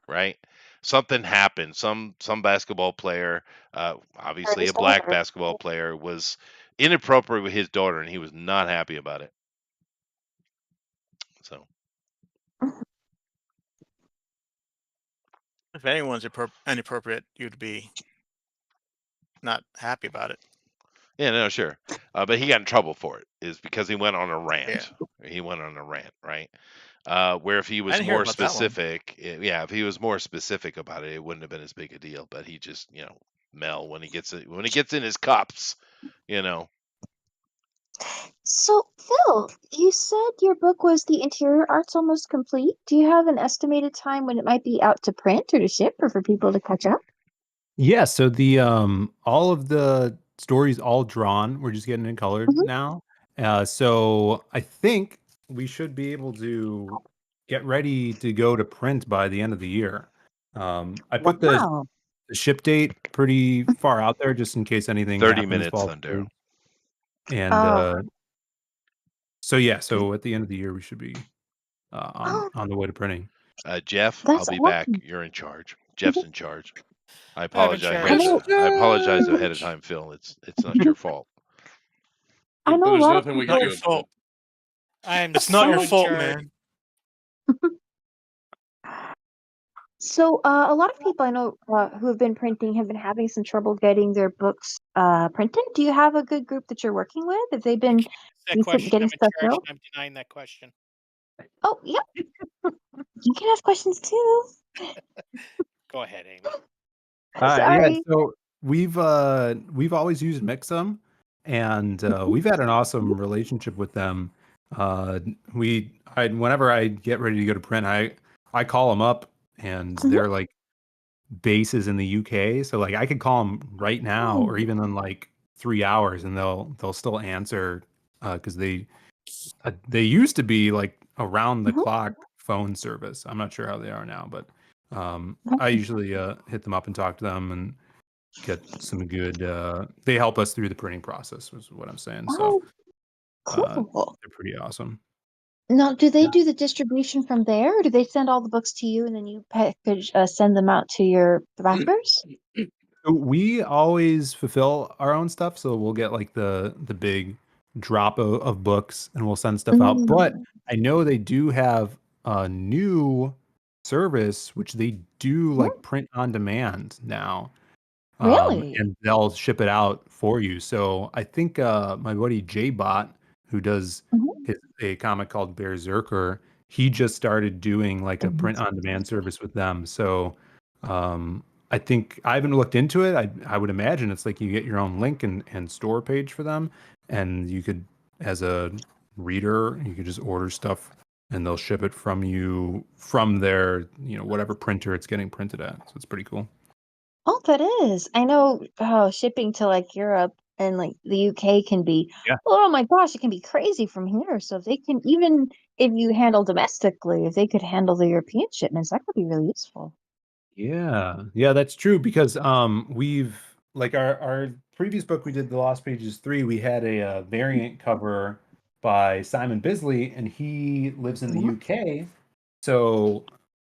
right? Something happened. Some basketball player, obviously a black basketball player, was inappropriate with his daughter, and he was not happy about it. So If anyone's inappropriate, you'd be not happy about it. Yeah, no, sure. But he got in trouble for it, is because he went on a Yeah. rant. He went on a rant, right? Where if he I was didn't hear more about that one. specific, yeah, if he was more specific about it, it wouldn't have been as big a deal. But he just, Mel, when he gets in his cups, you know. So, Phil, you said your book was the interior art's almost complete. Do you have an estimated time when it might be out to print or to ship or for people to catch up? Yeah, so the all of the stories all drawn. We're just getting it colored Mhm. now. So I think we should be able to get ready to go to print by the end of the year. I put Wow. the ship date pretty far out there just in case anything 30 happens minutes, fall Thunder. through. And Oh, so yeah, so at the end of the year we should be oh, on the way to printing. Jeff, I'll that's be back. awesome. You're in charge. Jeff's in charge. I I'm in apologize I charge. ahead. know, I apologize ahead of time, Phil. It's not your fault. I know a There's lot of nothing we can Not people. your do about fault. it. I'm It's not so your in fault, charge. man. So, a lot of people I know who have been printing have been having some trouble getting their books printed. Do you have a good group that you're working with? Have they You been can't ask that decent question. getting I'm in stuff charge built? and I'm denying that question. Oh, yep. You can ask questions too. Go ahead, Amy. Yeah, Sorry. so we've always used Mixum, and we've had an awesome relationship with them. Whenever I get ready to go to print, I call them up, and Mhm. they're like bases in the UK, so like I could call them right now or even in like 3 hours, and they'll still answer because they used to be like around the Mhm. clock phone service. I'm not sure how they are now, but I Mhm. usually hit them up and talk to them and get some good they help us through the printing process was what I'm saying. So Oh, uh cool. they're pretty awesome. Now, do they Yeah. do the distribution from there, or do they send all the books to you and then you package, send them out to your backers? So we always fulfill our own stuff, so we'll get like the big drop of books and we'll send stuff out. But Mm. I know they do have a new service which they do Mhm. like print on demand now. Really? And they'll ship it out for you. So I think my buddy J-Bot, who does Mhm. a comic called Berserker, he just started doing like a print Mhm. on demand service with them. So I think I haven't looked into it. I would imagine it's like you get your own link and store page for them, and you could, as a reader, you could just order stuff and they'll ship it from you from their whatever printer it's getting printed at. So it's pretty cool. Oh, that is. I know shipping to like Europe and like the UK can be, Yeah. oh my gosh, it can be crazy from here. So if they can, even if you handle domestically, if they could handle the European shipments, that could be really useful. Yeah, yeah, that's true because we've like our previous book we did, The Lost Pages 3, we had a variant cover by Simon Bisley, and he lives in the Mhm. UK. So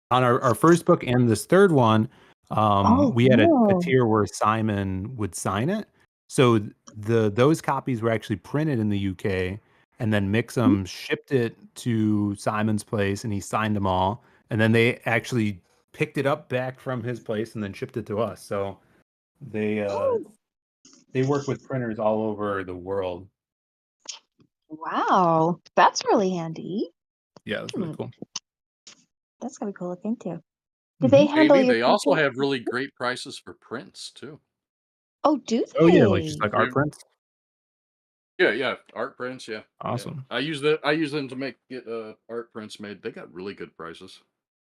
on our first book and this third one, Oh, we had a cool. tier where Simon would sign it. So those copies were actually printed in the UK, and then Mhm. Mixum shipped it to Simon's place, and he signed them all. And then they actually picked it up back from his place and then shipped it to us. So they uh, Oh, they work with printers all over the world. wow. That's really handy. Yeah, that's really Hmm. cool. That's gonna be cool to look into. Do they Hmm. handle Amy, your they also printing? have really great prices for prints too. Oh, do Oh yeah, like just they? like Yeah, art prints. yeah, art prints, yeah. Awesome, I use them to get art prints made. They got really good prices.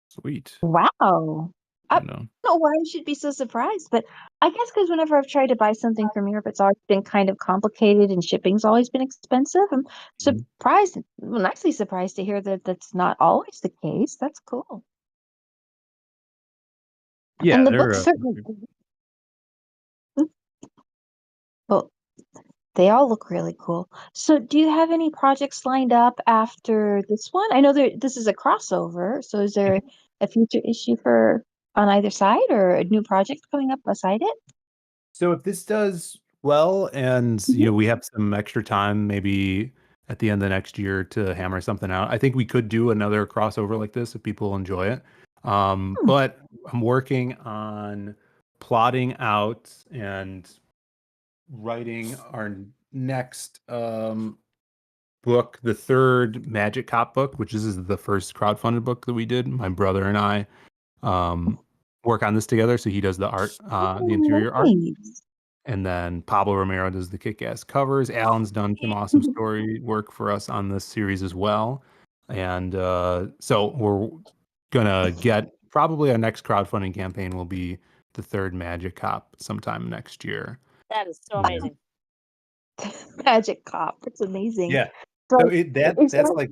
sweet. Wow. I You know. don't know why I should be so surprised, but I guess because whenever I've tried to buy something from Europe, it's always been kind of complicated and shipping's always been expensive. I'm Mhm. surprised, well, nicely surprised to hear that that's not always the case. That's cool. Yeah, And the they're books certainly, well, they all look really cool. So, do you have any projects lined up after this one? I know this is a crossover, so is there a future issue for on either side or a new project coming up beside it? so if this does well and Mhm. we have some extra time maybe at the end of the next year to hammer something out, I think we could do another crossover like this if people enjoy it. But I'm working on plotting out and writing our next book, the third Magic Cop book, which is the first crowdfunded book that we did. My brother and I work on this together. So he does the art, the interior art. Nice. And then Pablo Romero does the kick-ass covers. Alan's done some awesome story work for us on this series as well. And so we're gonna get probably our next crowdfunding campaign will be the third Magic Cop sometime next year. That is so Yeah. amazing. Magic Cop. That's amazing. Yeah. So, So is that's there- like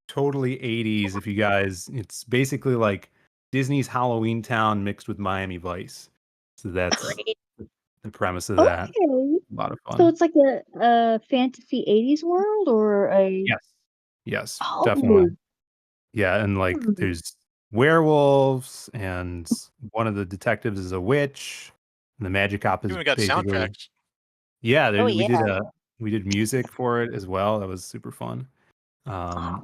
totally 80s. If you guys, it's basically like Disney's Halloween Town mixed with Miami Vice. So that's Great. the premise of that. okay. A lot of So fun. it's like a fantasy 80s world or a Yes, Oh. definitely. Yeah, and like Hmm. there's werewolves, and one of the detectives is a witch, and the magic cop is Even got basically soundtracks. yeah. Oh, We did music for it as well. That was super fun. Nice.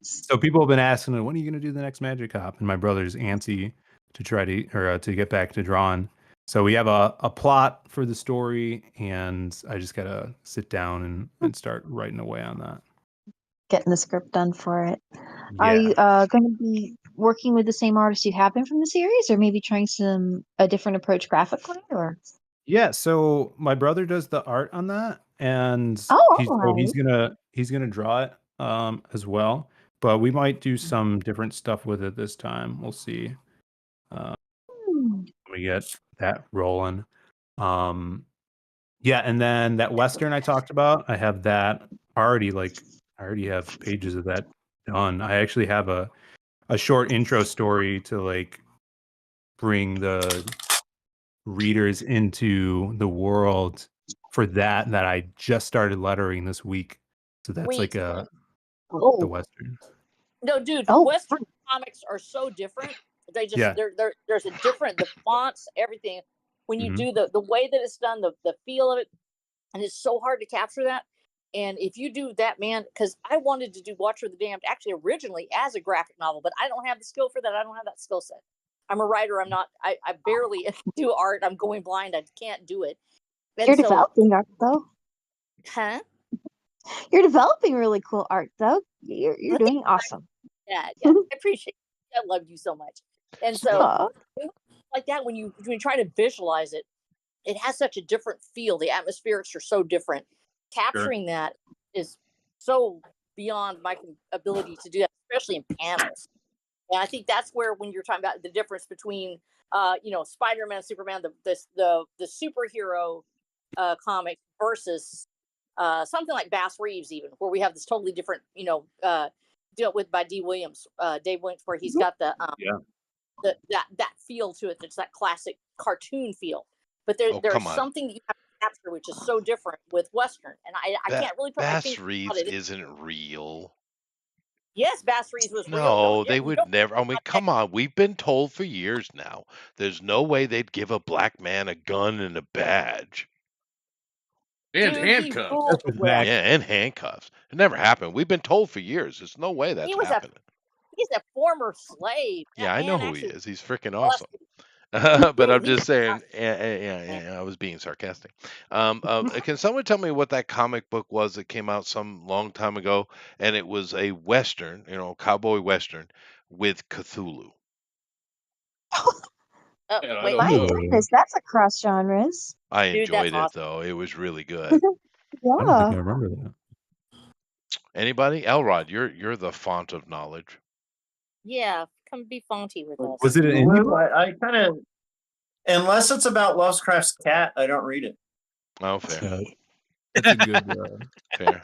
So people have been asking, when are you going to do the next Magic Cop? And my brother's antsy to try to get back to drawing. So we have a plot for the story, and I just gotta sit down and start writing away on that. Getting the script done for it. Are Yeah. you going to be working with the same artist you have been from the series, or maybe trying a different approach graphically? Or Yeah, so my brother does the art on that, and he's alright. gonna draw it as well. But we might do some different stuff with it this time. We'll see. Hmm. We get that rolling. Yeah, and then that Western I talked about, I have that already, like I already have pages of that done. I actually have a short intro story to like bring the readers into the world for that I just started lettering this week. So that's Sweet. like the Oh, Western. No, dude, Oh. Western comics are so different. They just Yeah. there's a different the fonts, everything. When you Mhm. do the way that it's done, the feel of it, and it's so hard to capture that. And if you do that, man, because I wanted to do Watcher of the Damned actually originally as a graphic novel, but I don't have the skill for that. I don't have that skill set. I'm a writer. I'm not. I barely do art. I'm going blind. I can't do it. And You're so, developing art though. huh? You're developing really cool art though. You're doing awesome. Yeah, I appreciate it. I love you so much. And so, Aw. like that, when you try to visualize it, it has such a different feel. The atmospherics are so different. Capturing that is so beyond my ability to do that, especially in panels. And I think that's where, when you're talking about the difference between, Spider-Man, Superman, the superhero comic versus something like Bass Reeves, even where we have this totally different, dealt with by Dave Williams, where he's got Yeah. that feel to it. That's that classic cartoon feel. But Oh, there's come on. something that you have to capture, which is so different with Western, and I Ba- can't really put my Bass finger on Reeves it. isn't real. Yes, Bass Reeves was real. No, Don't they you would don't never. I mean, come on. We've been told for years now. There's no way they'd give a black man a gun and a badge. And dude, he handcuffs. ruled That's the what's West. Yeah, and handcuffs. It never happened. We've been told for years. There's no way that's He was happening. he's a former slave. Yeah, That I know man who he actually is. He's freaking awesome. busted. But I'm He just saying, man. I was being sarcastic. Can someone tell me what that comic book was that came out some long time ago, and it was a Western, cowboy Western with Cthulhu? Yeah, I Wait, don't My know. goodness, that's across genres. I dude, that's enjoyed it awesome. though. It was really good. I don't think I Yeah. remember that. Anybody? Elrod, you're the font of knowledge. Yeah, come be fonty with us. Was it an indie book? I kind of, unless it's about Lovecraft's cat, I don't read it. Oh, fair, That's a good. fair.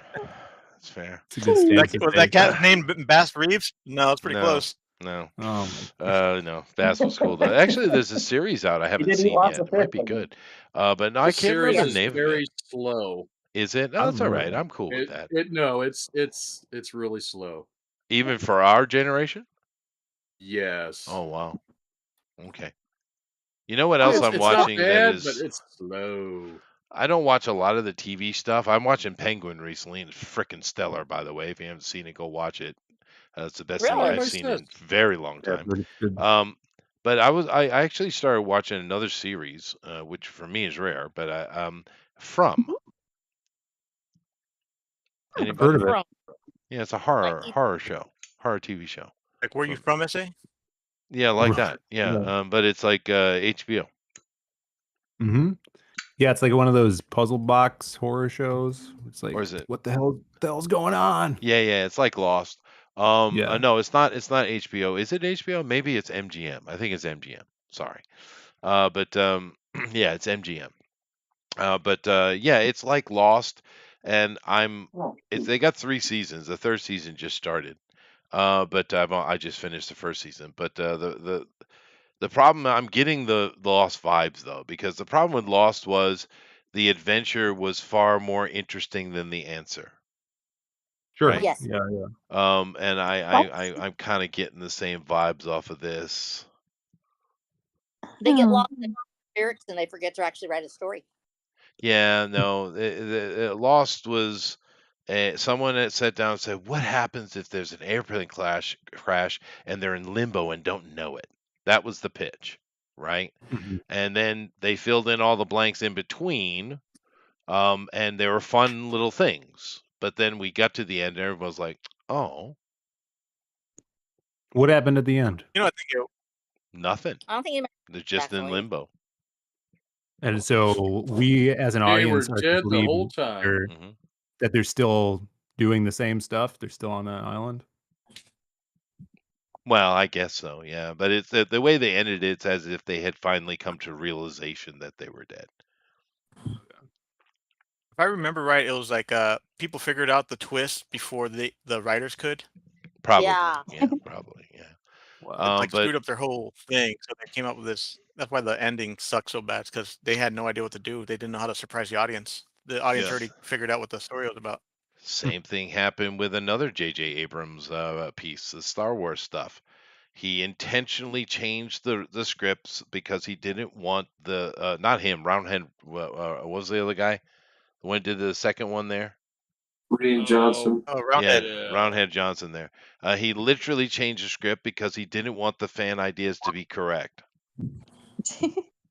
That's fair. It's a good stance to Was that take. cat named Bass Reeves? No, it's pretty No, close. no. Oh my No, Bass was cool though. Actually, there's a series out I He haven't did eat seen lots yet. of It might fish. be good. But no, The I can't series remember the is name of very it. slow. Is it? No, I that's all right. really- I'm cool with that. It's really slow. Even for our generation? Yes. Oh wow. Okay. You know what Oh, else It's I'm not watching that bad, but is it's slow. I don't watch a lot of the TV stuff. I'm watching Penguin recently, and it's freaking stellar, by the way. If you haven't seen it, go watch it. It's the best thing Really? I've Everybody seen in says. a very long Yeah, time. but it's good. But I actually started watching another series, which for me is rare. But From I've anybody? heard of it. From Yeah, it's a like horror show, horror TV show. Like, where you from, SA? Yeah, like that. Yeah, Yeah. but it's like HBO. Mm-hmm. Yeah, it's like one of those puzzle box horror shows. It's like, Or is it? what the hell's going on? Yeah, it's like Lost. Yeah. No, it's not. It's not HBO. Is it HBO? Maybe it's MGM. I think it's MGM. Sorry. But yeah, it's MGM. But yeah, it's like Lost, and they got 3 seasons. The third season just started. But I just finished the first season. But the problem, I'm getting the Lost vibes though, because the problem with Lost was the adventure was far more interesting than the answer, Sure. right? yes, Yeah, yeah. And That's I'm kind of getting the same vibes off of this. they get lost in lyrics and they forget to actually write a story. Yeah, no, Lost was someone that sat down and said, "What happens if there's an airplane crash and they're in limbo and don't know it?" That was the pitch, right? Mhm. And then they filled in all the blanks in between, and there were fun little things. But then we got to the end, and everyone was like, "Oh, What happened at the end? You know, I think it, nothing. I don't think it They're just in actually. limbo." And so we, as an They were audience, are to dead the believe whole time. hmm that they're still doing the same stuff. They're still on that island. Well, I guess so, yeah. But it's the way they ended it, it's as if they had finally come to realization that they were dead. if I remember right, it was like people figured out the twist before the writers could. Probably, Yeah. yeah, probably, yeah. Wow. Like But screwed up their whole thing, so they came up with this. That's why the ending sucked so bad, because they had no idea what to do. They didn't know how to surprise the audience. The audience Yeah. already figured out what the story was about. Same thing happened with another J.J. Abrams piece, the Star Wars stuff. He intentionally changed the scripts because he didn't want the not him, Roundhead. What was the other guy? The one who did the second one there? Rian Johnson. Oh, Yeah, Roundhead. Roundhead Johnson there. He literally changed the script because he didn't want the fan ideas to be correct.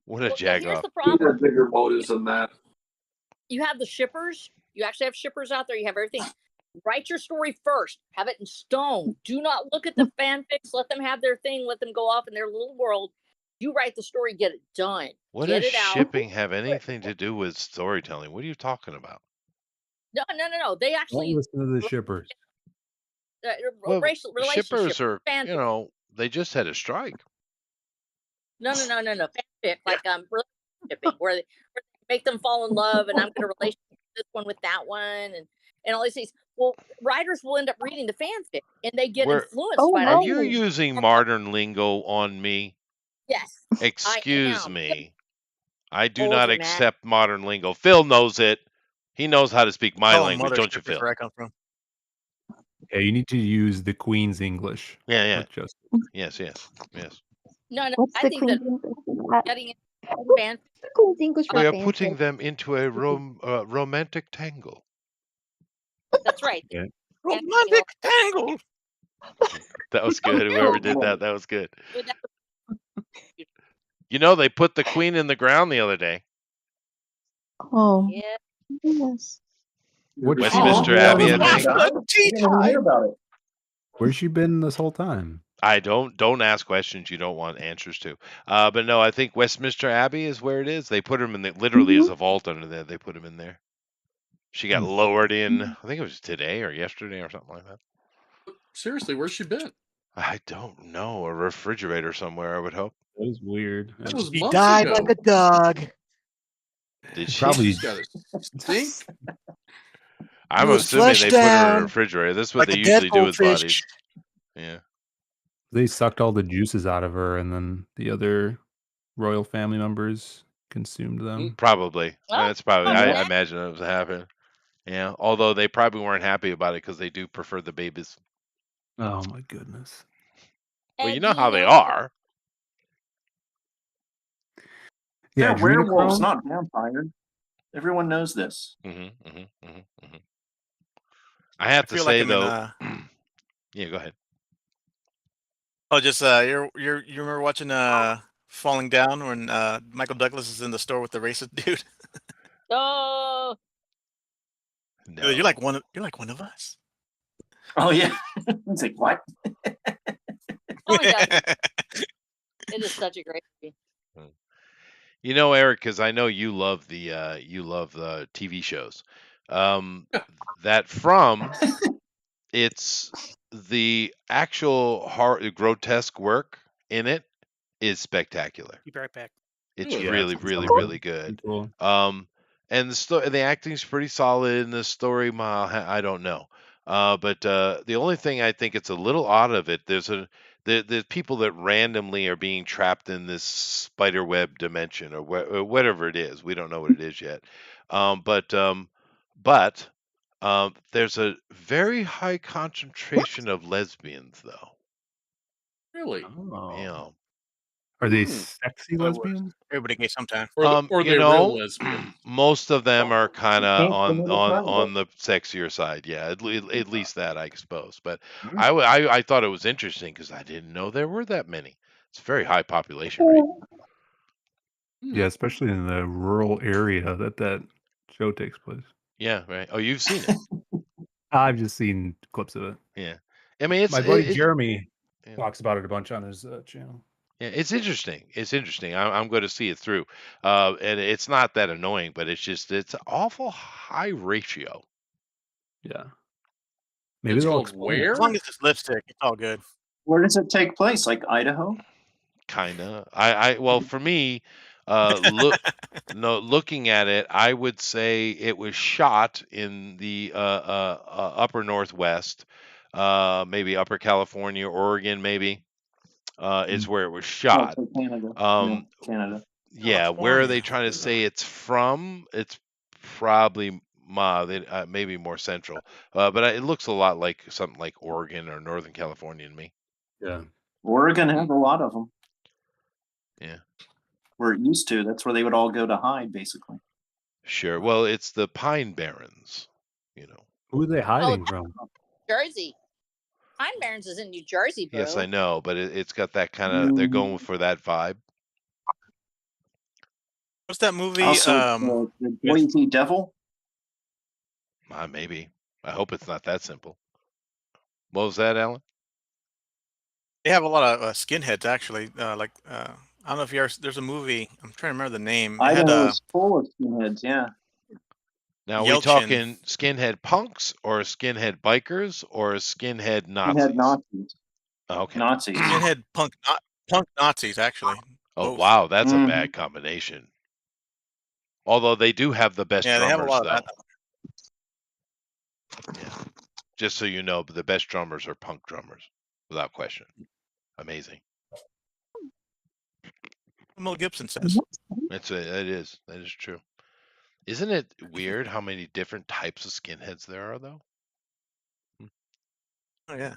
What a Well, jag here's off. the He problem. had bigger motives than that. You have the shippers. You actually have shippers out there. You have everything. Write your story first. Have it in stone. Do not look at the fanfics. Let them have their thing. Let them go off in their little world. You write the story. Get it done. What Get does it out. shipping have anything to do with storytelling? What are you talking about? No. They Don't actually listen to the shippers. Well, relationship shippers are, fanfic. they just had a strike. No. Fanfic like relationship shipping where they make them fall in love, and I'm going to relationship this one with that one, and all these things. Well, writers will end up reading the fanfic, and they get influenced Oh, by Are that. you no. using modern lingo on me? Yes, Excuse I am. me. I do Told not you, man. accept modern lingo. Phil knows it. He knows how to speak my Call them language, don't you, mothership is Phil? where I come from. Yeah, you need to use the Queen's English. Yeah. Not just Yes. No, What's I the think Queen's that English for that? getting into fan. The Queen's English for We are fanfic. putting them into a romantic tangle. That's right. Yeah. Romantic tangle. That was good. Whoever did that was good. Well, that You know, they put the queen in the ground the other day. Oh, yeah. yes. What's she Westminster been? Abbey, I Oh, think. I didn't even hear about it. Where's she been this whole time? I don't ask questions you don't want answers to. But no, I think Westminster Abbey is where it is. They put him in literally as a vault under there. They put him in there. She got lowered in. I think it was today or yesterday or something like that. Seriously, where's she been? I don't know. A refrigerator somewhere, I would hope. That was weird. That was He months died ago. like a dog. Did she? Probably She's got a stink. I'm was assuming they flushed put her in a down refrigerator. That's what like they a dead usually do with goldfish. bodies. Yeah. They sucked all the juices out of her, and then the other royal family members consumed them. Probably. Well, That's probably. yeah. I imagine it was happening. Yeah. Although they probably weren't happy about it because they do prefer the babies. Oh my goodness! Well, you And know do how they know- are. They're werewolves, adrenochrome? not vampires. Everyone knows this. I have I to feel like say I'm in though. a Yeah, go ahead. Oh, just you remember watching Falling Down when Michael Douglas is in the store with the racist dude? Oh, You're No. like one of us. Oh yeah. It's like what? oh my god, it is such a great movie. You know, Eric, because I know you love the TV shows. Um, that from it's the actual grotesque work in it is spectacular. Keep right back. It's Really? Yeah, really, it's really, pretty really good. cool. And the acting's pretty solid, and the story, I don't know. But the only thing I think it's a little odd of it, there's people that randomly are being trapped in this spider web dimension or whatever it is. We don't know what it is yet. But there's a very high concentration of lesbians, though. Really? Oh. Yeah. Are they Hmm. sexy I was. lesbians? Everybody gay sometime. Or You they're real know, lesbians. most of them are kind of Can't on commit a crime. on the sexier side. Yeah, at least that I suppose. But Hmm. I thought it was interesting because I didn't know there were that many. It's a very high population rate. Hmm. Yeah, especially in the rural area that show takes place. Yeah, right. Oh, you've seen it. I've just seen clips of it. Yeah. I mean, My buddy it Jeremy yeah. talks about it a bunch on his channel. Yeah, it's interesting. It's interesting. I'm going to see it through. And it's not that annoying, but it's an awful high ratio. Yeah. Maybe It's they'll called explain it. As where? long as it's lipstick, it's all good. Where does it take place? Like Idaho? Kinda. Well, for me, looking at it, I would say it was shot in the upper Northwest, maybe Upper California, Oregon, maybe is where it was Oh, shot. so Canada. Um, Canada. yeah, where are they California. trying to say it's from? It's probably maybe more central, but it looks a lot like something like Oregon or Northern California to me. Yeah. Oregon has a lot of them. Yeah. Where it used to. That's where they would all go to hide, basically. Sure. Well, it's the Pine Barrens, you know. Who are they Oh, hiding from? Jersey. Pine Barrens is in New Jersey, bro. Yes, I know, but it's got that kind of. They're going for that vibe. What's that movie? Also, the Boise Devil. Maybe. I hope it's not that simple. What was that, Alan? They have a lot of skinheads actually. I don't know if there's a movie. I'm trying to remember the name. It had Idaho is full of skinheads. Yeah. Now, are we Yelchin. talking skinhead punks or skinhead bikers or skinhead Nazis? Skinhead Nazis. Okay. Nazis. Skinhead punk Nazis actually. Oh, Both. wow. That's a Mhm. bad combination. Although they do have the best Yeah, they have a drummers, lot of though. that. Yeah. Just so you know, the best drummers are punk drummers, without question. Amazing. Mel Gibson says. That is true. Isn't it weird how many different types of skinheads there are, though? Oh yeah.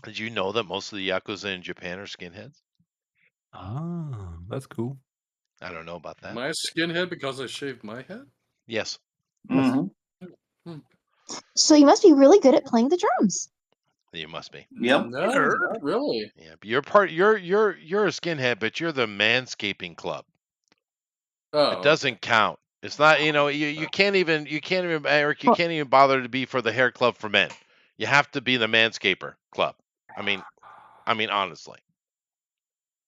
Did you know that most of the Yakuza in Japan are skinheads? That's cool. I don't know about that. Am I a skinhead because I shaved my head? Yes. Mhm. So you must be really good at playing the drums. You must be. Yep. No, not really. Yeah, but you're a skinhead, but you're the manscaping club. Oh, It doesn't count. It's not, you can't even Eric, you can't even bother to be for the hair club for men. You have to be the manscaper club. I mean honestly.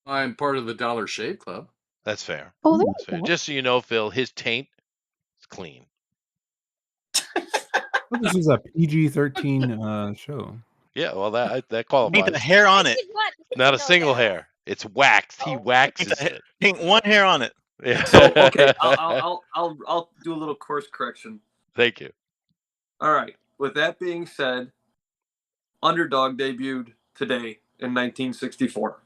I'm part of the Dollar Shave Club. That's fair. Oh, That's fair. Just so you know, Phil, his taint is clean. This is a PG-13 show. Yeah, well that Ain't the qualifies. hair on it. Not a single hair. It's waxed. He waxes it. Ain't one hair on it. Yeah. So okay, I'll do a little course correction. Thank you. All right. With that being said, Underdog debuted today in 1964.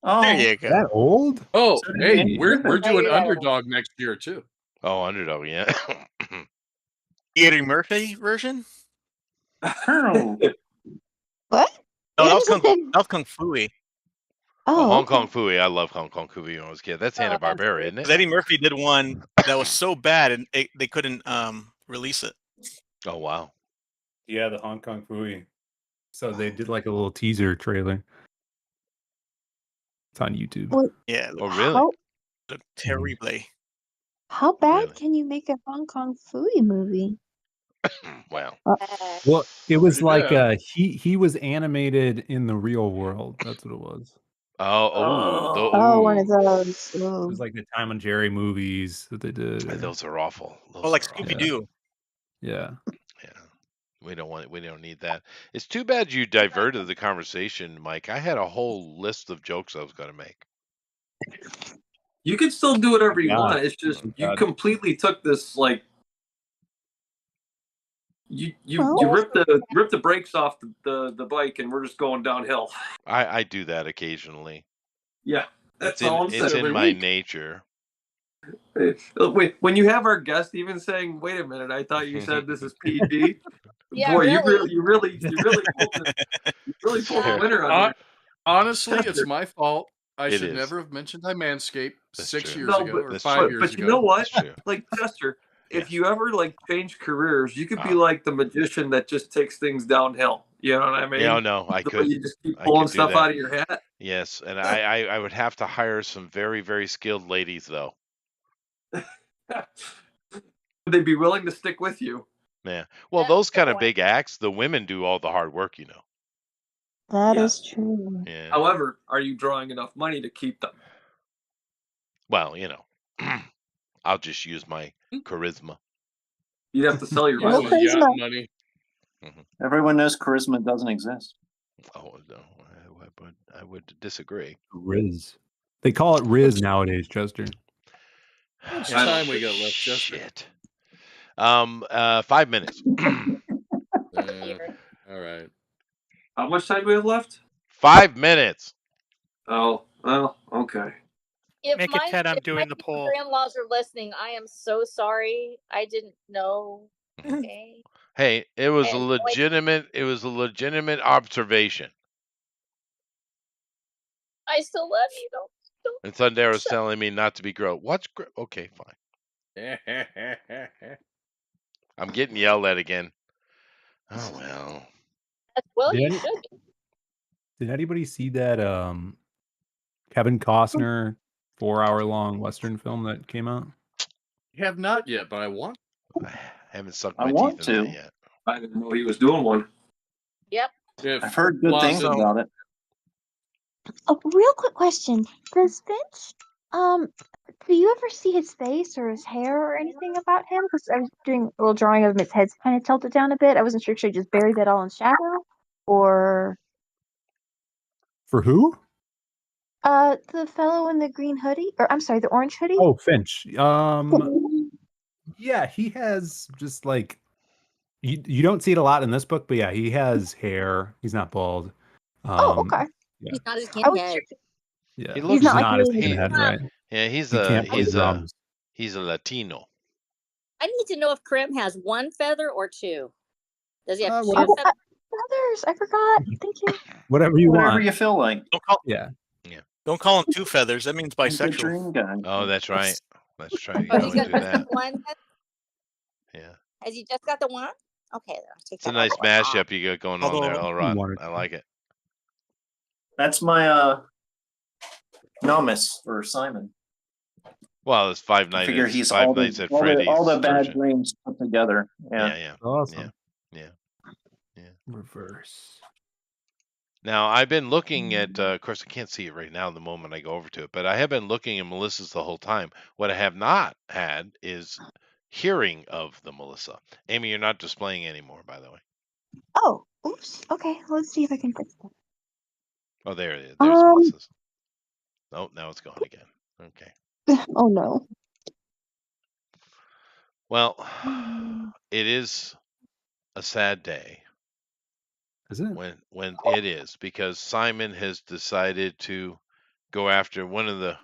Oh, There you go. That old? Oh, hey, Yeah. we're doing Yeah. Underdog next year too. Oh, Underdog, yeah. Eddie Murphy version? Colonel. What? No, It that was is a big- Kung Fu-y. Oh, Oh, Hong okay. Kong Phooey. I love Hong Kong Phooey when I was a kid. That's Hanna-Barbera, isn't Because it? Eddie Murphy did one that was so bad and they couldn't release it. Oh, wow. Yeah, the Hong Kong Phooey. So they did like a little teaser trailer. It's on YouTube. Well, Yeah, Oh, really? how the terrible. how bad Really? can you make a Hong Kong foodie movie? Wow. Well, it was Pretty like bad. he was animated in the real world. That's what it was. Oh, one of those. It Oh. was like the Tom and Jerry movies that they did. or- Those are awful. Those Oh, like are awful. Scooby Doo. Yeah. Yeah. We don't need that. It's too bad you diverted the conversation, Mike. I had a whole list of jokes I was going to make. You can still do whatever you God. want. It's just Oh, you God. completely took this like you Well- ripped the brakes off the bike and we're just going downhill. I do that occasionally. Yeah, that's It's all I'm it's saying. in my nature. Wait, when you have our guest even saying, "Wait a minute, I thought you said this is PG." Yeah, Boy, really. you really pulled the winner on here. Honestly, it's my fault. I It should is. never have mentioned I manscaped That's 6 true. years No, ago but- or That's 5 true. years But ago. you know what? That's true. Like Chester, Yeah. if you ever like change careers, you could be Ah. like the magician that just takes things downhill. You know what I mean? Yeah, no, I The way could. You just keep I pulling could do stuff that. out of your hat. Yes, and I would have to hire some very, very skilled ladies, though. Would they be willing to stick with you? Yeah. Well, That's those the kind of point. big acts, the women do all the hard work, you know. That Yeah. is true. Yeah. However, are you drawing enough money to keep them? Well, you know, I'll just use my charisma. You'd have to sell your Well, soul. Use his yacht charisma. money. Everyone knows charisma doesn't exist. Oh no, I would disagree. Riz. They call it Riz nowadays, Chester. How much I- time we got left, Chester? Shit. 5 minutes. All right. How much time do we have left? 5 minutes. Oh, well, okay. If Make it my 10, I'm if doing my the poll. grandmas are listening, I am so sorry. I didn't know. Mhm. Okay. Hey, it was I a had no idea. legitimate observation. I still love you. Don't. And Thundera's telling me not to be gross. What's gross? Okay, fine. I'm getting yelled at again. Oh well. Well, Did you any- should. Did anybody see that Kevin Costner 4-hour long Western film that came out? Have not yet, but I want. I haven't sucked I my want teeth in that to. yet. I didn't know he was doing one. Yep. If I've heard good things Lawson- about it. A real quick question: does Finch, do you ever see his face or his hair or anything about him? Because I was doing a little drawing of him. His head's kind of tilted down a bit. I wasn't sure should I just bury that all in shadow or For who? the fellow in the green hoodie, or I'm sorry, the orange hoodie. Oh, Finch. Yeah, he has just like you don't see it a lot in this book, but yeah, he has hair. He's not bald. Oh, okay. Yeah. He's not a I was skinhead. sure. Yeah, He he's looks not like not a really- skinhead, right? Yeah, he's He can't play a drums. he's a Latino. I need to know if Krim has one feather or two. Does he have two whatever. feathers? Feathers. I forgot. Thank you. Whatever you Whatever want. you feel like. Yeah. Don't call him two feathers. That means He's a bisexual. dream guy. Oh, that's right. That's right. You Oh, can he's always got do just that. one. Yeah. Has he just got the one? Okay, then I'll take It's a that nice off the top. mashup you got going on there, Although- Elrod. I like it. That's my nomis for Simon. Well, it's Five I figure Nights. he's Five all Nights the, at all, Freddy's. the, all the bad version. dreams put together. Yeah. Yeah. Awesome. Yeah. Reverse. Now I've been looking at. Of course, I can't see it right now. The moment I go over to it, but I have been looking at Melissa's the whole time. What I have not had is hearing of the Melissa. Amy, you're not displaying anymore, by the way. Oh, oops. Okay, let's see if I can fix that. Oh, there it is. There's Melissa's. Oh, now it's gone again. Okay. Oh no. Well, it is a sad day Is it? when it is, because Simon has decided to go after one of the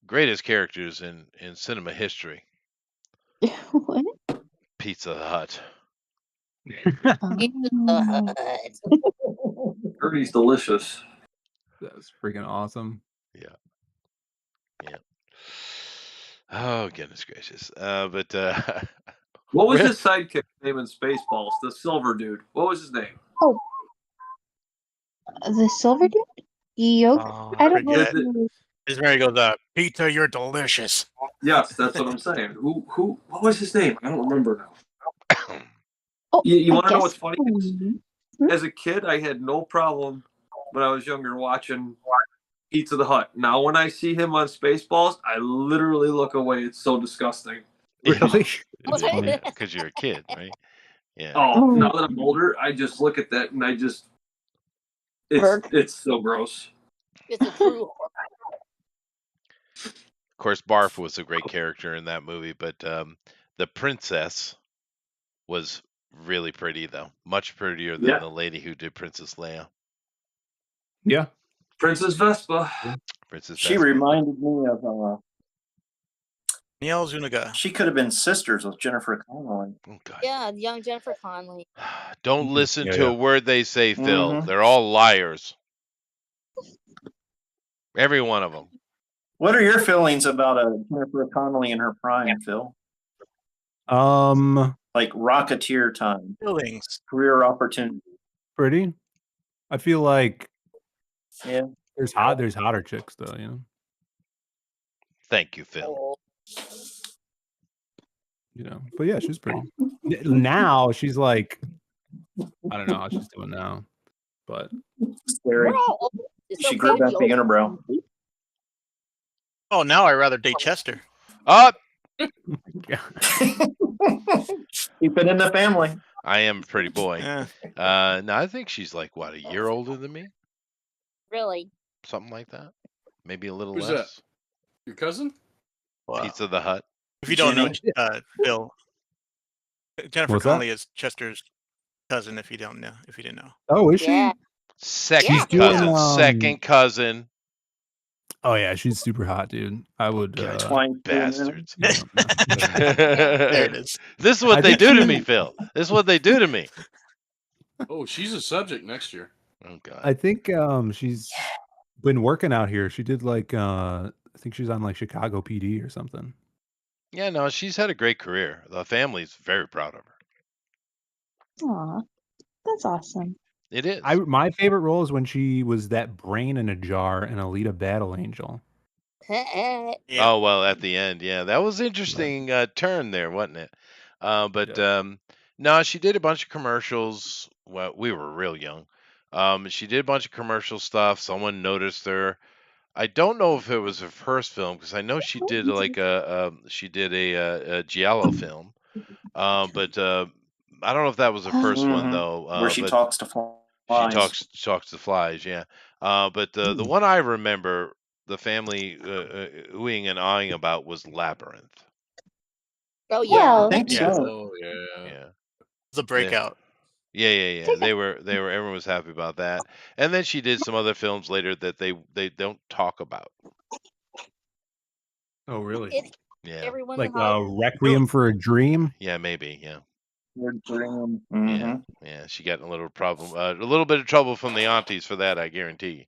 greatest characters in cinema history, What? Pizza Hut. Oh. Ernie's delicious. That's freaking awesome. Oh goodness gracious! But What was Really? his sidekick's name in Spaceballs? The silver dude. What was his name? The silver dude? Yogurt? Oh, I I don't know. forget. If His Mary goes, Peter, you're delicious. Yes, that's what I'm saying. Who? What was his name? I don't remember now. Oh, You I want to know guess. what's funny? As a kid, I had no problem when I was younger watching Pizza the Hut. Now, when I see him on Spaceballs, I literally look away. It's so disgusting. Really? Because you're a kid, right? Yeah. Oh, Oh. now that I'm older, I just look at that and Berg. it's so gross. It's a true horror. Of course, Barf was a great character in that movie, but the princess was really pretty, though. Much prettier than Yeah. the lady who did Princess Leia. Yeah. Princess Vespa. Princess She Vespa. reminded me of. Neil Zuniga. She could have been sisters with Jennifer Connelly. Oh, God. Yeah, young Jennifer Connelly. Don't listen Yeah, to yeah. a word they say, Phil. Mhm. They're all liars. Every one of them. What are your feelings about Jennifer Connelly in her prime, Phil? Like Rocketeer time, Feelings. career opportunity. Pretty. I feel like Yeah. there's hotter chicks though, you know. Thank you, Phil. Oh, You know, but yeah, she's pretty. Now she's like, I don't know how she's doing now, but Scary. we're all old. It's She okay grew to back be the old. unibrow. Oh, now I rather date Chester. Up. yeah. Keep it in the family. I am a pretty boy. Yeah. No, I think she's like, what, a year older than me? Really? Something like that. Maybe a little Who's less. Your cousin? Wow. Pizza the Hut. If you don't know, Jenny. Phil, Jennifer What's that? Connelly is Chester's cousin. If you didn't know. Oh, is Yeah. she? Second Yeah. cousin. doing, Second cousin. Oh yeah, she's super hot, dude. I would. God, Twine bastards. Yeah, There it is. This is what I they think do to she- me, Phil. This is what they do to me. Oh, she's a subject next year. Oh, God. I think she's been working out here. She did like I think she's on like Chicago PD or something. Yeah, no, she's had a great career. The family's very proud of her. Aw, that's awesome. It is. My favorite role is when she was that brain in a jar in Alita Battle Angel. Yeah. Oh, well, at the end, yeah. That was interesting turn there, wasn't it? But no, she did a bunch of commercials. Well, we were real young. She did a bunch of commercial stuff. Someone noticed her. I don't know if it was her first film because I know she did like a giallo film. But I don't know if that was the first one Mhm. though. Where she But talks to flies. she talks to flies, yeah. But the one I remember the family oohing and awing about was Labyrinth. Oh I yeah. think Yeah. so. Oh yeah. Yeah, The breakout. yeah. They were everyone was happy about that. And then she did some other films later that they don't talk about. Oh really? It's Yeah, everyone Like in Hollywood. Requiem for a Dream. yeah, maybe, yeah. Weird dream. Yeah, Mhm. yeah. She got in a little problem, a little bit of trouble from the aunties for that, I guarantee.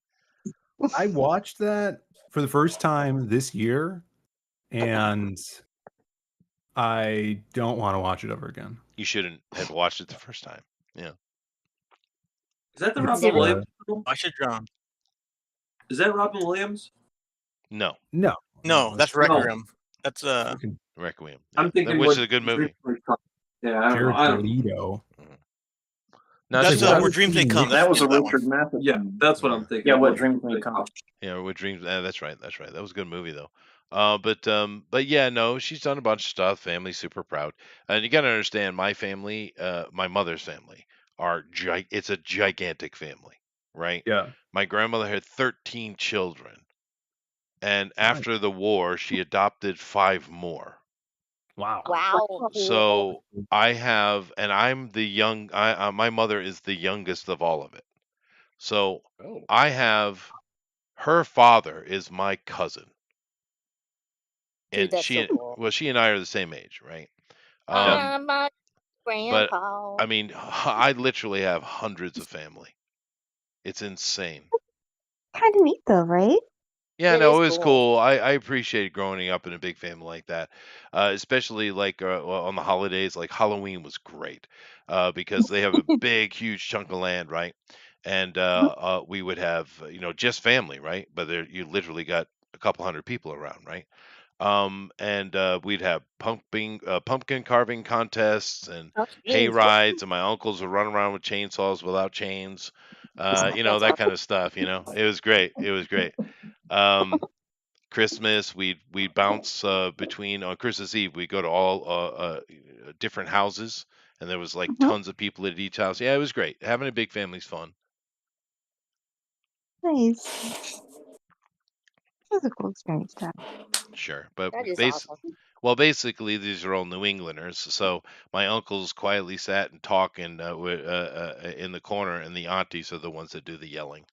I watched that for the first time this year, and I don't want to watch it ever again. You shouldn't have watched it the first time. Yeah. Is that the It's, Robin Williams? Watch it, John. Is that Robin Williams? No, No, No, that's Requiem. That's freaking Requiem. I'm Yeah. thinking Which what is a good movie. Yeah, I don't know. Jared I don't know. Leto. No, That's she's like, not. Where Dreams May Come. That was a that one. Richard Matheson. Yeah, that's what I'm thinking. Yeah, what dreams may come. Yeah, with Dreams. That's right. That's right. That was a good movie though. But yeah, no, she's done a bunch of stuff. Family's super proud, and you got to understand, my family, my mother's family, it's a gigantic family, right? Yeah. My grandmother had 13 children, and after the war, she adopted 5 more. Wow. Wow. So I have, and I'm the young. My mother is the youngest of all of it. So Oh. I have her father is my cousin, Dude, and that's so cool. she and I are the same age, right? My But grandpa. I mean, I literally have hundreds of family. It's insane. Kind of neat though, right? Yeah, It no, is it was cool. cool. I appreciated growing up in a big family like that, especially like well, on the holidays. Like Halloween was great because they have a big, huge chunk of land, right? and we would have just family, right? But there you literally got a couple hundred people around, right? And we'd have pumpkin carving contests and Oh, hay jeez. rides, and my uncles would run around with chainsaws without chains, That's that kind awesome. of stuff. It was great. It was great. Um, Christmas, we'd bounce between on Christmas Eve. We go to all different houses, and there was like Mhm. tons of people at each house. Yeah, it was great. Having a big family's fun. Nice. That's a cool experience to have. Sure, but That is awesome. basically, these are all New Englanders. So my uncles quietly sat and talking in the corner, and the aunties are the ones that do the yelling.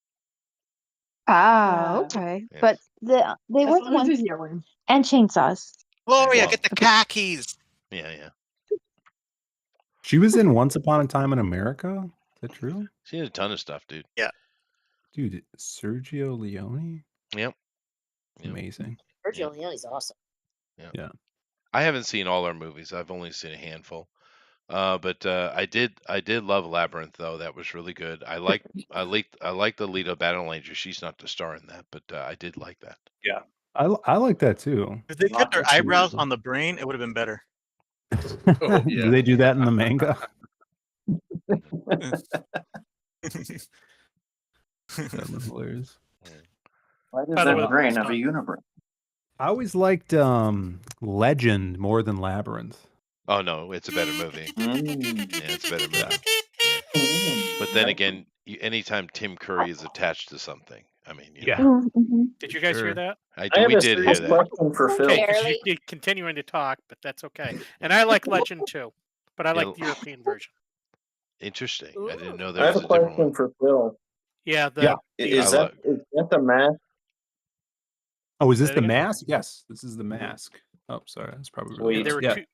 Ah, okay. Yes. But they were the ones yelling. and chainsaws. Gloria, Well, get the khakis. yeah. She was in Once Upon a Time in America. Is that true? She did a ton of stuff, dude. Dude, Sergio Leone? Yep. Amazing. Sergio Leone's awesome. Yeah. I haven't seen all our movies. I've only seen a handful. But I did love Labyrinth though. That was really good. I like the lead of Battle Angel. She's not the star in that, but I did like that. Yeah. I like that too. If they kept their Not eyebrows on the brain, it would have been better. Oh, yeah. Do they do that in the manga? That was hilarious. Why does By the that way, brain it's have a not- unibrow? I always liked Legend more than Labyrinth. Oh no, it's a better movie. Mm. Yeah, it's a better movie. Mm. But then again, anytime Tim Curry is attached to something, I mean, Yeah. Mm-hmm. Did you guys hear Sure. that? I we have a did hear serious that. question for Phil. Okay, 'cause Barely. you're continuing to talk, but that's okay. And I like Legend too, but I Yeah. like the European version. Interesting. I didn't Ooh. know I there have was a a different question one. for Phil. Yeah, Yeah. Is I that the mask? Oh, is this Say it the again? mask? Yes, this is the mask. Oh, sorry, that's probably really Yeah, Sweet. loud.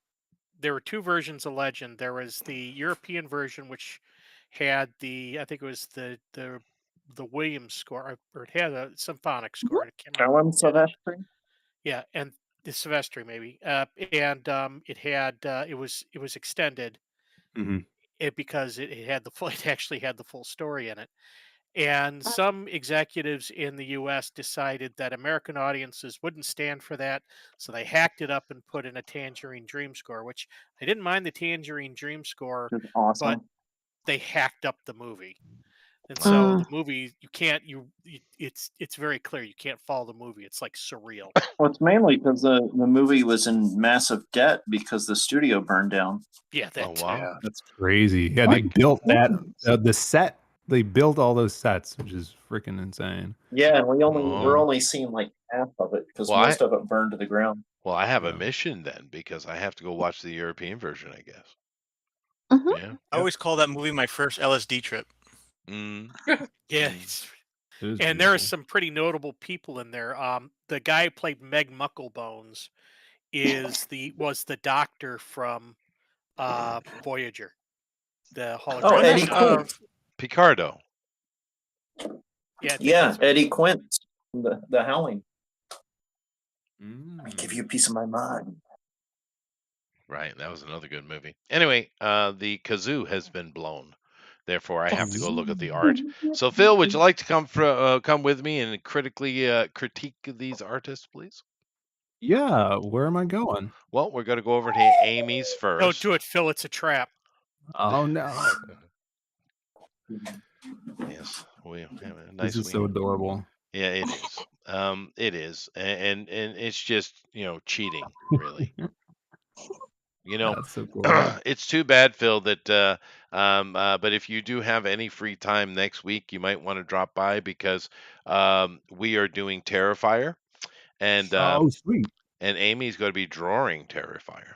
there were two versions of Legend. There was the European version, which had I think it was the Williams score, or it had a symphonic score. I can't remember. Alan Silvestri? Yeah, and the Silvestri maybe, and it had it was extended, Mhm. because it had the full it actually had the full story in it. And some executives in the US decided that American audiences wouldn't stand for that, so they hacked it up and put in a Tangerine Dream score, which I didn't mind the Tangerine Dream score, Which is but awesome. they hacked up the movie. And so Mm. the movie, you can't it's very clear you can't follow the movie. It's like surreal. Well, it's mainly because the movie was in massive debt because the studio burned down. Yeah, that Oh wow. That's crazy. Yeah, My- they built that the set. They built all those sets, which is freaking insane. Yeah, and we're Oh. only seeing like half of it because Well, most of it burned to the ground. Well, I have a Yeah. mission then because I have to go watch the European version, I guess. Mhm. Yeah. I always call that movie my first LSD trip. Mm. Yeah. Mm. It is And there are beautiful. some pretty notable people in there. The guy who played Meg Mucklebones was the doctor from Voyager, the Oh, holographic. Eddie Oh, Quint. Picardo. Yeah, I think Yeah, that's right. Eddie Quint. The Howling. Mm. Let me give you a piece of my mind. Right, that was another good movie. Anyway, the kazoo has been blown. Therefore, I have to go look at the art. So, Phil, would you like to come with me and critically critique these artists, please? Yeah, where am I going? Well, we're going to go over to Amy's first. Don't do it, Phil. It's a trap. Oh no. Yes, we have a This nice is so adorable. Yeah, it is. It is, and it's just cheating, really. That's so cool. It's too bad, Phil, that but if you do have any free time next week, you might want to drop by because we are doing Terrifier, and Oh, sweet. and Amy's going to be drawing Terrifier.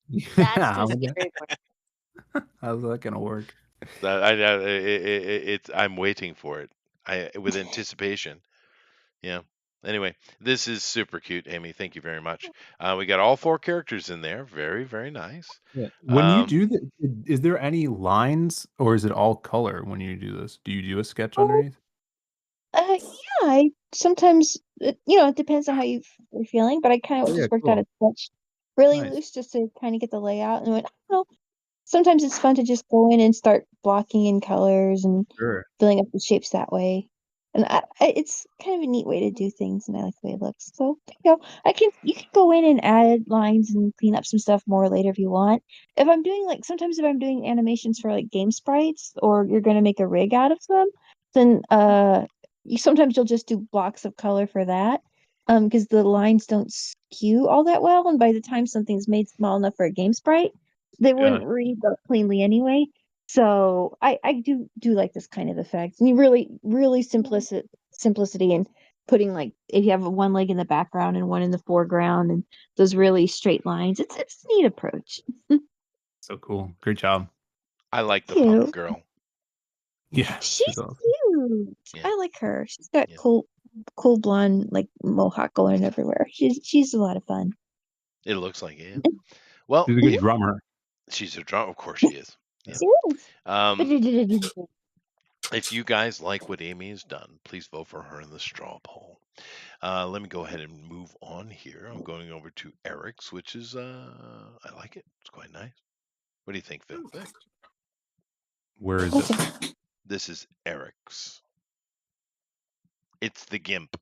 That's How's just that, very funny. how's that gonna work? That I'm waiting for it. With anticipation. Yeah. Anyway, this is super cute, Amy. Thank you very much. We got all 4 characters in there. Very, very nice. Yeah. When you Um, do that, is there any lines or is it all color when you do this? Do you do a sketch Oh, underneath? yeah, I sometimes, it depends on how you're feeling, but I kind of Oh, yeah, just worked out cool. a sketch really Nice. loose just to kind of get the layout and went, I don't know. Sometimes it's fun to just go in and start blocking in colors and Sure. filling up the shapes that way. And it's kind of a neat way to do things, and I like the way it looks. So you can go in and add lines and clean up some stuff more later if you want. If I'm doing sometimes if I'm doing animations for like game sprites or you're gonna make a rig out of them, then sometimes you'll just do blocks of color for that. Because the lines don't skew all that well, and by the time something's made small enough for a game sprite, they Yeah. wouldn't read up cleanly anyway. So I do like this kind of effect. And you really simplicity and putting like if you have one leg in the background and one in the foreground and those really straight lines. It's a neat approach. So cool. Great job. I like the Cute. punk girl. Yeah. She's awesome. cute. Yeah. I like her. She's got Yeah. cool blonde like mohawk going everywhere. She's a lot of fun. It looks like it. Yeah. Well, She's a good drummer. she's a drunk. Of course she is. Yeah. She is. If you guys like what Amy has done, please vote for her in the straw poll. Let me go ahead and move on here. I'm going over to Eric's, which is I like it. It's quite nice. What do you think, Phil? Where is it? This is Eric's. It's the GIMP.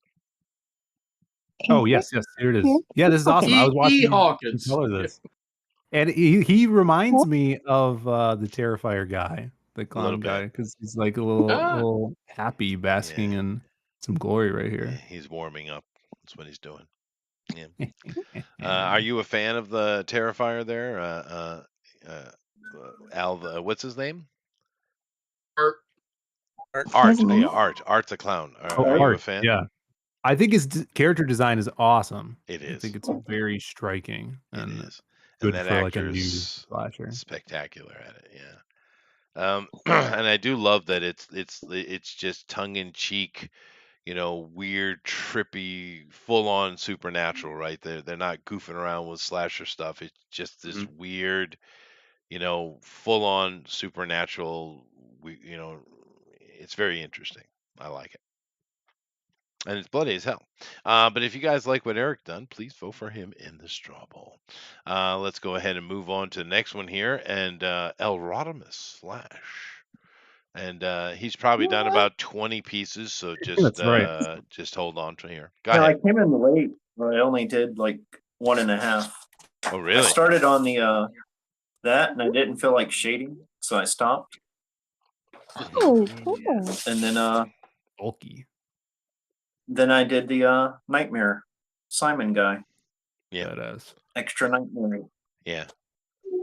Oh yes, here it is. Yeah, this is awesome. I was watching him Hawkins. color this, and he reminds me of the Terrifier guy, the clown guy, because he's like a little happy, basking in some glory right Yeah, here. he's warming up. That's what he's doing. Yeah. Are you a fan of the Terrifier there? Al, what's his name? Art. Yeah, Art. Art's a clown. Are you a fan? Yeah, I think his character design is awesome. It I is. think it's very striking and It is. good And that for like a actor new is slasher. spectacular at it. Yeah. And I do love that it's just tongue in cheek, weird, trippy, full on supernatural, right? They're not goofing around with slasher stuff. It's just this weird, full on supernatural. It's very interesting. I like it. And it's bloody as hell. But if you guys like what Eric done, please vote for him in the straw poll. Let's go ahead and move on to the next one here. And El Rodimus Slash. And he's probably done about 20 pieces, so That's right. just hold on to here. Go I ahead. came in late, but I only did like 1.5. Oh, really? I started on the that, and I didn't feel like shading, so I stopped. Oh, cool. And then bulky. Then I did the Nightmare Simon guy. Yeah, that is extra nightmare. Yeah,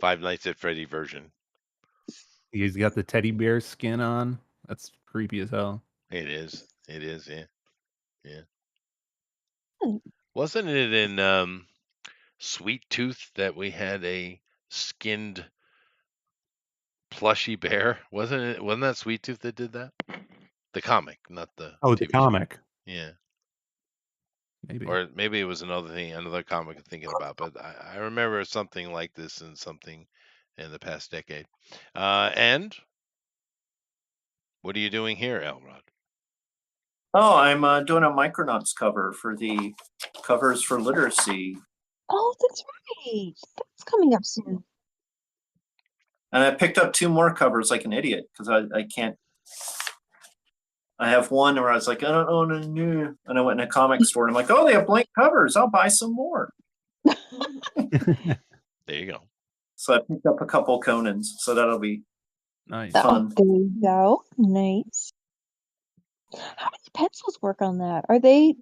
Five Nights at Freddy version. He's got the teddy bear skin on. That's creepy as hell. It is. Yeah, yeah. Wasn't it in Sweet Tooth that we had a skinned plushy bear? Wasn't that Sweet Tooth that did that? The comic, not the the TV comic. Show. Yeah. Maybe. Or maybe it was another comic I'm thinking about, but I remember something like this in something in the past decade. And what are you doing here, Elrod? Oh, I'm doing a Micronauts cover for the covers for literacy. Oh, that's right. That's coming up soon. And I picked up 2 more covers like an idiot because I can't. I have one where I was like, I don't own a new, and I went in a comic store and I'm like, oh, they have blank covers. I'll buy some more. There you go. So I picked up a couple Conans, so that'll be nice. fun. There you go. Nice. How many pencils work on that? Are they?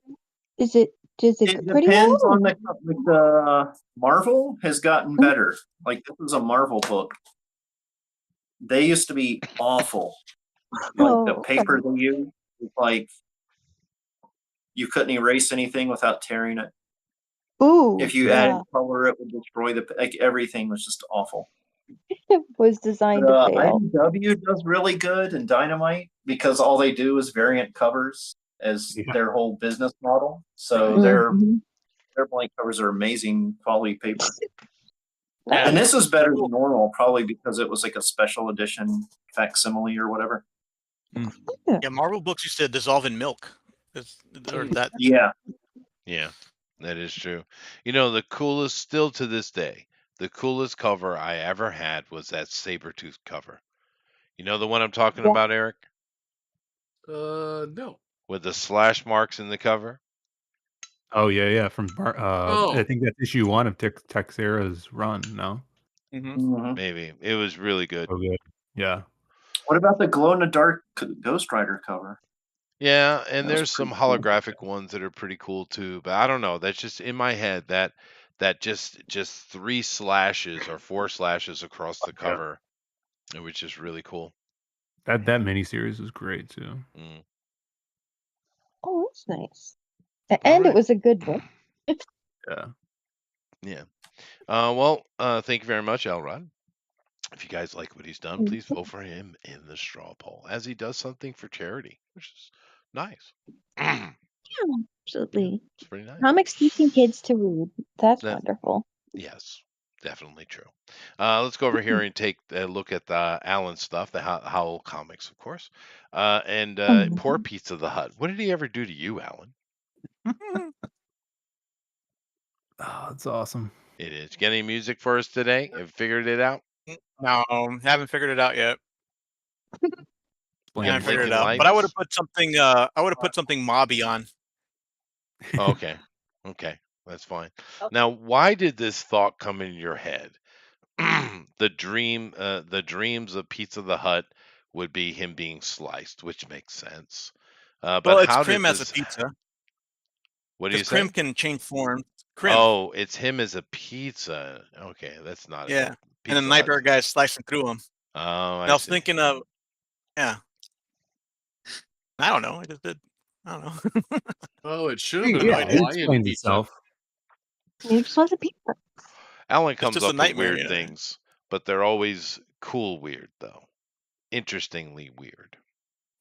Does it It pretty depends well? on the Marvel has gotten better. Like this was a Marvel book. They used to be awful. Like the paper they used, like you couldn't erase anything without tearing it. Ooh. If you added color, it would destroy everything was just awful. It was designed to fail. IDW does really good in Dynamite because all they do is variant covers as their whole business model. So their blank covers are amazing quality paper. And this is better than normal, probably because it was like a special edition facsimile or whatever. Yeah, Marvel books used to dissolve in milk. Yeah. Yeah, that is true. The coolest, still to this day, the coolest cover I ever had was that Sabretooth cover. You know the one I'm talking Yeah. about, Eric? No. With the slash marks in the cover? Oh yeah, from I Oh, think that's issue 1 of Texera's run. No, Mhm. Maybe. It was really good. so good. Yeah, What about the glow in the dark Ghost Rider cover? Yeah, and That was there's some pretty cool. holographic ones that are pretty cool too, but I don't know. That's just in my head that just 3 slashes or 4 slashes across the yeah. cover. It was just really cool. That miniseries was great too. Mm. Oh, that's nice. All And it right. was a good book. Yeah. Yeah. Well, thank you very much, Elrod. If you guys like what he's done, please vote for him in the straw poll as he does something for charity, which is nice. Yeah, Yeah, absolutely. it's pretty nice. Comics teaching kids to read. That's That wonderful. Yes, definitely true. Let's go over here and take a look at the Alan stuff, the Howl comics, of course. And poor Pizza the Hut. What did he ever do to you, Alan? Oh, that's awesome. It is. Get any music for us today? Have figured it out? No, haven't figured it out yet. Blinking Haven't figured it Blinking out. But I would lights? have put something. I would have put something mobby on. Oh, okay. Okay. That's fine. Now, why did this thought come in your head? The dreams of Pizza the Hut would be him being sliced, which makes sense. But Well, it's how did Krim as a this? pizza What do you because Krim say? can change forms. Krim, Oh, it's him as a pizza. Okay, that's not yeah, it. and the Pizza Hut. Nightmare guy's slicing through him. Oh, And I I was see. thinking of, yeah, I don't know. I just did. I don't know. oh, it should have been no Yeah, a it idea. Hawaiian explains pizza. itself. You just want the pizza. Alan It's comes just a up with nightmare, weird you know. things, but they're always cool weird though. Interestingly weird.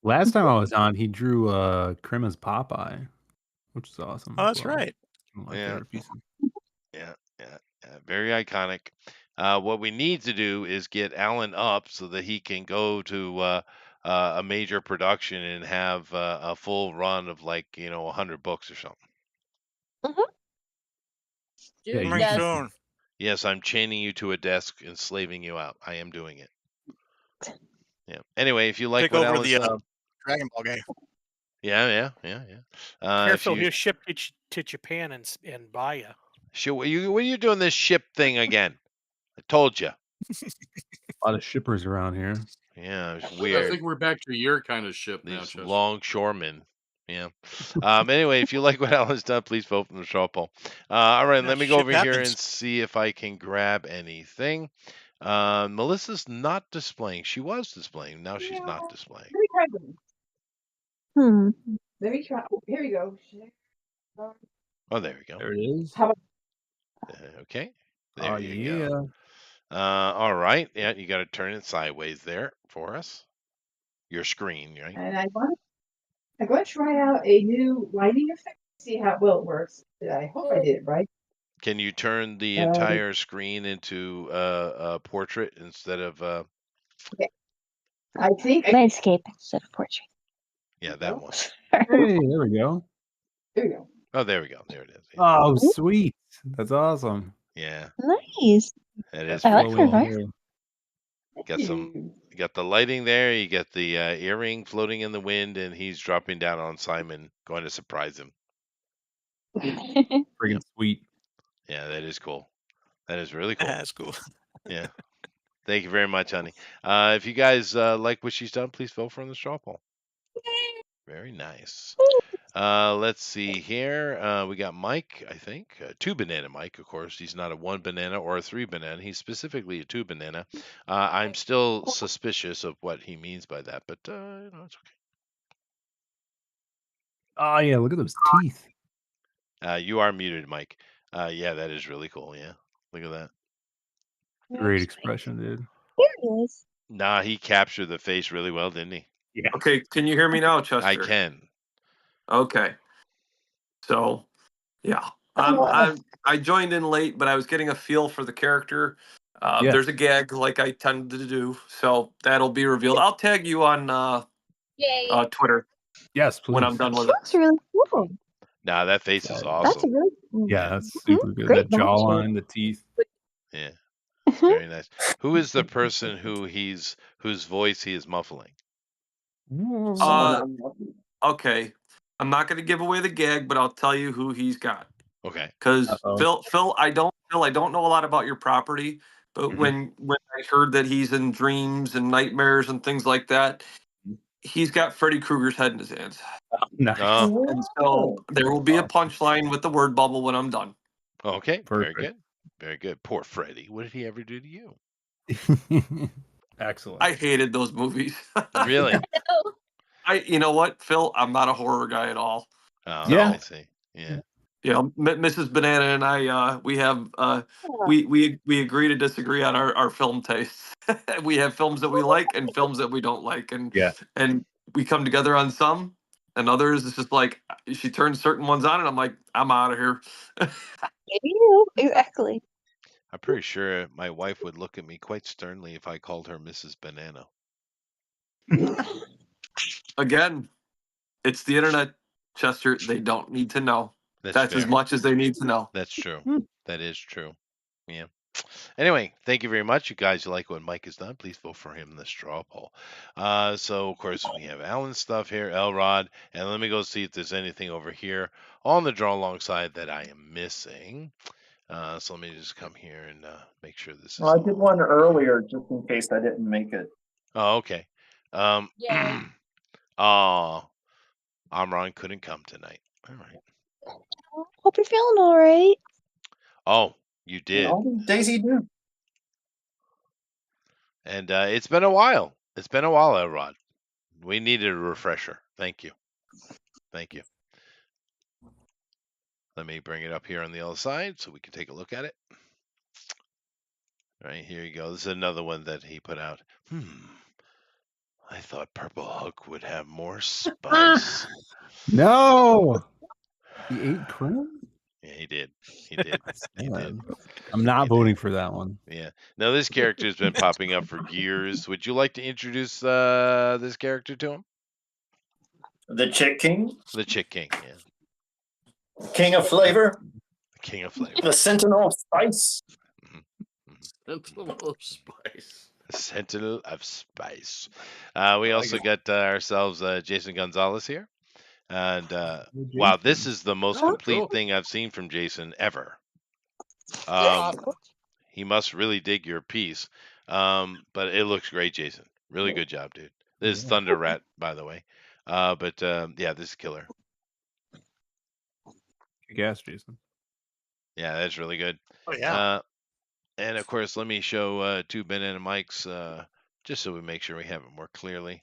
Last time I was on, he drew Krim as Popeye, which is awesome Oh, as that's well. right. One of my Yeah. favorite pieces. Yeah, very iconic. What we need to do is get Alan up so that he can go to a major production and have a full run of 100 books or something. Yeah, Dude, you Coming should. soon. Yes, I'm chaining you to a desk and slaving you out. I am doing it. Yeah. Anyway, if you like Take what over Alan's the done, Dragon Ball game. yeah. If Careful, you he'll ship it to Japan and buy you. what are you doing this ship thing again? I told you. A lot of shippers around here. Yeah, it's I weird. think we're back to your kind of ship now, These Chester. longshoremen. Yeah. Anyway, if you like what Alan's done, please vote from the straw poll. All right, Yeah, let me go ship over here happens. and see if I can grab anything. Melissa's not displaying. She was displaying. Now she's not displaying. Hmm. Let me try. Oh, here we go. Oh, there we go. There it is. How about Okay. Oh There you yeah. go. All right. Yeah, you got to turn it sideways there for us. Your screen, right? and I'm going to try out a new lighting effect. See how well it works. I hope I did it right. Can you turn the Um, entire screen into a portrait instead of I think I Landscape instead of portrait. yeah, that one. Hey, there we go. there we go. Oh, there we go. There it is. Oh, sweet. That's awesome. Yeah, Nice. that is I like pretty her cool. hair. Got some. You got the lighting there. You got the earring floating in the wind, and he's dropping down on Simon, going to surprise him. Friggin' sweet. Yeah, that is cool. That is really cool. That's cool. Yeah. Thank you very much, honey. If you guys like what she's done, please vote for the straw poll. Very nice. Let's see here. We got Mike, I think. 2 banana Mike, of course. He's not a 1 banana or a 3 banana. He's specifically a 2 banana. I'm still suspicious of what he means by that, but it's okay. Oh yeah, look at those teeth. You are muted, Mike. Yeah, that is really cool. Yeah. Look at that. Great expression, dude. Here it is. Nah, he captured the face really well, didn't he? Yeah. Okay, can you hear me now, Chester? I can. Okay. So, yeah, I joined in late, but I was getting a feel for the character. Yeah. There's a gag like I tend to do, so that'll be revealed. I'll tag you on Twitter Yes, please. when I'm done She with it. looks really cool. Nah, that face is That's a awesome. really Yeah, that's super good. Great That matchup. jawline, the teeth. Yeah. Very nice. Who is the person whose voice he is muffling? Uh, okay. I'm not going to give away the gag, but I'll tell you who he's got. Okay. Because Uh-oh. Phil, I don't know a lot about your property, but Mhm. when I heard that he's in dreams and nightmares and things like that, he's got Freddy Krueger's head in his hands. Nice. Oh, And so there will be a punchline with the word bubble when I'm done. okay. Very Perfect. good. Very good. Poor Freddy. What did he ever do to you? Excellent. I hated those movies. Really? You know what, Phil? I'm not a horror guy at all. Oh, Yeah. I see. Yeah. You know, Mrs. Banana and I, we have we agree to disagree on our film tastes. We have films that we like and films that we don't like, Yeah. and we come together on some, and others it's just like she turns certain ones on, and I'm like, I'm out of here. Exactly. I'm pretty sure my wife would look at me quite sternly if I called her Mrs. Banana. Again, it's the internet, Chester. They don't need to know. That's That's as fair. much as they need to know. That's true. That is true. Yeah. Anyway, thank you very much. You guys like what Mike has done. Please vote for him in the straw poll. So, of course, we have Alan's stuff here, Elrod. And let me go see if there's anything over here on the draw alongside that I am missing. So let me just come here and make sure this is. Well, I did one earlier just in case I didn't make it. Oh, okay. Yay. Amron couldn't come tonight. All right. Hope you're feeling all right. Oh, you did. Daisy do. And it's been a while. It's been a while, Elrod. We needed a refresher. Thank you. Thank you. Let me bring it up here on the other side so we can take a look at it. All right, here you go. This is another one that he put out. I thought Purple Hook would have more spice. No. He ate Prim? Yeah, he did. He did. He did. I'm not He voting did. for that one. Yeah. Now this character has been popping up for years. Would you like to introduce this character to him? The Chick King, The Chick King, yeah. King of Flavor, King of Flavor. the Sentinel of Spice. Sentinel of Spice. Sentinel of Spice. We also got ourselves Jason Gonzalez here. And wow, this is the most complete thing I've seen from Jason ever. He must really dig your piece. But it looks great, Jason. Really good job, dude. This is Thunder Rat, by the way. But yeah, this is killer. Good guess, Jason. Yeah, that's really good. Oh yeah. And of course, let me show two banana mics just so we make sure we have it more clearly.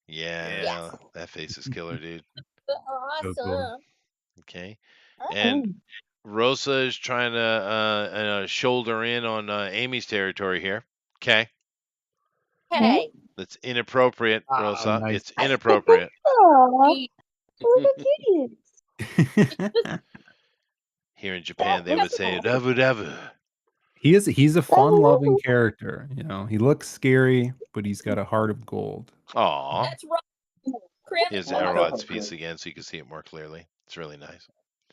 Yeah, that face is killer, dude. So cool. Awesome. Okay. And Rosa is trying to shoulder in on Amy's territory here. Okay. Hey. That's inappropriate, Rosa. nice. It's inappropriate. Aw, look at you. Here in Japan, they would say "davu davu." He's a fun-loving character. You know, he looks scary, but he's got a heart of gold. Aw. That's right. Chris. Here's Elrod's piece again, so you can see it more clearly. It's really nice.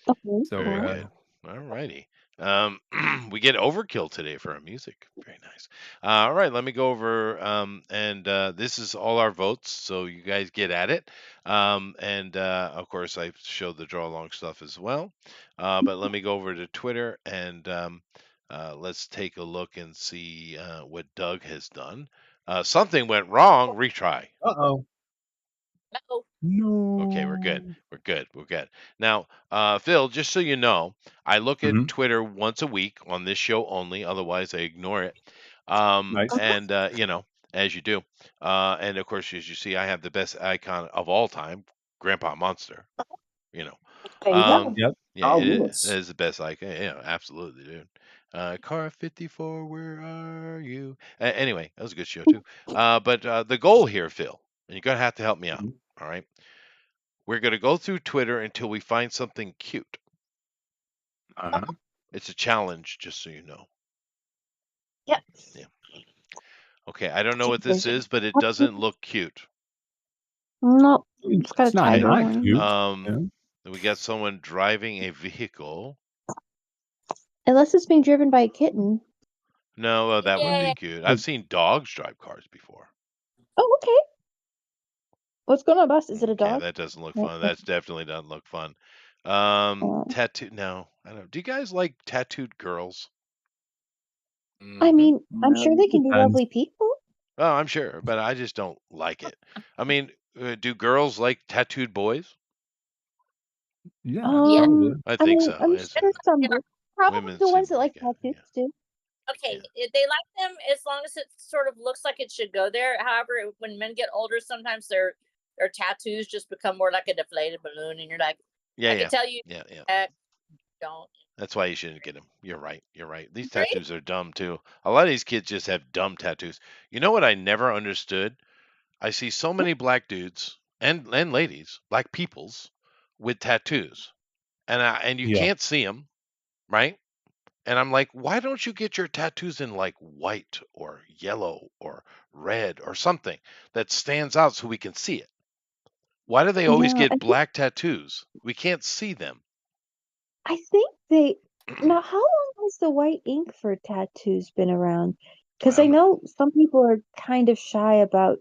So Very good. All righty. We get overkill today for our music. Very nice. All right, let me go over and this is all our votes, so you guys get at it. And of course, I showed the draw along stuff as well. But let me go over to Twitter and let's take a look and see what Doug has done. Something went wrong. Retry. Uh-oh. No. No. Okay, we're good. We're good. We're good. Now, Phil, just so you know, I look at Twitter once a week on this show only. Otherwise, I ignore it. Nice. And you know, as you do. And of course, as you see, I have the best icon of all time, Grandpa Monster. You know. There you go. Yep. Yeah, it Lewis. is the best icon. Yeah, absolutely, dude. Car 54, where are you? Anyway, that was a good show too. But the goal here, Phil, and you're gonna have to help me out. All right. We're going to go through Twitter until we find something cute. Uh-huh. It's a challenge, just so you know. Yep. Yeah. Okay, I don't know what this is, but it doesn't look cute. No, it's got a title not on it. cute. We got someone driving a vehicle. Unless it's being driven by a kitten. No, that would be Yeah. cute. I've seen dogs drive cars before. Oh, okay. What's going on, boss? Is it a Okay, dog? that doesn't look No, fun. no. That's definitely doesn't look fun. Uh, Tattoo? No, I don't. Do you guys like tattooed girls? I Hmm. mean, I'm sure No. they can be Depends. lovely people. Oh, I'm sure, but I just don't like it. I mean, do girls like tattooed boys? Yeah, Yeah. probably. I I think mean, so. I'm It's sure some Yeah. do. Probably women the seem ones to that like like it. tattoos too. Okay, Yeah. they like them as long as it sort of looks like it should go there. However, when men get older, sometimes their tattoos just become more like a deflated balloon, and you're like, Yeah, I yeah, can tell you yeah, yeah. that don't. That's why you shouldn't get them. You're right. You're right. These Right? tattoos are dumb too. A lot of these kids just have dumb tattoos. You know what I never understood? I see so many black dudes and ladies, black peoples, with tattoos, and you Yeah. can't see them, right? And I'm like, why don't you get your tattoos in like white or yellow or red or something that stands out so we can see it? Why do they always Yeah, get black tattoos? We can't see them. I think they. Now, how long has the white ink for tattoos been around? I Because I don't know. know some people are kind of shy about.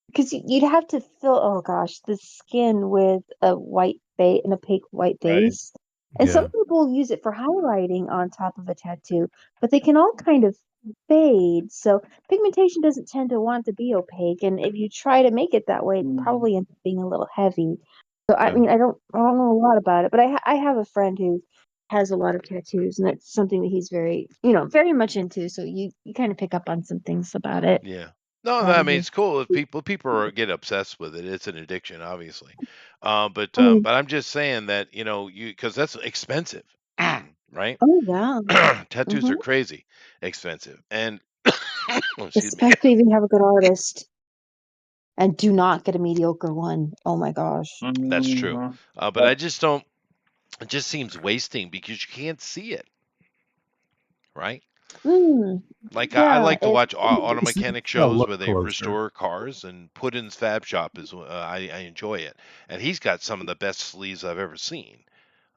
Because you'd have to fill, oh gosh, the skin with a white base, an opaque white Right. base. And Yeah. some people use it for highlighting on top of a tattoo, but they can all kind of fade. So pigmentation doesn't tend to want to be opaque. And if you try to make it that way, it probably ends up being a little heavy. So I Yeah. mean, I don't know a lot about it, but I have a friend who has a lot of tattoos, and that's something that he's very, very much into. So you kind of pick up on some things about it. Yeah. No, That I is mean a, it's cool if get obsessed with it. It's an addiction, obviously. I mean, But I'm just saying that you because that's expensive, right? oh yeah. Tattoos Hmm. are crazy expensive, and excuse me. Especially if you have a good artist and do not get a mediocre one. Oh my gosh. That's true. Mhm. But I just don't. It just seems wasting because you can't see it, right? Mm, Like I yeah, like to watch auto Just mechanic gotta shows look where they closer. restore cars, and Puddin's Fab Shop is I enjoy it, and he's got some of the best sleeves I've ever seen.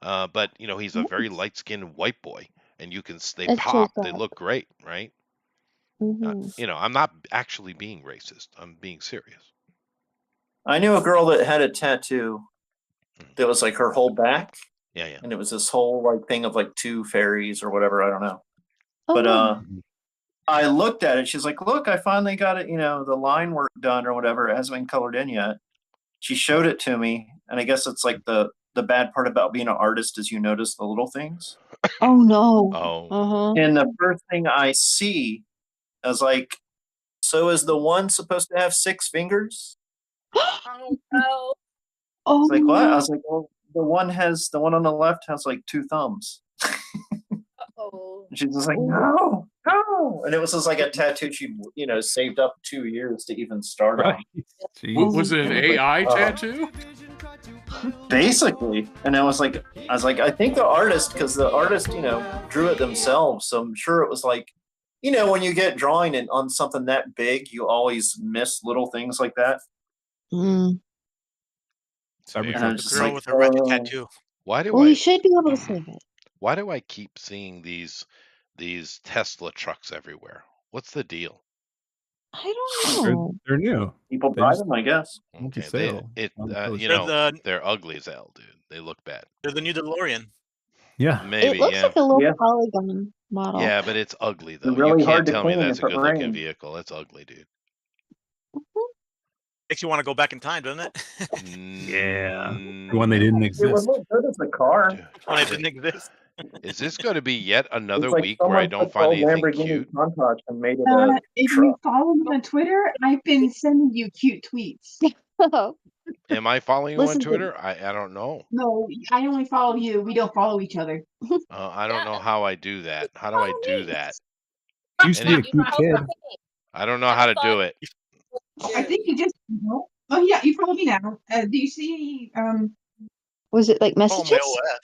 But he's a very yes. light-skinned white boy, and they It's just pop, they that. look great, right? Hmm. I'm not actually being racist. I'm being serious. I knew a girl that had a tattoo Mm. that was like her whole back, Yeah, yeah. and it was this whole like thing of like two fairies or whatever. I don't know. Oh But wow. I looked at it. She's like, "Look, I finally got it. The line work done or whatever. It hasn't been colored in yet." She showed it to me, and I guess it's like the bad part about being an artist is you notice the little things. Oh no. Oh, Uh-huh. And the first thing I see, I was like, "So is the one supposed to have six fingers?" Oh no. Oh It's like, "What?" I no. was like, "Well, the one on the left has like two thumbs." Oh. And she's just like, "No, no." And it was just like a tattoo she, saved up 2 years to even start on. Right. Oh Jeez. Was it And an I was like, AI "Oh." tattoo? Basically. And I was like, I think the artist, because the artist, drew it themselves. So I'm sure it was like, when you get drawing on something that big, you always miss little things like that. Mm. it's And I fair. Cybertruck was The just girl like, with a wrecked oh. tattoo. Why do Well, you I should be able to save it. why do I keep seeing these Tesla trucks everywhere? What's the deal? I don't They're, know. they're new. People They buy just them, I guess. went to Okay, they sale it on the coast. They're the they're ugly as hell, dude. They look bad. they're the new DeLorean. Yeah. It Maybe, looks yeah. like a low Yeah. polygon model. Yeah, but it's ugly They're though. You really can't hard to tell me clean that's if a it good looking rains. vehicle. It's ugly, dude. Makes you want to go back in time, doesn't it? Yeah. The one they didn't It would exist. look good as a car. When it Dude, didn't exist. is this going to be yet It's another like week where I someone don't took the find old anything Lamborghini cute? Countach and made it a If you truck. follow me on Twitter, I've been sending you cute tweets. Am I following you on Listen to Twitter? I don't know. No, I only follow you. We don't follow each other. I don't know Yeah. how I do that. How do I Follow do me. that? Used to be Any a You cute follow kid. me. I don't know I how will to follow do it. I you. think you just Oh yeah, you follow me now. Do you see Was it like Oh, my messages? OS.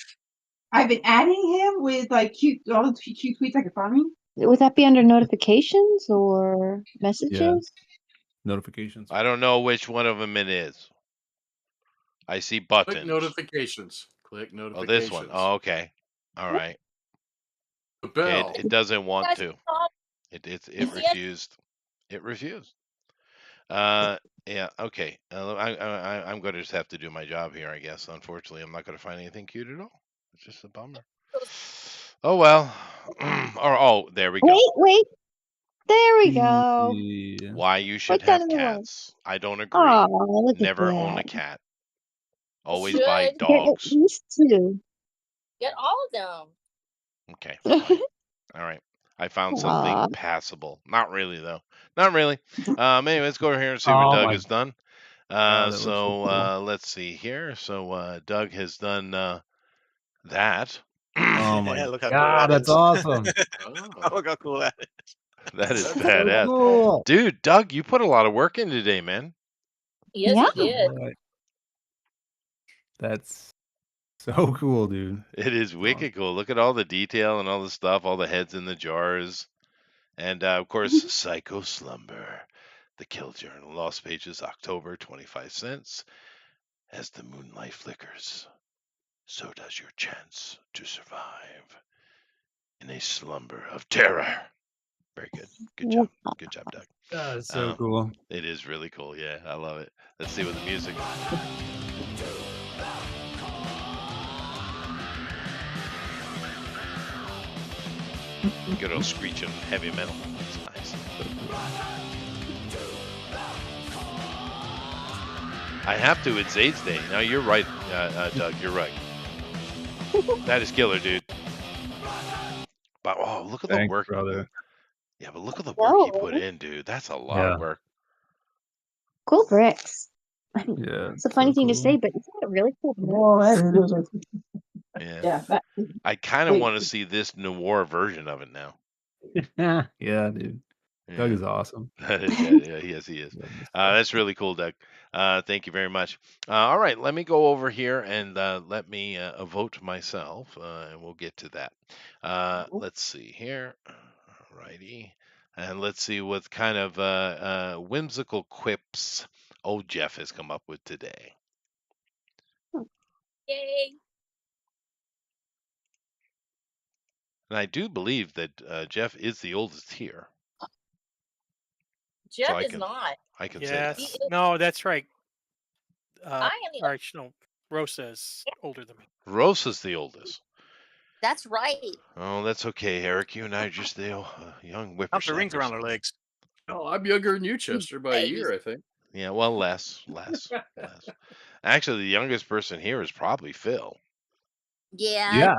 I've been adding him with like all the cute tweets I could find. Would that be under notifications or Yeah. messages? Notifications. I don't know which one of them it is. I see Click buttons. notifications. Click Oh, this one. notifications. Oh, okay. All right. The Okay, bell. it doesn't You want guys to. follow It See, I, refused. It refused. Uh, yeah. Okay. I'm going to just have to do my job here, I guess. Unfortunately, I'm not going to find anything cute at all. It's just a bummer. Oh well. Or there we go. Wait. There we go. Yeah. Why you should Right down have in the line. cats. I don't agree. Oh, look at Never own a that. cat. you Always buy should Get at dogs. least two. get all of them. Okay, fine. All right. I found something Aw. passable. Not really though. Not really. Anyway, let's go over here and see what Oh Doug my has done. god, that looks so cool. Let's see here. So Doug has done that. Oh my Yeah, look how cool god, that that's is. awesome. Oh, Look how cool that is. That is that's So badass. cool. Dude, Doug, you put a lot of work in today, man. Yes, Yeah. he did. Right. That's so cool, dude. It is Awesome. wicked cool. Look at all the detail and all the stuff, all the heads in the jars. And of course, Psycho Slumber, the Kill Journal. Lost pages, October, 25 cents. As the moonlight flickers, so does your chance to survive in a slumber of terror. Very good. Good job. Good job, Doug. That's so cool. It is really cool. Yeah, I love it. Let's see what the music. Good old screeching heavy metal. It's nice. I have to. It's AIDS Day. No, you're right, Doug. You're right. That is killer, dude. But oh, look at the Thanks, work. brother. Yeah, but look at the work he put No. in, dude. That's a lot Yeah. of work. Cool bricks. Yeah. It's a funny thing to cool. say, but isn't it really cool? Yeah. Yeah. I kind of Wait. want to see this noir version of it now. Yeah, dude. Doug Yeah. is awesome. Yeah, yes, he is. Love this stuff. That's really cool, Doug. Thank you very much. All right, let me go over here and let me vote myself, and we'll get to that. Let's see here. Righty. And let's see what kind of whimsical quips old Jeff has come up with today. Yay. And I do believe that Jeff is the oldest here. Jeff I is can- not. I can say that. Yes. No, that's right. I am the Or actually, no, Rosa is older than me. Rosa's the oldest. That's right. Oh, that's okay, Eric. You and I are just the young Count the rings whippersnappers. around her legs. Oh, I'm younger than you, Chester, by a year, I think. Yeah, well, less. Actually, the youngest person here is probably Phil. Yeah. Yeah,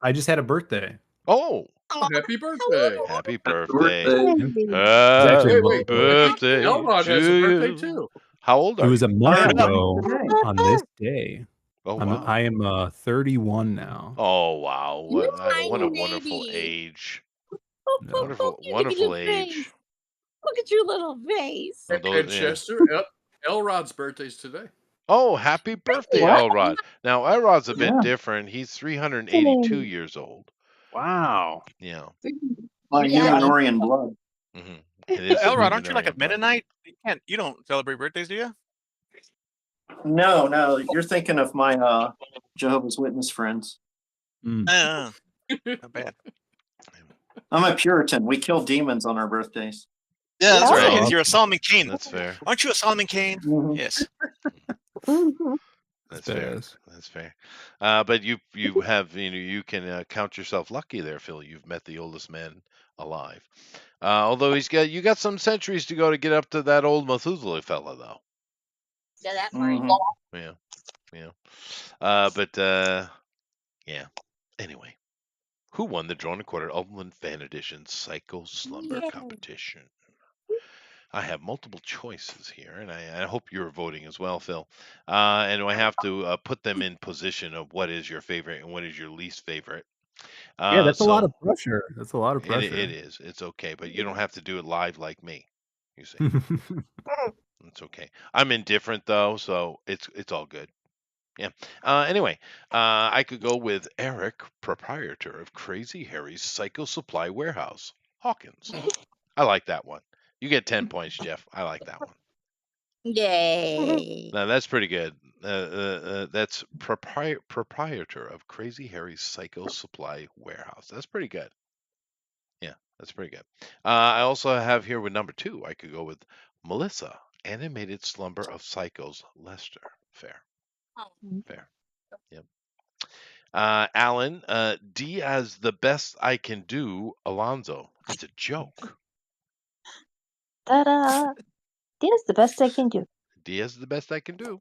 I just had a birthday. Oh, Oh, happy birthday. happy birthday. Hey. actually Happy a month ago. birthday Elrod has a to birthday you. too. How old It are was you? a month Turn it up. ago on this day. Oh, wow. I am 31 now. Oh, wow. You're What tiny, a wonderful baby. age. Yeah. Wonderful, You wonderful little age. face. Look at your little face. Oh, And those, yeah. Chester, Elrod's birthday's today. Oh, happy birthday, What? Elrod. Now, Elrod's a bit Yeah. different. He's 382 years old. Wow. Yeah. My Yeah. Numenorian blood. Mm-hmm. It is Elrod, aren't you like a Numenorian blood. Mennonite? You don't celebrate birthdays, do you? No, you're thinking of my Jehovah's Witness friends. Not bad. I'm a Puritan. We kill demons on our birthdays. Yeah, that's Oh. right. Yes, you're a Solomon Kane. That's fair. Aren't you a Solomon Kane? Mhm. Yes. Mhm. That's fair. Badass. That's fair. But you have you can count yourself lucky there, Phil. You've met the oldest man alive. Although you got some centuries to go to get up to that old Methuselah fella, though. Yeah, that part. Mhm. Yeah. Yeah. Anyway, who won the Drawn and Quartered Upland Fan Edition Psycho Slumber Yeah. competition? I have multiple choices here, and I hope you're voting as well, Phil. And I have to put them in position of what is your favorite and what is your least favorite. Yeah, that's a lot so of pressure. That's a lot of it pressure. is. It's okay, but you don't have to do it live like me. You see, it's okay. I'm indifferent though, so it's all good. Yeah. Anyway, I could go with Eric, proprietor of Crazy Harry's Psycho Supply Warehouse, Hawkins. I like that one. You get 10 points, Jeff. I like that one. Yay. Now that's pretty good. That's proprietor of Crazy Harry's Psycho Supply Warehouse. That's pretty good. Yeah, That's pretty good. I also have here with number 2. I could go with Melissa, animated slumber of psychos, Lester. Fair, fair. Yep. Alan, Diaz, the best I can do, Alonzo. It's a joke. Ta-da! That's the best I can do. Diaz is the best I can do.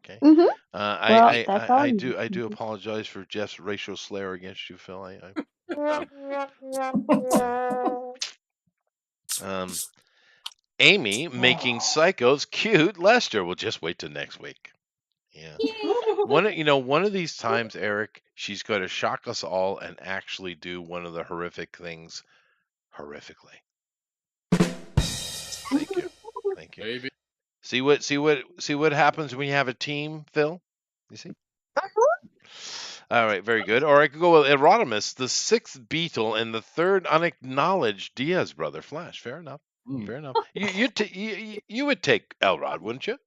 Okay. Mm-hmm. I, Well, I, that's I, all I you do I can do do. apologize for Jeff's racial slur against you, Phil. Amy making psychos cute. Lester. We'll just wait till next week. Yeah. One of these times, Eric, she's going to shock us all and actually do one of the horrific things horrifically. Thank you. Thank you. Maybe. See what happens when you have a team, Phil? You see? All right, very good. Or I could go with Erotimus, the 6th Beatle, and the 3rd unacknowledged Diaz brother, Flash. Fair enough. Fair enough. You would take Elrod, wouldn't you?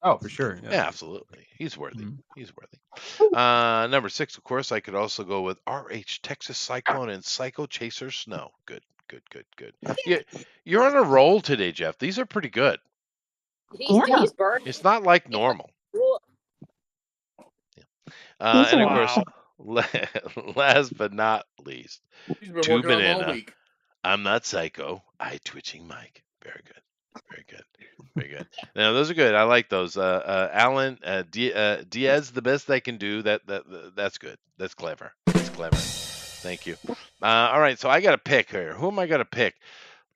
Oh, for sure. Yeah. Yeah, absolutely. He's worthy. Mhm. He's worthy. Number 6, of course, I could also go with RH Texas Cyclone and Psycho Chaser Snow. Good. You're on a roll today, Jeff. These are pretty good. He's burning. It's not like normal. Cool. And of Wow. course, last but not least, He's been 2 working on them all Banana. week. I'm not psycho. Eye twitching Mike. Very good. Very good. Very good. Now those are good. I like those. Alan Diaz, the best I can do. That's good. That's clever. That's clever. Thank you. All right. So I got to pick here. Who am I going to pick?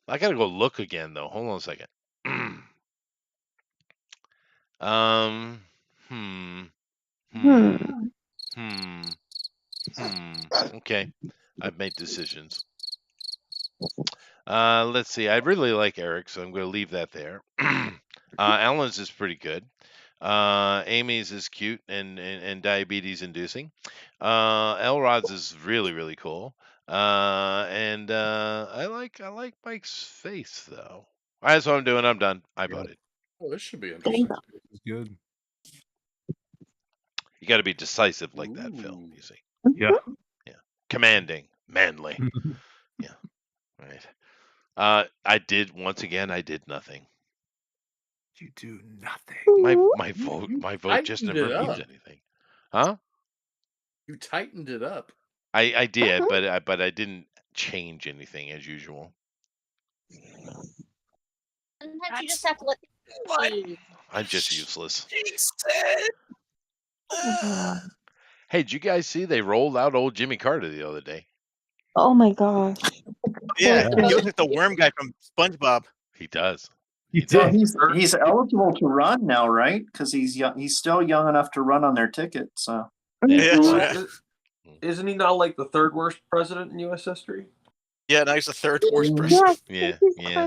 I got to go look again though. Hold on a second. Okay. I've made decisions. Let's see. I really like Eric, so I'm going to leave that there. Alan's is pretty good. Amy's is cute and diabetes inducing. Elrod's is really, really cool. And I like Mike's face though. That's what I'm doing. I'm done. I voted. Oh, this should be interesting. It's good. You got to be decisive like that, Phil. You see. Yeah. Yeah. Commanding, manly. Yeah. Right. I did once again. I did nothing. You do nothing. My vote just tightened never it means up. anything. Huh? You tightened it up. I did, but I didn't change anything as usual. Sometimes you just have to let the I'm just useless. She said. Hey, did you guys see they rolled out old Jimmy Carter the other day? Oh my gosh. Yeah, Yeah. he looks like the worm guy from SpongeBob. He does. You Well, did. he's eligible to run now, right? Because he's young. He's still young enough to run on their ticket. So Yeah, well, that's right. Isn't he now like the 3rd worst president in U.S. history? Yeah, now he's the 3rd worst person. Yeah, Yeah.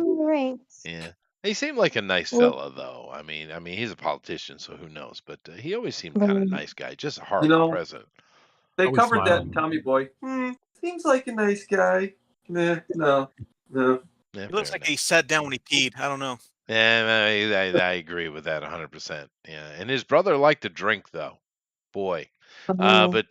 Yeah. He seemed like a nice fella, though. I mean, he's a politician, so who knows? But he always seemed kind of a nice guy. Just a horrible president. They Always covered that in smiling. Tommy Boy. Seems like a nice guy. Nah, no. Yeah, He looks like he sat down when he peed. I don't know. Yeah, I agree with that 100%. Yeah, and his brother liked to drink, though. Boy, but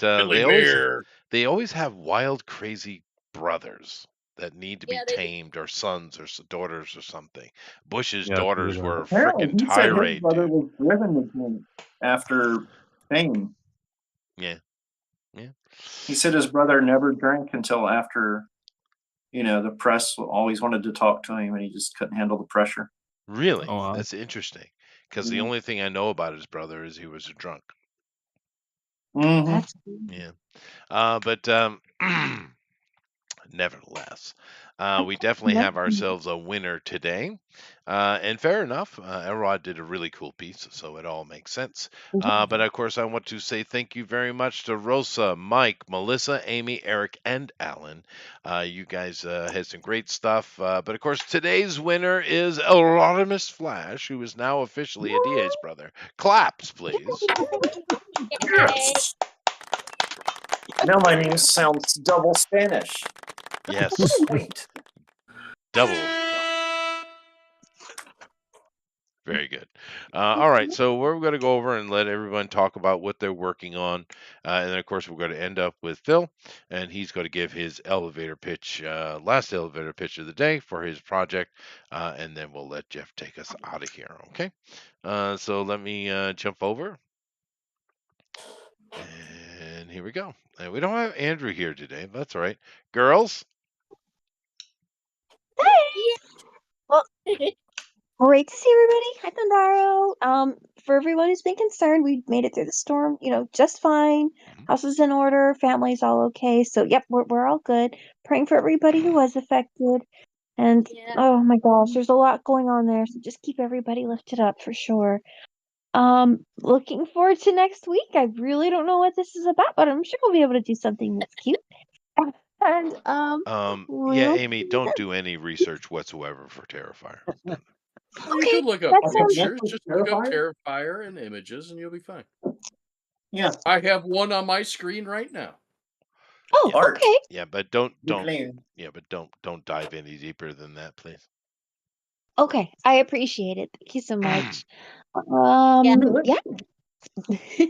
they always have wild, crazy brothers that need to be tamed, or sons or daughters or something. Bush's daughters were apparently freaking he said his tirade, brother dude. was driven with him after fame. Yeah. He said his brother never drank until after, the press always wanted to talk to him, and he just couldn't handle the pressure. Really? Oh, wow. That's interesting. Because the only thing I know about his brother is he was a drunk. That's Yeah. But nevertheless, we definitely have ourselves a winner today. And fair enough, Elrod did a really cool piece, so it all makes sense. But of course, I want to say thank you very much to Rosa, Mike, Melissa, Amy, Eric, and Alan. You guys had some great stuff. But of course, today's winner is Elrodimus Flash, who is now officially a DA's brother. Claps, please. Yes. Now my name sounds double Spanish. Yes. Sweet. Double. Very good. All right, so we're going to go over and let everyone talk about what they're working on, and then of course we're going to end up with Phil, and he's going to give his elevator pitch, last elevator pitch of the day for his project, and then we'll let Jeff take us out of here. Okay, so let me jump over, and here we go. And we don't have Andrew here today. That's all right, girls. Well, great to see everybody. Hi, Thundaro. For everyone who's been concerned, we made it through the storm, just fine. House is in order, family's all okay. So, yep, we're all good. Praying for everybody who was affected. And Yeah. oh my gosh, there's a lot going on there. So just keep everybody lifted up for sure. Looking forward to next week. I really don't know what this is about, but I'm sure we'll be able to do something that's cute. And Yeah, we'll Amy, don't do any research whatsoever for Terrifier. Well, you okay. could look up That sounds pictures. Netflix Just look up Terrifier? Terrifier and images, and you'll be fine. Yeah. I have one on my screen right now. oh, Yeah. Art. okay. Yeah, but don't You claim. yeah, but don't dive any deeper than that, please. Okay. I appreciate it. Thank you so much. Yeah. Yeah.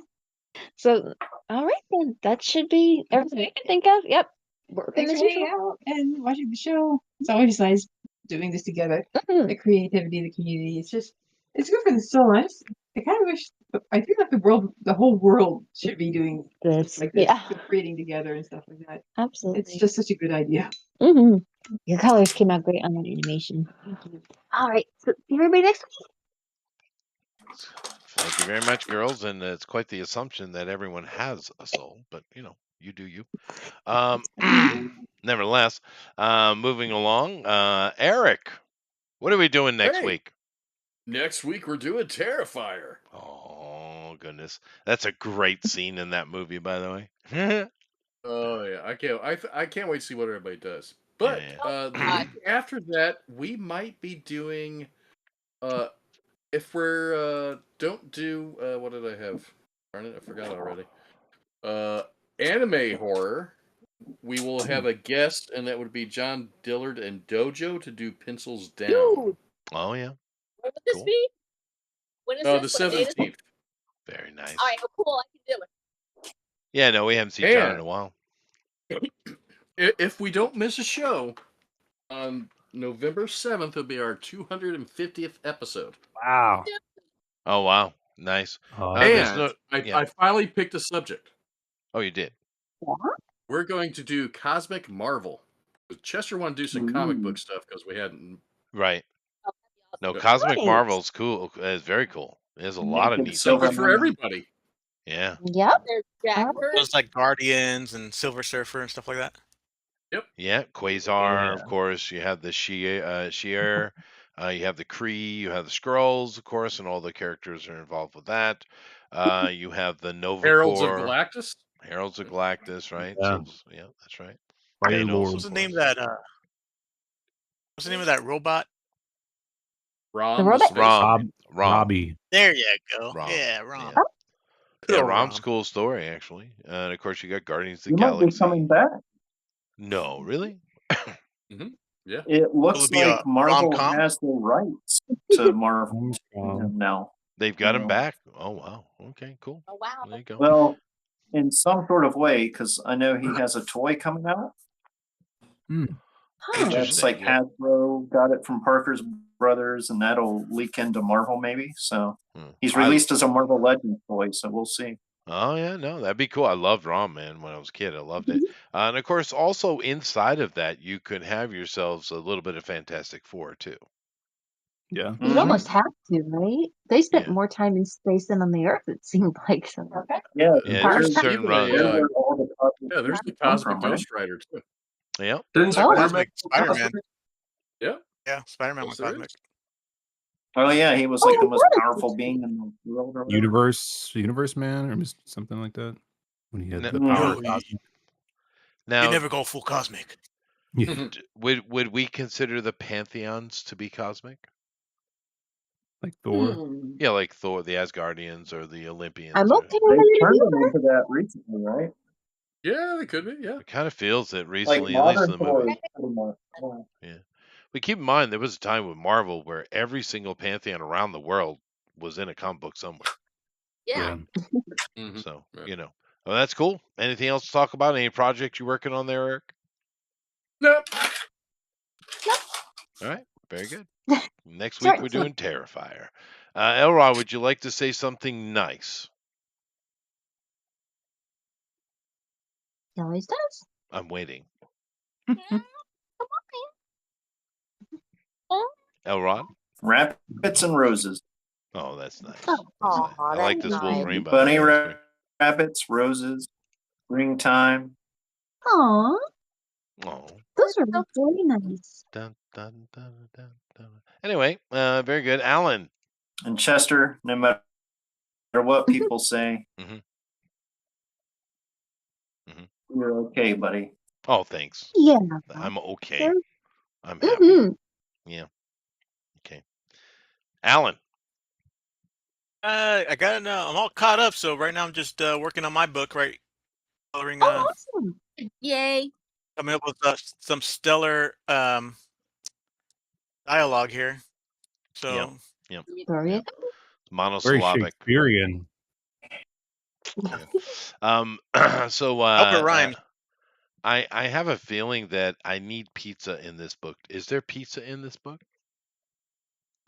So all right then. That should be everything I can think of. Yep. Working Thanks as for hanging usual. out and watching the show. It's always nice doing this together. The creativity, the community. It's good for the soul. I kind of wish. I feel like the whole world should be doing This. like this, Yeah. creating together and stuff like that. Absolutely. It's just such a good idea. Mm-hmm. Your colors came out great on that animation. Thank you. All right. So see everybody next week. Thank you very much, girls. And it's quite the assumption that everyone has a soul, but you do you. Nevertheless, moving along, Eric, what are we doing next Hey, week? next week we're doing Terrifier. Oh goodness, that's a great scene in that movie, by the way. Oh yeah, I can't wait to see what everybody does. Yeah, But yeah. the week after that, we might be doing if we're don't do what did I have? Darn it, I forgot already. Anime horror. We will have a guest, and that would be John Dillard and Dojo to do Pencils Down. Dude, Oh yeah, when would this cool. be? When is The this? What date is it? 17th. Very nice. All right, oh, cool. I can do it. Yeah, no, we haven't seen John in And a while. if we don't miss a show, on November 7th, it'll be our 250th episode. Wow. Oh wow, nice. Oh, There's And no. Yeah. I finally picked a subject. Oh, you did. We're going to do Cosmic Marvel. Chester wanted to do some comic book stuff because we hadn't. Right. Oh, No, that'd Cosmic Nice. Marvel's cool. It's very cool. There's a lot of Naked neat Silver stuff. Something for everybody. Yeah. be awesome. Yep. There's Jackbird. Those like Guardians and Silver Surfer and stuff like that. Yeah. Quasar, Yeah. of course. You have the Sheer. You have the Kree. You have the Skrulls, of course, and all the characters are involved with that. You have the Nova Heralds of Corps. Galactus. Heralds of Galactus, right? Yeah. Yeah, that's right. Fire Thanos, Lord. What's of the name of course. that? What's the name of that robot? Rom, The the robot? space Rom. Robbie. There you go. Rom. Yeah, Rom. Yeah. Good Yeah, old Rom's Rom. cool story actually. And of course you got Guardians of the You might be Galaxy. coming back. No, really? Yeah. It Will looks it be a like Marvel rom-com? has the rights to Marvel now. They've got him So, back. Oh wow. Okay, cool. Oh wow. There you go. well, in some sort of way, because I know he has a toy coming out. Huh. That's Interesting. like Hasbro got it from Parker's Brothers, and that'll leak into Marvel maybe. So he's released as a Marvel Legends toy, so we'll see. Oh yeah, no, that'd be cool. I loved Rom, man, when I was a kid. I loved it. And of course, also inside of that, you could have yourselves a little bit of Fantastic Four too. Yeah. You'd almost have to, right? They spent Yeah. more time in space than on the Earth, it seemed like. So. Yeah, Yeah, Power there's pack. certain even runs. a, where all the cosmic Yeah, there's the creatures come Cosmic from, right? Ghost Rider too. Yeah. Didn't Oh. Spider-Man? Spider-Man. Yeah. Yeah, Spider-Man Yes, went there Cosmic. is. Oh yeah, he was Oh, like the I most thought it powerful was- being in the world. Or whatever. Universe Man, or something like that. When he had No. the power of Yo, Cosmic. You Now, never go full Cosmic. Yeah. would we consider the pantheons to be cosmic? Like Thor. Yeah, like Thor, the Asgardians, or the Olympians. I'm or- okay They with it turned him either. into that recently, right? Yeah, they could be. Yeah. It kind of feels it Like recently, at least in modern the Thor movie. is pretty much. Yeah. But keep in mind, there was a time with Marvel where every single pantheon around the world was in a comic book somewhere. Yeah. Mhm. So Yeah. you know, well, that's cool. Anything else to talk about? Any projects you working on there, Eric? Nope. All right, very good. Next week we're Certainly. doing Terrifier. Elrod, would you like to say something nice? He always does. I'm waiting. Oh, Elrod? Rabbits and roses. Oh, that's nice. Oh, That's nice. aw, I that's like this nice. Wolverine, by the Bunny way. That's great. rabbits, roses, springtime. aw, Oh. those are really nice. Dun, dun, dun, dun, dun. Anyway, very good. Alan. And Chester, no matter what people say, Mhm. Mhm. you're okay, buddy. Oh, thanks. Yeah. I'm okay. They're- I'm happy. Mhm. Yeah. Okay. Alan. I got I'm all caught up. So right now I'm just working on my book, right? Coloring, Oh, awesome. Yay. coming up with some stellar dialogue here. So Yep. There you Yep. go. Very Monosyllabic. Shakespearean. So hope it rhymes. I have a feeling that I need pizza in this book. Is there pizza in this book?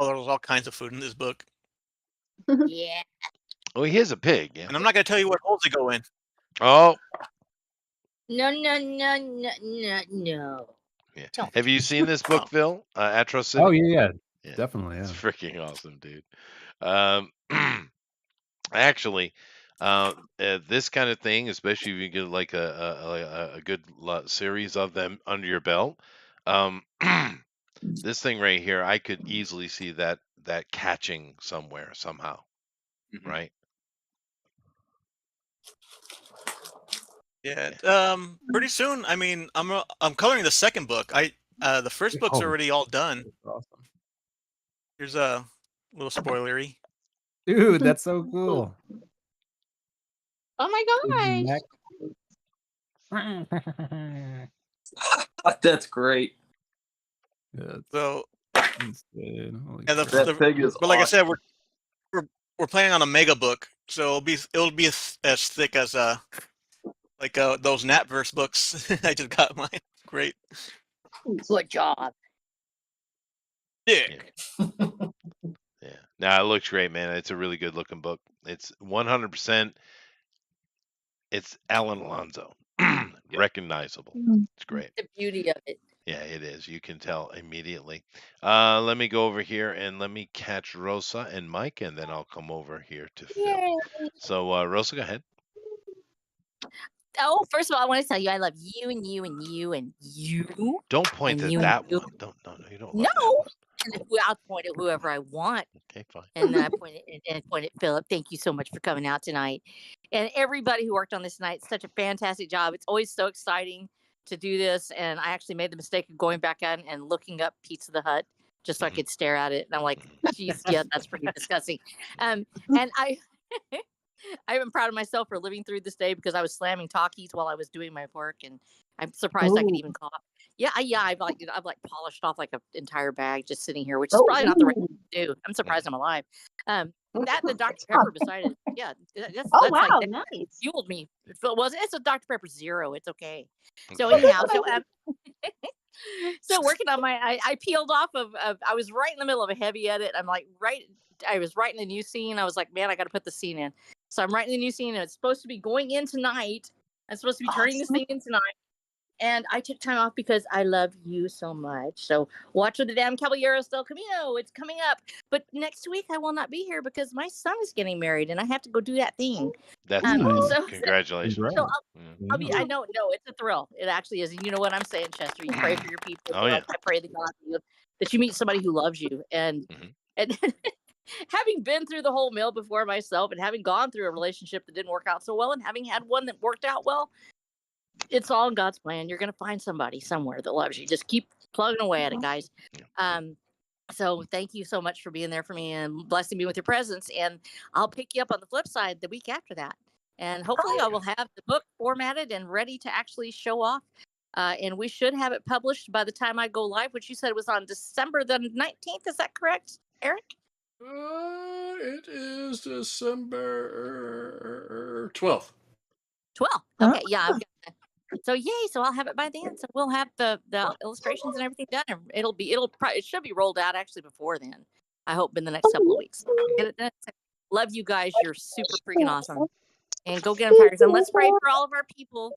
Oh, there's all kinds of food in this book, Yeah. Oh, he is a pig. Yeah. and I'm not gonna tell you what holes they go in. Oh, No, no, no, no, no, no. yeah. Don't. Have you seen this book, Oh. Phil? Atro City. Oh yeah, Yeah. definitely. It's Yeah. freaking awesome, dude. Um, actually, this kind of thing, especially if you get like a good series of them under your belt, um, this thing right here, I could easily see that catching somewhere somehow, Mhm. right? Yeah. Pretty soon. I mean, I'm coloring the second book. The first book's Oh, already all done. that's awesome. Here's a little spoilery. Dude, that's so cool. Oh my Big gosh. neck. That's great. That's So insane. Holy yeah, crap. That pig is but like I awesome. said, we're planning on a mega book, so it'll be as thick as those Natverse books. I just got mine. Great. Good job. Dick. Yeah. Now it looks great, man. It's a really good looking book. It's 100%. It's Alan Alonso, recognizable. It's great. The beauty of it. Yeah, it is. You can tell immediately. Let me go over here and let me catch Rosa and Mike, and then I'll come over here to Phil. Yay. So, Rosa, go ahead. Oh, first of all, I want to tell you I love you and you and you and you. Don't point And at you that you. one. Don't. No, you don't love that No. one. And I'll point at whoever I want. Okay, fine. And then I point at Philip. Thank you so much for coming out tonight. And everybody who worked on this tonight, such a fantastic job. It's always so exciting to do this. And I actually made the mistake of going back out and looking up Pizza the Hut just so I could stare at it. And I'm like, geez, yeah, that's pretty disgusting. And I'm proud of myself for living through this day because I was slamming talkies while I was doing my work, and I'm surprised I could even cough. Yeah, I've polished off like an entire bag just sitting here, which is probably not the right thing to do. I'm surprised I'm alive. That and the Dr. Pepper beside it, yeah, that's Oh, like wow, that nice. fueled me. If it wasn't, it's a Dr. Pepper Zero. It's okay. So anyhow, so working on I peeled off of I was right in the middle of a heavy edit. I was writing the new scene. I was like, man, I got to put the scene in. So I'm writing the new scene, and it's supposed to be going in tonight. I'm supposed to be turning this thing in tonight. And I took time off because I love you so much. So watch for the damn Caballeros del Camino. It's coming up. But next week I will not be here because my son is getting married and I have to go do that thing. That's Nice. So congratulations. Congrats. I'll be. I know. No, it's a thrill. It actually is. And you know what I'm saying, Chester? You pray for your people. Oh, yeah. I pray to God that you meet somebody who loves you. And having been through the whole mill before myself, and having gone through a relationship that didn't work out so well, and having had one that worked out well, it's all in God's plan. You're going to find somebody somewhere that loves you. Just keep plugging away at it, guys. So thank you so much for being there for me and blessing me with your presence. And I'll pick you up on the flip side the week after that. And hopefully I will have the book formatted and ready to actually show off. And we should have it published by the time I go live, which you said was on December the 19th. Is that correct, Eric? It is December 12th. 12. Huh? Okay, yeah, I've got that. So yay! So I'll have it by then. So we'll have the illustrations and everything done, and it should be rolled out actually before then. I hope in the next couple of weeks. Get it done. Love you guys. You're super freaking awesome. And go get on fires. And let's pray for all of our people.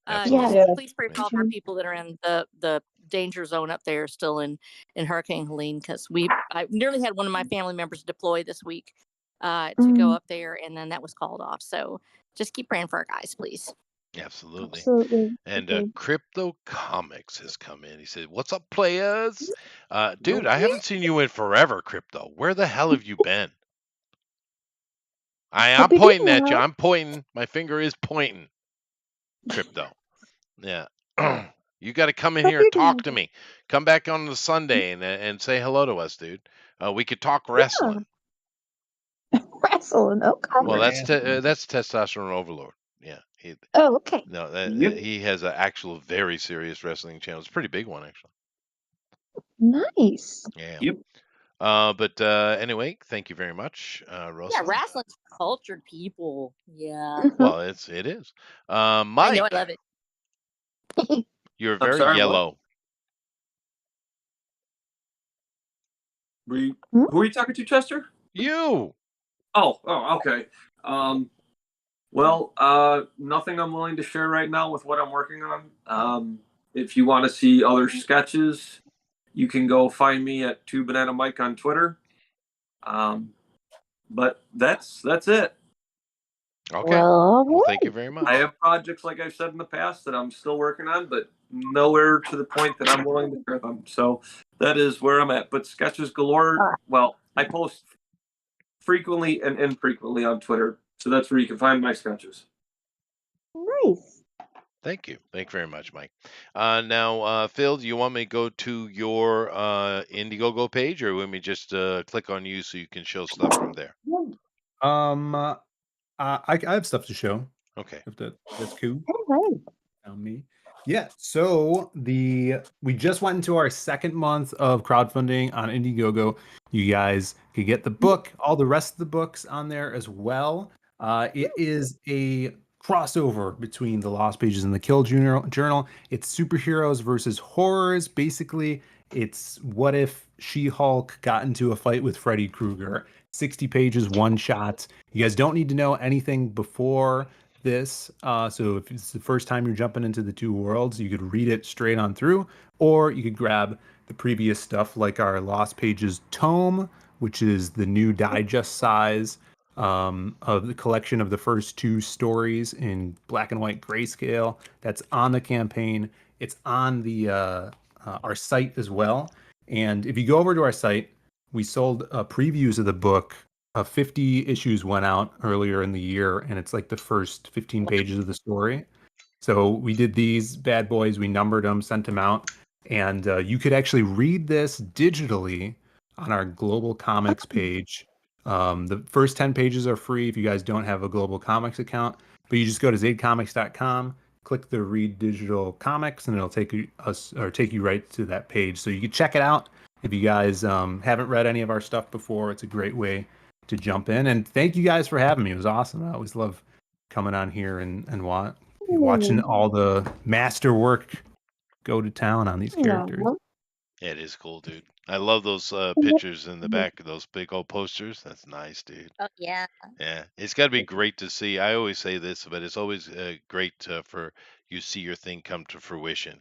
Absolutely. Just Yeah. please pray for Thank all of our people that are in the danger zone up there still in Hurricane Helene, because I nearly had one of my family members deploy this week to go up there, and then that was called off. So just keep praying for our guys, please. Absolutely. Absolutely. And Okay. Crypto Comics has come in. He said, "What's up, players? Dude, I Yeah. haven't seen you in forever, Crypto. Where the hell have you been?" I'm Hope you're doing pointing at you. well. I'm pointing. My finger is pointing, Crypto. Yeah. You got to come in Hope here you're and doing talk to me. Come back on the Sunday and say hello to us, dude. We could talk well. wrestling. Wrestling. Okay. Well, Wrestling. that's testosterone overload. Yeah. Oh, okay. No, Yep. he has an actual very serious wrestling channel. It's a pretty big one, actually. Nice. Yeah. Yep. But anyway, thank you very much, Yeah, Rosa. wrestling's for cultured people. Yeah. Mhm. Well, it is. I know, I Mike, love it. you're I'm very sorry, what? yellow. Who Hmm? are you talking to, Chester? You. Oh, okay. Well, nothing I'm willing to share right now with what I'm working on. If you want to see other sketches, you can go find me at 2 Banana Mike on Twitter. But that's it. Okay. Well, Well, thank you very I much. have projects like I've said in the past that I'm still working on, but nowhere to the point that I'm willing to share them. So that is where I'm at. But sketches galore. Well, I post frequently and infrequently on Twitter, so that's where you can find my sketches. nice. Thank you. Thank you very much, Mike. Now, Phil, do you want me to go to your Indiegogo page, or let me just click on you so you can show stuff from there? I have stuff to show. Okay. If that's cool. All right. On me. Yeah. So we just went into our second month of crowdfunding on Indiegogo. You guys could get the book, all the rest of the books on there as well. It is a crossover between the Lost Pages and the Kill Journal. It's superheroes versus horrors. Basically, it's what if She-Hulk got into a fight with Freddy Krueger. 60 pages, one shot. You guys don't need to know anything before this. So if it's the first time you're jumping into the two worlds, you could read it straight on through, or you could grab the previous stuff like our Lost Pages tome, which is the new digest size of the collection of the first two stories in black and white grayscale. That's on the campaign. It's on the our site as well. And if you go over to our site, we sold previews of the book. 50 issues went out earlier in the year, and it's like the first 15 pages of the story. So we did these bad boys, we numbered them, sent them out, and you could actually read this digitally on our Global Comics page. The first 10 pages are free if you guys don't have a Global Comics account, but you just go to zadecomics.com, click the read digital comics, and it'll take you right to that page. So you can check it out. If you guys haven't read any of our stuff before, it's a great way to jump in. And thank you guys for having me. It was awesome. I always love coming on here and watching all the masterwork go to town on these characters. Yeah, it is cool, dude. I love those pictures in the back of those big old posters. That's nice, dude. Oh yeah. Yeah, it's got to be great to see. I always say this, but it's always great for you see your thing come to fruition.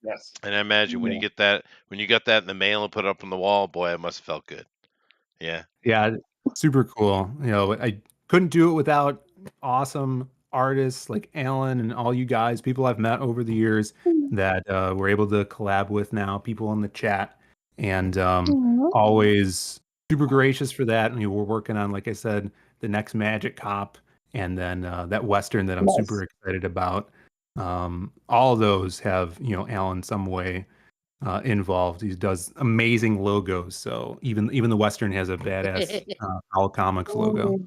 Yes. And I imagine when you get that, when you got that in the mail and put it up on the wall, boy, it must have felt good. Yeah. Yeah, super cool. You know, I couldn't do it without awesome artists like Alan and all you guys, people I've met over the years that we're able to collab with now, people in the chat, and always super gracious for that. And we're working on, like I said, the next Magic Cop, and then that Western that I'm super excited about. All of those have, Alan some way involved. He does amazing logos. So even the Western has a badass All Comics logo.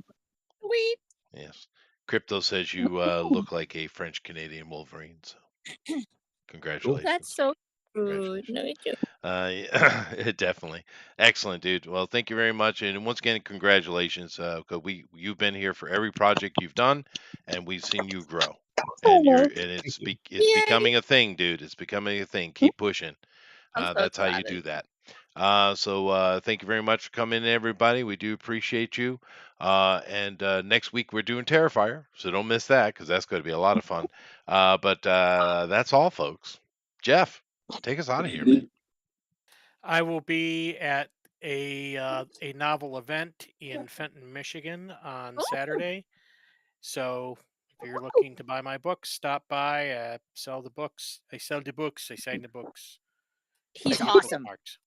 Sweet. Yes. Crypto says you look like a French Canadian Wolverine. So Cool. congratulations. That's so good. Congratulations. No, you too. Definitely. Excellent, dude. Well, thank you very much. And once again, congratulations. 'Cause you've been here for every project you've done, and we've seen you grow. And Thank you. it's Yay! becoming a thing, dude. It's becoming a thing. Keep pushing. I'm so That's how you excited. do that. Thank you very much for coming in, everybody. We do appreciate you. And next week we're doing Terrifier, so don't miss that because that's going to be a lot of fun. But that's all, folks. Jeff, take us out of here, man. I will be at a novel event in Fenton, Michigan on Ooh, Saturday. So if you're looking to buy my books, stop by. Sell the books. I sell the books. I sign the books. I he's get awesome. bookmarks.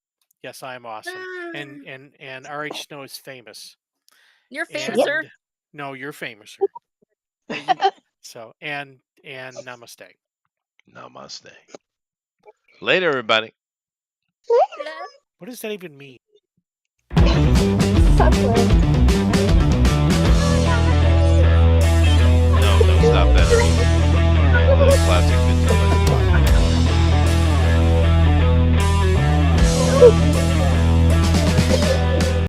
Yes, I am awesome. And RH Snow is famous. You're famouser. And no, you're famouser. So and namaste. Namaste. Later, everybody. What does that even mean? Chocolate.